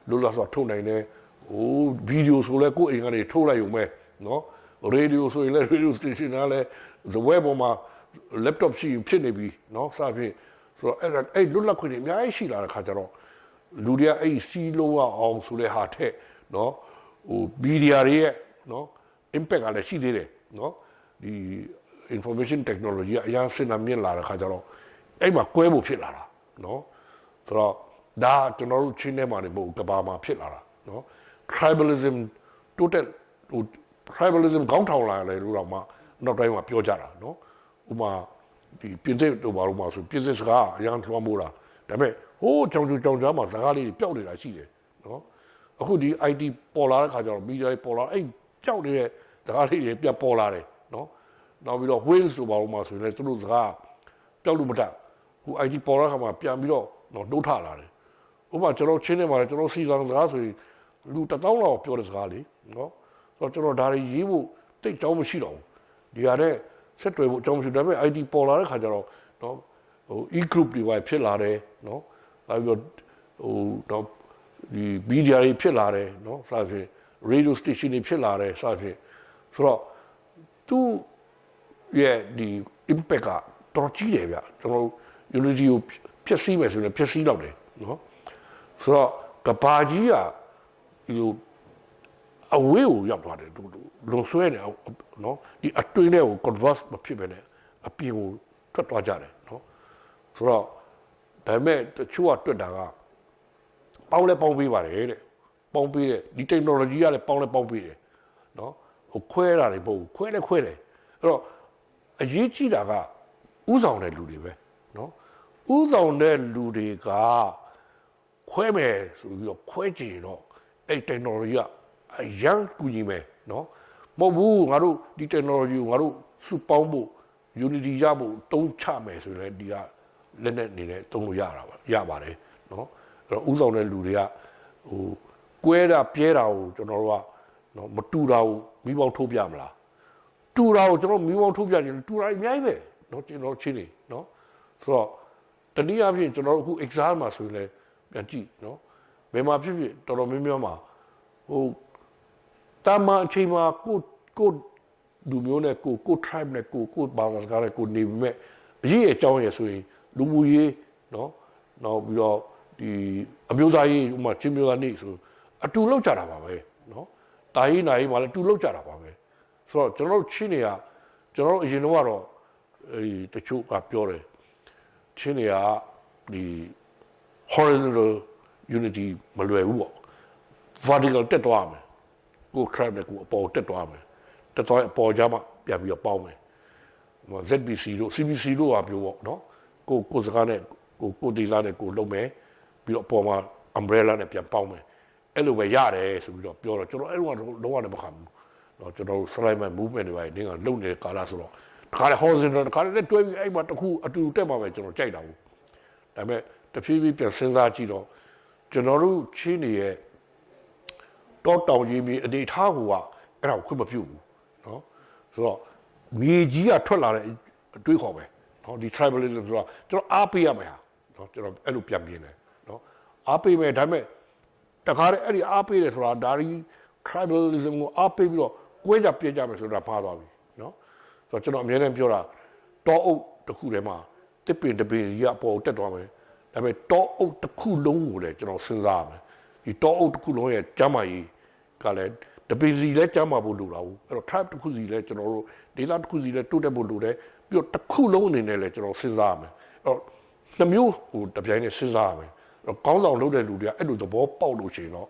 လွတ်လပ်စွာထုတ်နိုင်တယ်ဟိုဗီဒီယိုဆိုလဲကိုယ်အိမ်ကနေထုတ်လိုက်ရုံပဲနော်ရေဒီယိုဆိုရင်လည်းရေဒီယိုစတေးရှင်းကလည်း the web ပေါ်မှာ laptop ရှိဖြစ်နေပြီနော်စသဖြင့်ဆိုတော့အဲ့လွတ်လပ်ခွင့်တွေအများကြီးရှိလာတဲ့ခါကျတော့လူတွေကအဲ့စီးလုံးအောင်ဆိုတဲ့ဟာထက်နော်ဟိုမီဒီယာတွေရဲ့နော် impact ကလည်းရှိသေးတယ်နော်ဒီ information technology ကအရင်စင်နာမြင့်လာတဲ့ခါကျတော့အဲ့မှာကွဲဖို့ဖြစ်လာတာနော်ဆိုတော့ဒါကျွန်တော်တို့ချင်းထဲမှာနေမဟုတ်ကဘာမှာဖြစ်လာတာနော် tribalism total tribalism ခေါင်းထောင်လာတယ်လို့တော့မှနောက်တိုင်းမှာပြောကြတာနော်ဥပမာဒီပြင်သစ်တို့ဘာလို့မှဆိုပြင်သစ်စကားအရင်ထွားမိုးတာဒါပေမဲ့ဟိုးကြောင်ကြားမှာစကားလေးတွေပျောက်နေတာရှိတယ်နော်အခုဒီ IT ပေါ်လာတဲ့ခါကျတော့ media တွေပေါ်လာအဲ့ကြောက်နေတဲ့စကားလေးတွေပြတ်ပေါ်လာတယ်နော်နောက်ပြီးတော့ Wales တို့ဘာလို့မှဆိုရင်လည်းသူတို့စကားပျောက်လို့မတတ်ခု IT ပေါ်လာခါမှာပြန်ပြီးတော့နှုတ်ထလာတယ်ဥပမာကျွန်တော်ချင်းနေမှာလည်းကျွန်တော်စီဆောင်စကားဆိုရင်လူ1000လောက်ပြောတဲ့စကားလေးနော်ဆိုတော့ကျွန်တော်ဒါတွေရေးဖို့တိတ်ကြောင်းမရှိတော့ဘူးဒီဟာနဲ့ဆက်တွေ့ဖို့အကြောင်းမရှိဒါပေမဲ့ IT ပေါ်လာတဲ့ခါကျတော့နော်ဟ e-group တွေပါဖြစ်လာတယ်နော်နောက်ပြီးတော့ဒီ media တွေဖြစ်လာတယ်နော်စသဖြင့် radio station တွေဖြစ်လာတယ်စသဖြင့်ဆိုတော့သူရဲ့ဒီ impact ကတော်ကြီးတယ်ဗျကျွန်တော် unity ကိုဖျက်ဆီးမယ်ဆိုရင်ဖျက်ဆီးတော့တယ်နော်ဆိုတော့ကဘာကြီးကဒီလိုအဝေးကိုရောက်သွားတယ်လုံဆွဲနေနော်ဒီအတွင်းထဲကို converse မဖြစ်ပဲနဲ့အပြင်ကိုထွက်သွားကြတယ်နော်ဆိုတော့ဒါပေမဲ့တချို့ကတွက်တာကပေါင်းလဲပေါင်းပေးပါတယ်တဲ့ပေါင်းပေးတဲ့ဒီ technology ကလည်းပေါင်းလဲပေါင်းပေးတယ်နော်ဟိုခွဲတာတွေမဟုတ်ဘူးခွဲတယ်အဲ့တော့အရေးကြီးတာကဥဆောင်တဲ့လူတွေပဲနော်ဥဆောင်တဲ့လူတွေကခွဲမယ်ဆိုပြီးတော့ခွဲကြည့်တော့အဲ့ technology ကအရန်ကူညီမယ်နော်မဟုတ်ဘူးငါတို့ဒီ technology ကိုငါတို့စုပေါင်းဖို့ unity ရဖို့တုံးချမယ်ဆိုရင်ဒီကလက်နဲ့နေနဲ့တုံးလို့ရပါတယ်နော်အဲ့တော့ဥဆောင်တဲ့လူတွေကကွဲတာပြဲတာကိုကျွန်တော်တို့ကနော်မတူတာကိုမိပေါင်းထိုးပြမလားတူတာကိုကျွန်တော်မိပေါင်းထိုးပြခြင်းတူတာအများကြီးပဲနော်ကျွန်တော်ချင်းနေနော်ဆိုတော့တနည်းအားဖြင့်ကျွန်တော်တို့အခု exam မှာဆိုရင်လည်းပြန်ကြည့်နော်ဘယ်မှာဖြစ်ဖြစ်တော်တော်များများမှာတာမန်အချိန်မှာကိုလူမျိုးနဲ့ကို tribe နဲ့ကိုဘာသာစကားနဲ့ကိုနေပြီးမဲ့အရေးအကြောင်းရယ်ဆိုရင်လူမှုရေးနော်နောက်ပြီးတော့ဒီအမျိုးသားရေးဥမာချင်းမျိုးသားနေဆိုအတူလောက်ကြတာပါပဲနော်တာရေးနာရေးမှာလည်းအတူလောက်ကြတာပါပဲဆိုတော့ကျွန်တော်တို့ချင်းတွေကကျွန်တော်တို့အရင်တော့ကတော့တချို့ကပြောတယ်ချင်းတွေကဒီ horizontal unity မလွယ်ဘူးပေါ့ vertical တက်သွားမယ်ကို tribe နဲ့ကိုအပေါ်တက်သွားမယ်တက်သွားအပေါ်ကြမှာပြန်ပြီးတော့ပေါင်းမယ်ZBC တို့ CBC တို့ကပြောပေါ့နော်ကိုစကားနဲ့ကိုဒေလာနဲ့ကိုလုံးမယ်ပြီးတော့အပေါ်မှာ umbrella နဲ့ပြန်ပေါင်းမယ်အဲ့လိုပဲရတယ်ဆိုပြီးတော့ပြောတော့ကျွန်တော်အဲ့လိုကတော့လုံးဝမခံဘူးတော့ကျွန်တော် slide movement တွေပိုင်းနင်းကလုံနေတဲ့ကာလဆိုတော့တခါလေ horizontal တခါလေတွဲပြီးအဲ့မှာတစ်ခုအတူတက်မှာပဲကျွန်တော်ကြိုက်တာဘူးဒါပေမဲ့တဖြည်းဖြည်းပြန်စဉ်းစားကြည့်တော့ကျွန်တော်တို့ချင်းနေရဲ့တောတောင်ကြီးမြေအနေထားကိုကအဲ့ဒါကိုခွင့်မပြုဘူးနော်ဆိုတော့မြေကြီးကထွက်လာတဲ့အတွေးခေါ်ပဲနော်ဒီ tribalism ဆိုတာကျွန်တော်အားပေးရမယ်ဟာနော်ကျွန်တော်အဲ့လိုပြန်ပြင်းတယ်နော်အားပေးမယ်ဒါပေမဲ့တခါတည်းအဲ့ဒီအားပေးတယ်ဆိုတာဒါဒီ tribalism ကိုအားပေးပြီးတော့ကွဲကြပြဲကြမယ်ဆိုတာမှားသွားပြီနော်ဆိုတော့ကျွန်တော်အများနဲ့ပြောတာတောအုပ်တစ်ခုထဲမှာတစ်ပင်တစ်ပင်ကြီးကအပေါ်တက်သွားမယ်ဒါပေမဲ့တောအုပ်တစ်ခုလုံးကိုလည်းကျွန်တော်စဉ်းစားရမယ်ဒီတောအုပ်တစ်ခုလုံးရဲ့ကျမ်းမာရေးကလည်းတပင်စီလည်းကျမ်းမာဖို့လိုတာဘူးအဲ့တော့ tribe တစ်ခုစီလည်းကျွန်တော်တို့ဒေသတစ်ခုစီလည်းတိုးတက်ဖို့လိုတယ်ပြီးတော့တစ်ခုလုံးအနေနဲ့လည်းကျွန်တော်စဉ်းစားရမယ်အဲ့တော့နှမျိုးတပြိုင်နဲ့စဉ်းစားရမယ်အဲ့တော့ကောင်းဆောင်လုပ်တဲ့လူတွေကအဲ့လိုသဘောပေါက်လို့ရှိရင်တော့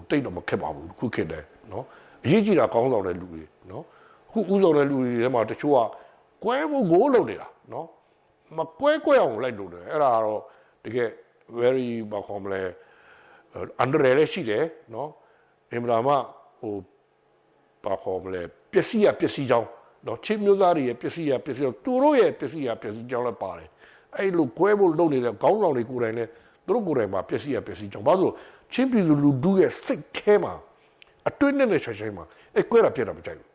တိတ်တော့မခက်ပါဘူးခုခက်တယ်နော်အရေးကြီးတာကောင်းဆောင်တဲ့လူတွေနော်အခုဥဆောင်တဲ့လူတွေထဲမှာတချို့ကကွဲဖို့ကိုလုပ်နေတာနော်မကွဲအောင်လိုက်လုပ်တယ်အဲ့ဒါကတော့တကယ် very ဘာခေါ်မလဲunder လည်းရှိတယ်နော်အင်မလာမဘာခေါ်မလဲပစ္စည်းကြောင်းနော်ချင်းမျိုးသားတွေရဲ့ပစ္စည်းကြောင်းသူတို့ရဲ့ပစ္စည်းကြောင်းလည်းပါတယ်အဲ့လိုကွဲဖို့လုပ်နေတဲ့ခေါင်းဆောင်တွေကိုယ်တိုင်လည်းသူတို့ကိုယ်တိုင်မှာပစ္စည်းကြောင်းဘာလို့ချင်းပြည်လူဒူရဲ့စိတ်ထဲမှာအတွင်းနဲ့ဆိုင်မှာအဲ့ကွဲတာပြက်တာမကြိုက်ဘူး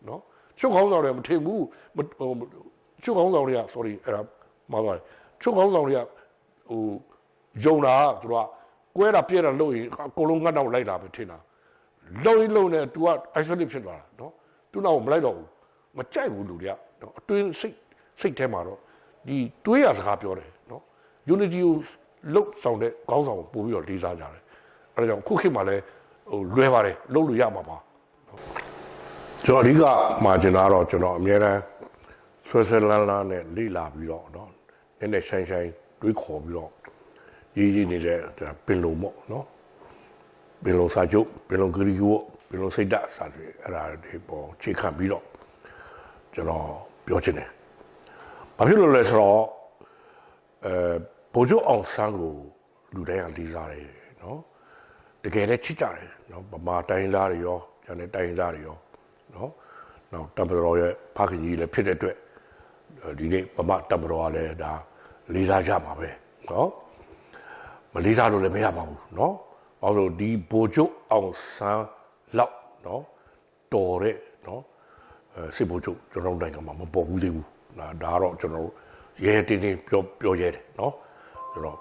နော်ချုပ်ခေါင်းဆောင်တွေမထင်ဘူးချုပ်ခေါင်းဆောင်တွေက sorry အဲ့ဒါမှားသွားတယ်ချုပ်ခေါင်းဆောင်တွေကယုံတာသူကကွဲတာပြဲတာလို့ရင်အကုန်လုံးငတ်တော့လိုက်တာပဲထင်တာလုံနေ तू က isolate ဖြစ်သွားတာနော် तू တော့မလိုက်တော့ဘူးမကြိုက်ဘူးလူတွေကနော်အတွင်းစိတ်ထဲမှာတော့ဒီတွေးရစကားပြောတယ်နော် unity ကိုလုတ်ဆောင်တဲ့ခေါင်းဆောင်ကိုပို့ပြီးတော့လေးစားကြတယ်အဲဒါကြောင့်ခုခေတ်မှာလည်းလွယ်ပါတယ်လုတ်လို့ရမှာပါကျွန်တော်အဓိကမှာကျင်တာတော့ကျွန်တော်အများတန်းဆွဲလန်းနဲ့လိလာပြီးတော့နော်နည်းနည်းဆိုင်တွေးခေါ်ပြီးတော့ရေးနေတဲ့ပင်လုံပေါ့နော်ပင်လုံစာချုပ်ပင်လုံဂရီကိုပင်လုံစိတ်ဓာတ်စာတွေအဲ့ဒါတွေပေါ်ခြေခံပြီးတော့ကျွန်တော်ပြောချင်တယ်။ဘာဖြစ်လို့လဲဆိုတော့ဗိုလ်ချုပ်အောင်ဆန်းကိုလူတိုင်းကလေးစားတယ်နော်တကယ်လည်းချစ်ကြတယ်နော်ဗမာတိုင်းသားတွေရောကျန်တဲ့တိုင်းသားတွေရောနော်နောက်တမတော်ရဲ့ဖခင်ကြီးလည်းဖြစ်တဲ့အတွက်ဒီနေ့ဗမာတမတော်ကလည်းဒါလေးစားကြမှာပဲနော်မလေးစားလို့လည်းမရပါဘူးနော်ဘာလို့ဒီဗိုလ်ချုပ်အောင်ဆန်းလောက်နော်တော်တဲ့နော်စစ်ဗိုလ်ချုပ်ကျွန်တော်နိုင်ငံမှာမပေါ်ဘူးသေးဘူးဒါကတော့ကျွန်တော် ရဲတင်းတင်းပြောရဲတယ်နော်ကျွန်တော်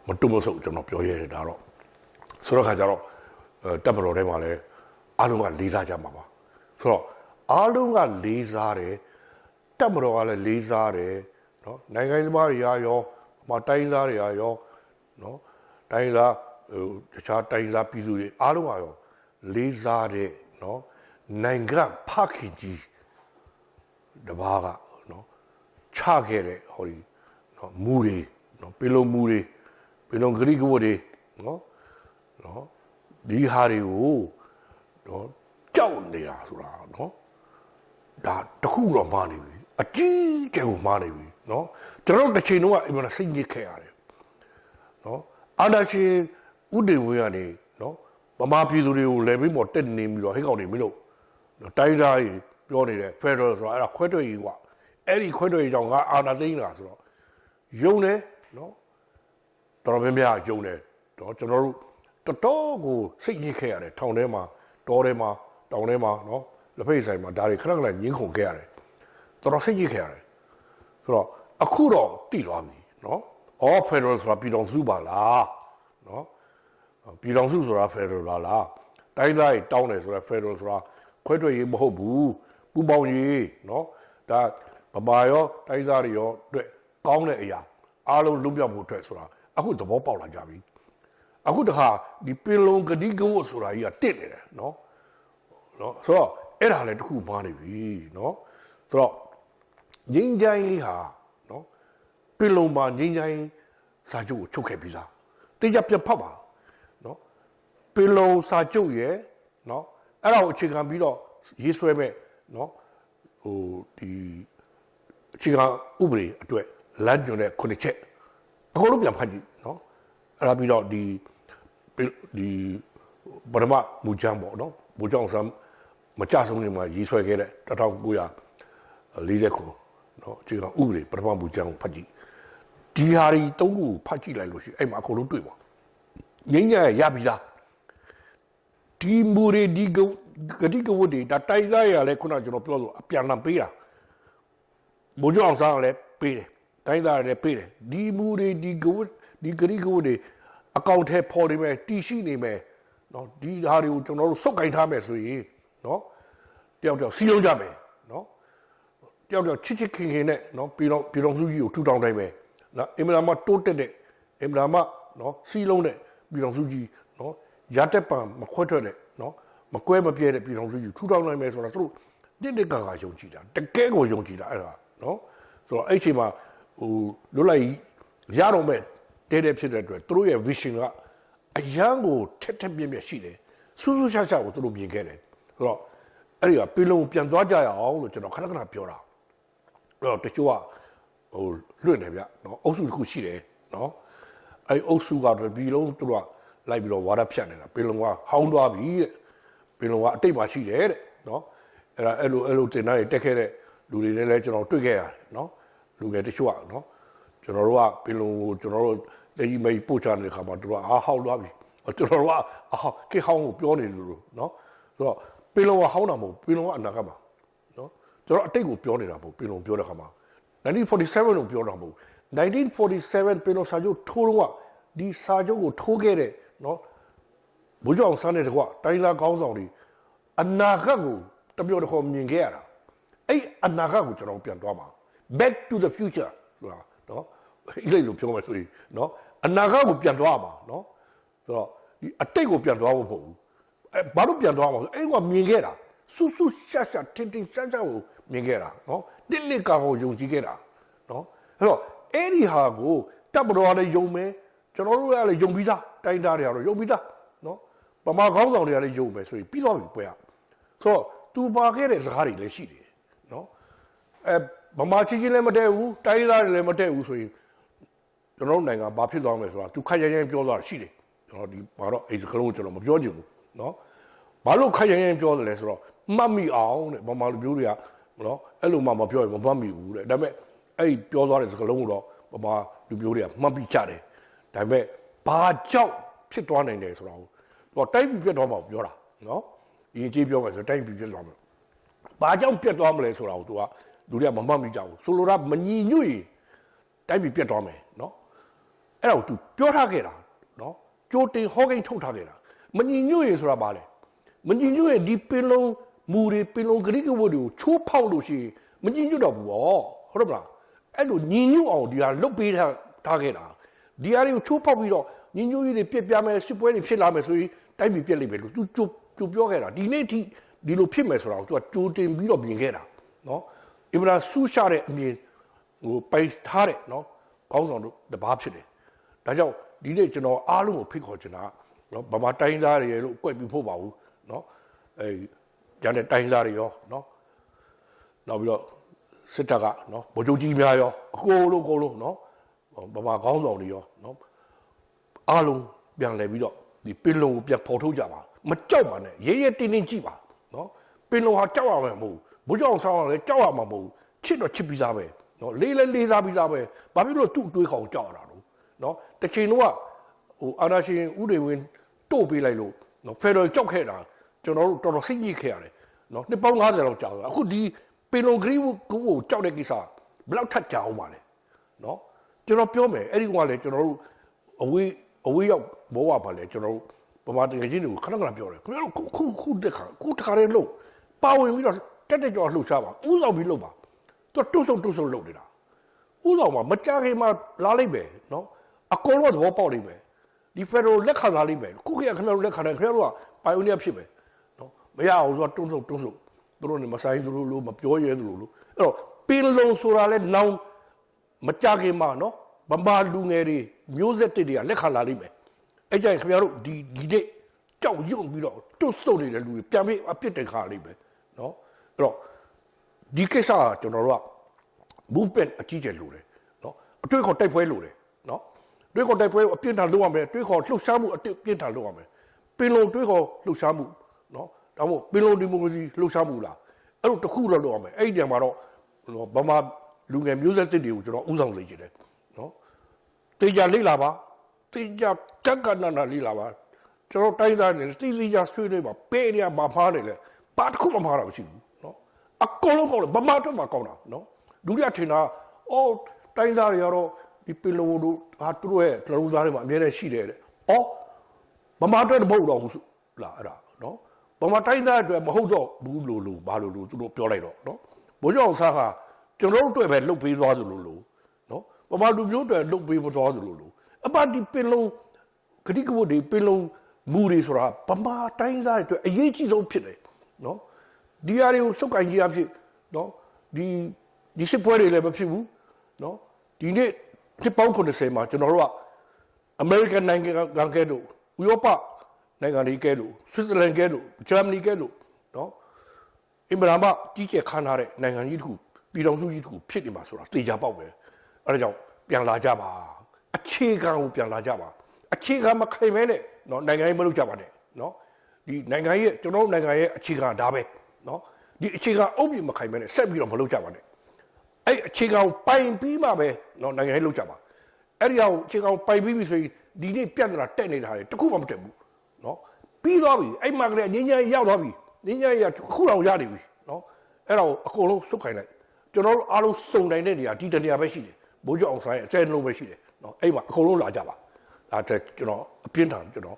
မတုံမဆုပ်ကျွန်တော်ပြောရဲတယ်ဒါတော့ဆိုတော့ခါကျတော့တပ်မတော်ထဲမှာလည်းအားလုံးကလေးစားကြမှာပါဆိုတော့အားလုံးကလေးစားတယ်တပ်မတော်ကလည်းလေးစားတယ်နော်နိုင်ငံသမားတွေရောတိုင်းသားတွေရောနော်တိုင်းသားတခြားတိုင်းသားပြည်သူတွေအားလုံးကရောလေးစားတဲ့နော်နိုင်ငံဖခင်ကြီးတပါးကနော်ချခဲ့တဲ့ဟောဒီနော်မူတွေနော်ပင်လုံမူတွေပင်လုံဂရိကဝတ်တွေနော်ဒီဟာတွေကိုနော်ကြောက်နေတာဆိုတာနော်ဒါတခုတော့မှားနေပြီအကြီးကျယ်ကိုမှားနေပြီနော်ကျွန်တော်တစ်ချိန်လုံးကအမှန်စိတ်ညစ်ခဲ့ရတယ်နော်အာဏာရှင်ဥဒေဝင်းကနေနော်ဗမာပြည်သူတွေကိုလည်းပြီးတော့တက်နေပြီးတော့ဟိတ်ကောင်နေမင်းတို့တိုင်းသားကြီးပြောနေတဲ့ Federal ဆိုတာအဲ့ဒါခွဲထွက်ရေးကွာအဲ့ဒီခွဲထွက်ရေးကြောင့်ငါအာဏာသိမ်းတာဆိုတော့ယုံတယ်နော်တော်တော်များများယုံတယ်တော့ကျွန်တော်တို့တော်တော်ကိုစိတ်ညစ်ခဲ့ရတယ်ထောင်ထဲမှာတောထဲမှာတောင်ထဲမှာနော်လက်ဖိတ်ဆိုင်မှာဒါတွေခဏခဏညင်းခုန်ခဲ့ရတယ်တော်တော်စိတ်ညစ်ခဲ့ရတယ်ဆိုတော့အခုတော့တိသွားပြီနော်အော် Federal ဆိုတာပြည်တော်စုပါလားနော်ပြည်တော်စုဆိုတာ Federal ပါလားတိုင်းသားတွေတောင်းတယ်ဆိုတာ Federal ဆိုတာခွဲထွက်ရေးမဟုတ်ဘူးပူပေါင်းရေးနော်ဒါဗမာရောတိုင်းသားတွေရောအတွက်ကောင်းတဲ့အရာအားလုံးလုံးပြောက်မှုအတွက်ဆိုတာအခုသဘောပေါက်လာကြပြီအခုတခါဒီပင်လုံဂတိကဝတ်ဆိုတာကြီးကတစ်နေတယ်နော်ဆိုတော့အဲ့ဒါလည်းတခုမှားနေပြီနော်ဆိုတော့ငင်းချိုင်းလေးဟာနော်ပင်လုံမှာငင်းချိုင်းစာချုပ်ကိုချုပ်ခဲ့ပြီးသားတေချာပြန်ဖတ်ပါနော်ပင်လုံစာချုပ်ရဲ့နော်အဲ့ဒါကိုအခြေခံပြီးတော့ရေးဆွဲမဲ့နော်ဟိုဒီအခြေခံဥပဒေအတွက်လမ်းညွှန်တဲ့ခုနှစ်ချက်အကုန်လုံးပြန်ဖတ်ကြည့်နော်အဲ့ဒါပြီးတော့ဒီပထမမူချမ်းပေါ့နော်မူချမ်းဆမ်းမကြဆုံးနေမှာရေးဆွဲခဲ့တဲ့1940ခုနော်အခြေခံဥပဒေပထမမူချမ်းကိုဖတ်ကြည့်ဒီဟာတွေသုံးခုဖတ်ကြည့်လိုက်လို့ရှိရင်အဲ့မှာအကုန်လုံးတွေ့ပါငင်းရပြီးသားဒီမူတွေဒီဂတိကဝတ်တွေဒါတိုက်သားရလဲခုနကျွန်တော်ပြောလို့အပြန်လန်ပေးတာဘိုးကျောင်းဆောင်လည်းပေးတယ်တိုင်းသားလည်းပေးတယ်ဒီမူတွေဒီဂတိကဝတ်တွေအကောင့်ထဲပေါ်နေမယ်တီရှိနေမယ်နော်ဒီဟာတွေကိုကျွန်တော်တို့စုပ်ကင်ထားမယ်ဆိုရင်နော်တယောက်စီးလုံးကြမယ်နော်တယောက်ချစ်ခင်နဲ့နော်ပြည်တော်စုကြီးကိုထူထောင်နိုင်မယ်နော်အင်မရာမတိုးတက်တဲ့အင်မရာမနော်စီးလုံးတဲ့ပြည်တော်စုကြီးနော်ရတဲ့ပံမခွဲထွက်တဲ့နော်မကွဲမပြဲတဲ့ပြည်တော်စုကြီးထူထောင်နိုင်မယ်ဆိုတာသူတို့တစ်ကာယုံကြည်တာတကယ်ကိုယုံကြည်တာအဲ့ဒါနော်ဆိုတော့အဲ့ချိန်မှာဟိုလွတ်လိုက်ရတော့မဲ့တဲ့ဖြစ်တဲ့အတွက်သူတို့ရဲ့ vision ကအရန်ကိုထက်မြက်ရှိတယ်စူးစူးရှားရှားကိုသူတို့မြင်ခဲ့တယ်ဆိုတော့အဲ့ဒီကပြည်လုံးပြန်သွားကြရအောင်လို့ကျွန်တော်ခဏပြောတာအဲ့တော့တချို့ကဟိုလွတ်နေဗျနော်အုပ်စုတစ်ခုရှိတယ်နော်အဲ့အုပ်စုကတော့ပြည်လုံးသူတို့ကလိုက်ပြီးတော့ဝါဒဖြတ်နေတာပြည်လုံးကဟောင်းသွားပြီတဲ့ပြည်လုံးကအတိတ်မှာရှိတယ်တဲ့နော်အဲ့လိုတင်တိုင်းတက်ခဲ့တဲ့လူတွေလည်းကျွန်တော်တွေ့ခဲ့ရတယ်နော်လူငယ်တချို့ကနော်ကျွန်တော်တို့ကပြည်လုံးကိုကျွန်တော်တို့လက်ကြီးမိတ်ပို့ချတဲ့ခါမှာတို့ကဟောက်သွားပြီကျွန်တော်တို့ကခေဟောင်းကိုပြောနေလို့နော်ဆိုတော့ပြည်လုံးကဟောင်းတာမဟုတ်ပြည်လုံးကအနာဂတ်မှာနော်ကျွန်တော်အတိတ်ကိုပြောနေတာမဟုတ်ပြည်လုံးပြောတဲ့ခါမှာ1947ကိုပြောတာမဟုတ်1947ပြည်လုံးစာချုပ်ထိုးတော့ဒီစာချုပ်ကိုထိုးခဲ့တဲ့နော်ဘိုးကျောင်းဆန်းတဲ့ကွာတိုင်းသားကောင်းဆောင်တွေအနာဂတ်ကိုတပြောတခေါ်မြင်ခဲ့ရတာအဲ့အနာဂတ်ကိုကျွန်တော်ပြန်သွားမှာ back to the future ဆိုတာနော်အဲ့လိုပြောမှဆိုရင်နော်အနာဂတ်ကိုပြန်သွားမှာနော်ဆိုတော့ဒီအတိတ်ကိုပြန်သွားဖို့မဟုတ်ဘူးဘာလို့ပြန်သွားမှာဆိုအဲ့ကမြင်ခဲ့တာဆူရှာတင်းဆန်းကိုမြင်ခဲ့တာနော်တစ်ကောင်ကိုယုံကြည်ခဲ့တာနော်အဲ့တော့အဲ့ဒီဟာကိုတပ်မတော်ကလည်းယုံမယ်ကျွန်တော်တို့ကလည်းယုံပြီးသားတိုင်းသားတွေကတော့ယုံပြီးသားနော်ပမာခေါင်းဆောင်တွေကလည်းယုံမယ်ဆိုရင်ပြီးသွားပြီပွဲရဆိုတော့သူပါခဲ့တဲ့စကားတွေလည်းရှိတယ်နော်ဗမာချင်းလည်းမတည့်ဘူးတိုင်းသားတွေလည်းမတည့်ဘူးဆိုရင်ကျွန်တော်တို့နိုင်ငံဘာဖြစ်သွားမလဲဆိုတာသူခက်ရပြောသွားတာရှိတယ်ကျွန်တော်ဒီဘာတော့အဲ့စကားလုံးကျွန်တော်မပြောချင်ဘူးနော်ဘာလို့ခက်ရပြောတယ်လဲဆိုတော့မှတ်မိအောင်တဲ့ဗမာလူမျိုးတွေကနော်အဲ့လိုမှမပြောရင်မမှတ်မိဘူးတဲ့ဒါပေမဲ့အဲ့ပြောသွားတဲ့စကားလုံးကိုတော့ဗမာလူမျိုးတွေကမှတ်ပြီးကြတယ်ဒါပေမဲ့ဘာကြောင့်ဖြစ်သွားနိုင်တယ်ဆိုတာကိုတော့တိုက်ပြီးပြတ်သွားမှာပြောတာနော်အရင်ကြီးပြောမယ်ဆိုတိုက်ပြီးပြတ်သွားမှာဘာကြောင့်ပြတ်သွားမလဲဆိုတာကိုသူကလူတွေကမမှတ်မိကြဘူးဆိုလိုတာမညီညွတ်ရင် တိုင်းပြည်ပြတ်သွားမယ်နော်အဲ့ဒါကို तू ပြောထားခဲ့တာနော်ကြိုတင်ဟောကိန်းထုတ်ထားခဲ့တာမညီညွတ်ရင်ဆိုတာပါလေမညီညွတ်ရင်ဒီပင်လုံးမူတွေပင်လုံးဂရိကဝတ်တွေကိုချိုးဖောက်လို့ရှိရင်မညီညွတ်တော့ဘူးပေါ့ဟုတ်တယ်မလားအဲ့လိုညီညွတ်အောင်ဒီဟာလုတ်ပေးထားခဲ့တာဒီဟာတွေကိုချိုးဖောက်ပြီးတော့ညီညွတ်ရေးတွေပြက်ပြမယ်စစ်ပွဲတွေဖြစ်လာမယ်ဆိုရင်တိုင်းပြည်ပြက်လိမ့်မယ်လို့ तू ကြိုပြောခဲ့တာဒီနေ့အထိဒီလိုဖြစ်မယ်ဆိုတာကို तू ကကြိုတင်ပြီးတော့ပြင်ခဲ့တာနော်အင်မတန်ဆူရှာတဲ့အမြင်ဟိုပိုင်ထားတဲ့နော်ခေါင်းဆောင်တို့တပါးဖြစ်တယ်ဒါကြောင့်ဒီနေ့ကျွန်တော်အားလုံးကိုဖိတ်ခေါ်ချင်တာနော်ဗမာတိုင်းသားတွေလို့အကွက်ပြဖို့ပါဘူးနော်အဲကျန်တဲ့တိုင်းသားတွေရောနော်နောက်ပြီးတော့စစ်တပ်ကနော်ဗိုလ်ချုပ်ကြီးများရောအကုန်လုံးနော်ဗမာခေါင်းဆောင်တွေရောနော်အားလုံးပြန်လဲပြီးတော့ဒီပင်လုံကိုပြန်ဖော်ထုတ်ကြပါမကြောက်ပါနဲ့ရဲရဲတင်းတင်းကြည့်ပါနော်ပင်လုံဟာကြောက်ရမှာမဟုတ်ဘူးဘုရားအောင်ဆောင်လည်းကြောက်ရမှာမဟုတ်ဘူးချစ်တော့ချစ်ပြီးသားပဲနော်လေးစားပြီးသားပဲဘာဖြစ်လို့သူ့အတွေးခေါင်ကြောက်ရတာလို့နော်တစ်ချိန်တော့ဟိုအာနာရှင်ဥဒေဝင်းတို့ပေးလိုက်လို့နော်ဖက်ဒရယ်ကြောက်ခဲ့တာကျွန်တော်တို့တော်တော်စိတ်ညစ်ခဲ့ရတယ်နော်နှစ်ပေါင်း90လောက်ကြာသွားအခုဒီပင်လုံဂရီကိုကြောက်တဲ့ကိစ္စဘယ်လောက်ထပ်ကြာအောင်ပါလဲနော်ကျွန်တော်ပြောမယ်အဲ့ဒီကလည်းကျွန်တော်တို့အဝေးရောက်ဘောဝပါလေကျွန်တော်တို့ဗမာတကယ်ချင်းတွေကိုခဏပြောတယ်ခင်ဗျားတို့ခုတက်ခါလေးလို့ပါဝင်ပြီးတော့တက်ကြောလှုပ်ရှားပါဥဆောင်ပြီးလှုပ်ပါသူတွတ်ဆုပ်လှုပ်နေတာဥဆောင်မှာမကြခင်မှာလာလိုက်ပဲနော်အကုန်လုံးသဘောပေါက်လိမ့်မယ်ဒီဖက်ဒရယ်လက်ခံလာလိမ့်မယ်ခုခေတ်ခင်ဗျားတို့လက်ခံတယ်ခင်ဗျားတို့ကပိုင်အိုနီယာဖြစ်မယ်နော်မရအောင်ဆိုတော့တွတ်ဆုပ်သူတို့နေမဆိုင်သူတို့လို့မပြောရဲသူတို့လို့အဲ့တော့ပင်လုံဆိုတာလဲနောင်မကြခင်မှာနော်ဗမာလူငယ်တွေမျိုးဆက်တွေကလက်ခံလာလိမ့်မယ်အဲ့ကြရင်ခင်ဗျားတို့ဒီနေ့ကြောက်ရွံ့ပြီးတော့တွတ်ဆုပ်နေတဲ့လူတွေပြန်ပြီးအပြစ်တင်ခါလိမ့်မယ်နော်အဲ့တော့ဒီကိစ္စကကျွန်တော်တို့က movement အကြီးကျယ်လိုတယ်နော်အတွေ့အခေါ်တိုက်ပွဲလိုတယ်နော်တွေးခေါ်တိုက်ပွဲအပြင်းထန်လုပ်ရမယ်တွေးခေါ်လှုပ်ရှားမှုအပြင်းထန်လုပ်ရမယ်ပင်လုံတွေးခေါ်လှုပ်ရှားမှုနော်ဒါမှမဟုတ်ပင်လုံဒီမိုကရေစီလှုပ်ရှားမှုလားအဲ့လိုတစ်ခုတော့လုပ်ရမယ်အဲ့ဒီတည်းမှာတော့ဗမာလူငယ်မျိုးဆက်တွေကိုကျွန်တော်ဥဆောင်စေချင်တယ်နော်တေချာလိလာပါတေချာတက်ကနနာလိလာပါကျွန်တော်တိုင်းသားနေစီစီချာဆွေးနွေးပါပေးနေရမှာဖားနေလေဘာတစ်ခုမှမဖားတာမရှိဘူးနော်အကုန်လုံးကောင်းတယ်ဗမာတို့မှကောင်းတာနော်လူတွေကထင်တာအော်တိုင်းသားတွေကတော့ဒီပင်လုံတို့ဟာသူတို့ရဲ့လူသားတွေမှာအများနဲ့ရှိတယ်တဲ့။အော်ဗမာအတွက်မဟုတ်တော့ဘူးလားအဲ့ဒါနော်။ဗမာတိုင်းသားအတွက်မဟုတ်တော့ဘူးလို့ဘာလို့သူတို့ပြောလိုက်တော့နော်။ဘိုးကျောင်းစားကကျွန်တော်တို့အတွက်ပဲလှုပ်ပေးသွားသလိုလို့နော်။ဗမာလူမျိုးအတွက်လှုပ်ပေးမသွားသလိုလို့အပဒီပင်လုံဂတိကဝတ်တွေပင်လုံမူတွေဆိုတာဗမာတိုင်းသားအတွက်အရေးကြီးဆုံးဖြစ်တယ်နော်။ဒီအရာတွေကိုစုပ်ကိုင်ကြရဖြစ်နော်။ဒီစစ်ပွဲတွေလည်းမဖြစ်ဘူးနော်။ဒီနေ့တစ်ပေါင်း90မှာကျွန်တော်တို့ကအမေရိကန်နိုင်ငံကဲလို့ဥရောပနိုင်ငံတွေကဲလို့ဆွစ်ဇာလန်ကဲလို့ဂျာမနီကဲလို့နော်အင်မရာမကြီးကျယ်ခမ်းနားတဲ့နိုင်ငံကြီးတစ်ခုပြည်တော်စုကြီးတစ်ခုဖြစ်နေမှာဆိုတာသိကြပေါက်ပဲအဲဒါကြောင့်ပြန်လာကြပါအခြေခံကိုပြန်လာကြပါအခြေခံမခိုင်မဲနဲ့နော်နိုင်ငံရေးမလုပ်ကြပါနဲ့နော်ဒီနိုင်ငံရဲ့ကျွန်တော်တို့နိုင်ငံရဲ့အခြေခံဒါပဲနော်ဒီအခြေခံအုပ်ပြမခိုင်မဲနဲ့ဆက်ပြီးတော့မလုပ်ကြပါနဲ့အဲ့အခြေခံပိုင်ပြီးမှပဲနော်နိုင်ငံရေးလုပ်ကြပါအဲ့ဒီအောင်အခြေခံပိုင်ပြီးပြီဆိုရင်ဒီနေ့ပြဿနာတက်နေတာလေတခုမှမတက်ဘူးနော်ပြီးသွားပြီအဲ့မှာကလေးငင်းငင်းရောက်သွားပြီငင်းငင်းရခုအောင်ရနေပြီနော်အဲ့ဒါကိုအကုန်လုံးစုတ်ခိုင်းလိုက်ကျွန်တော်တို့အားလုံးစုံတိုင်းတဲ့နေရာဒီတနေရာပဲရှိတယ်ဘိုးကျော်အောင်ဆိုင်အကျဉ်းလုံးပဲရှိတယ်နော်အဲ့မှာအကုန်လုံးလာကြပါဒါတဲ့ကျွန်တော်အပြင်းထန်ကျွန်တော်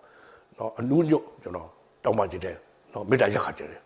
နော်အနူးညွတ်ကျွန်တော်တောင်းပန်ခြင်းတယ်နော်မေတ္တာရက်ခတ်ခြင်းတယ်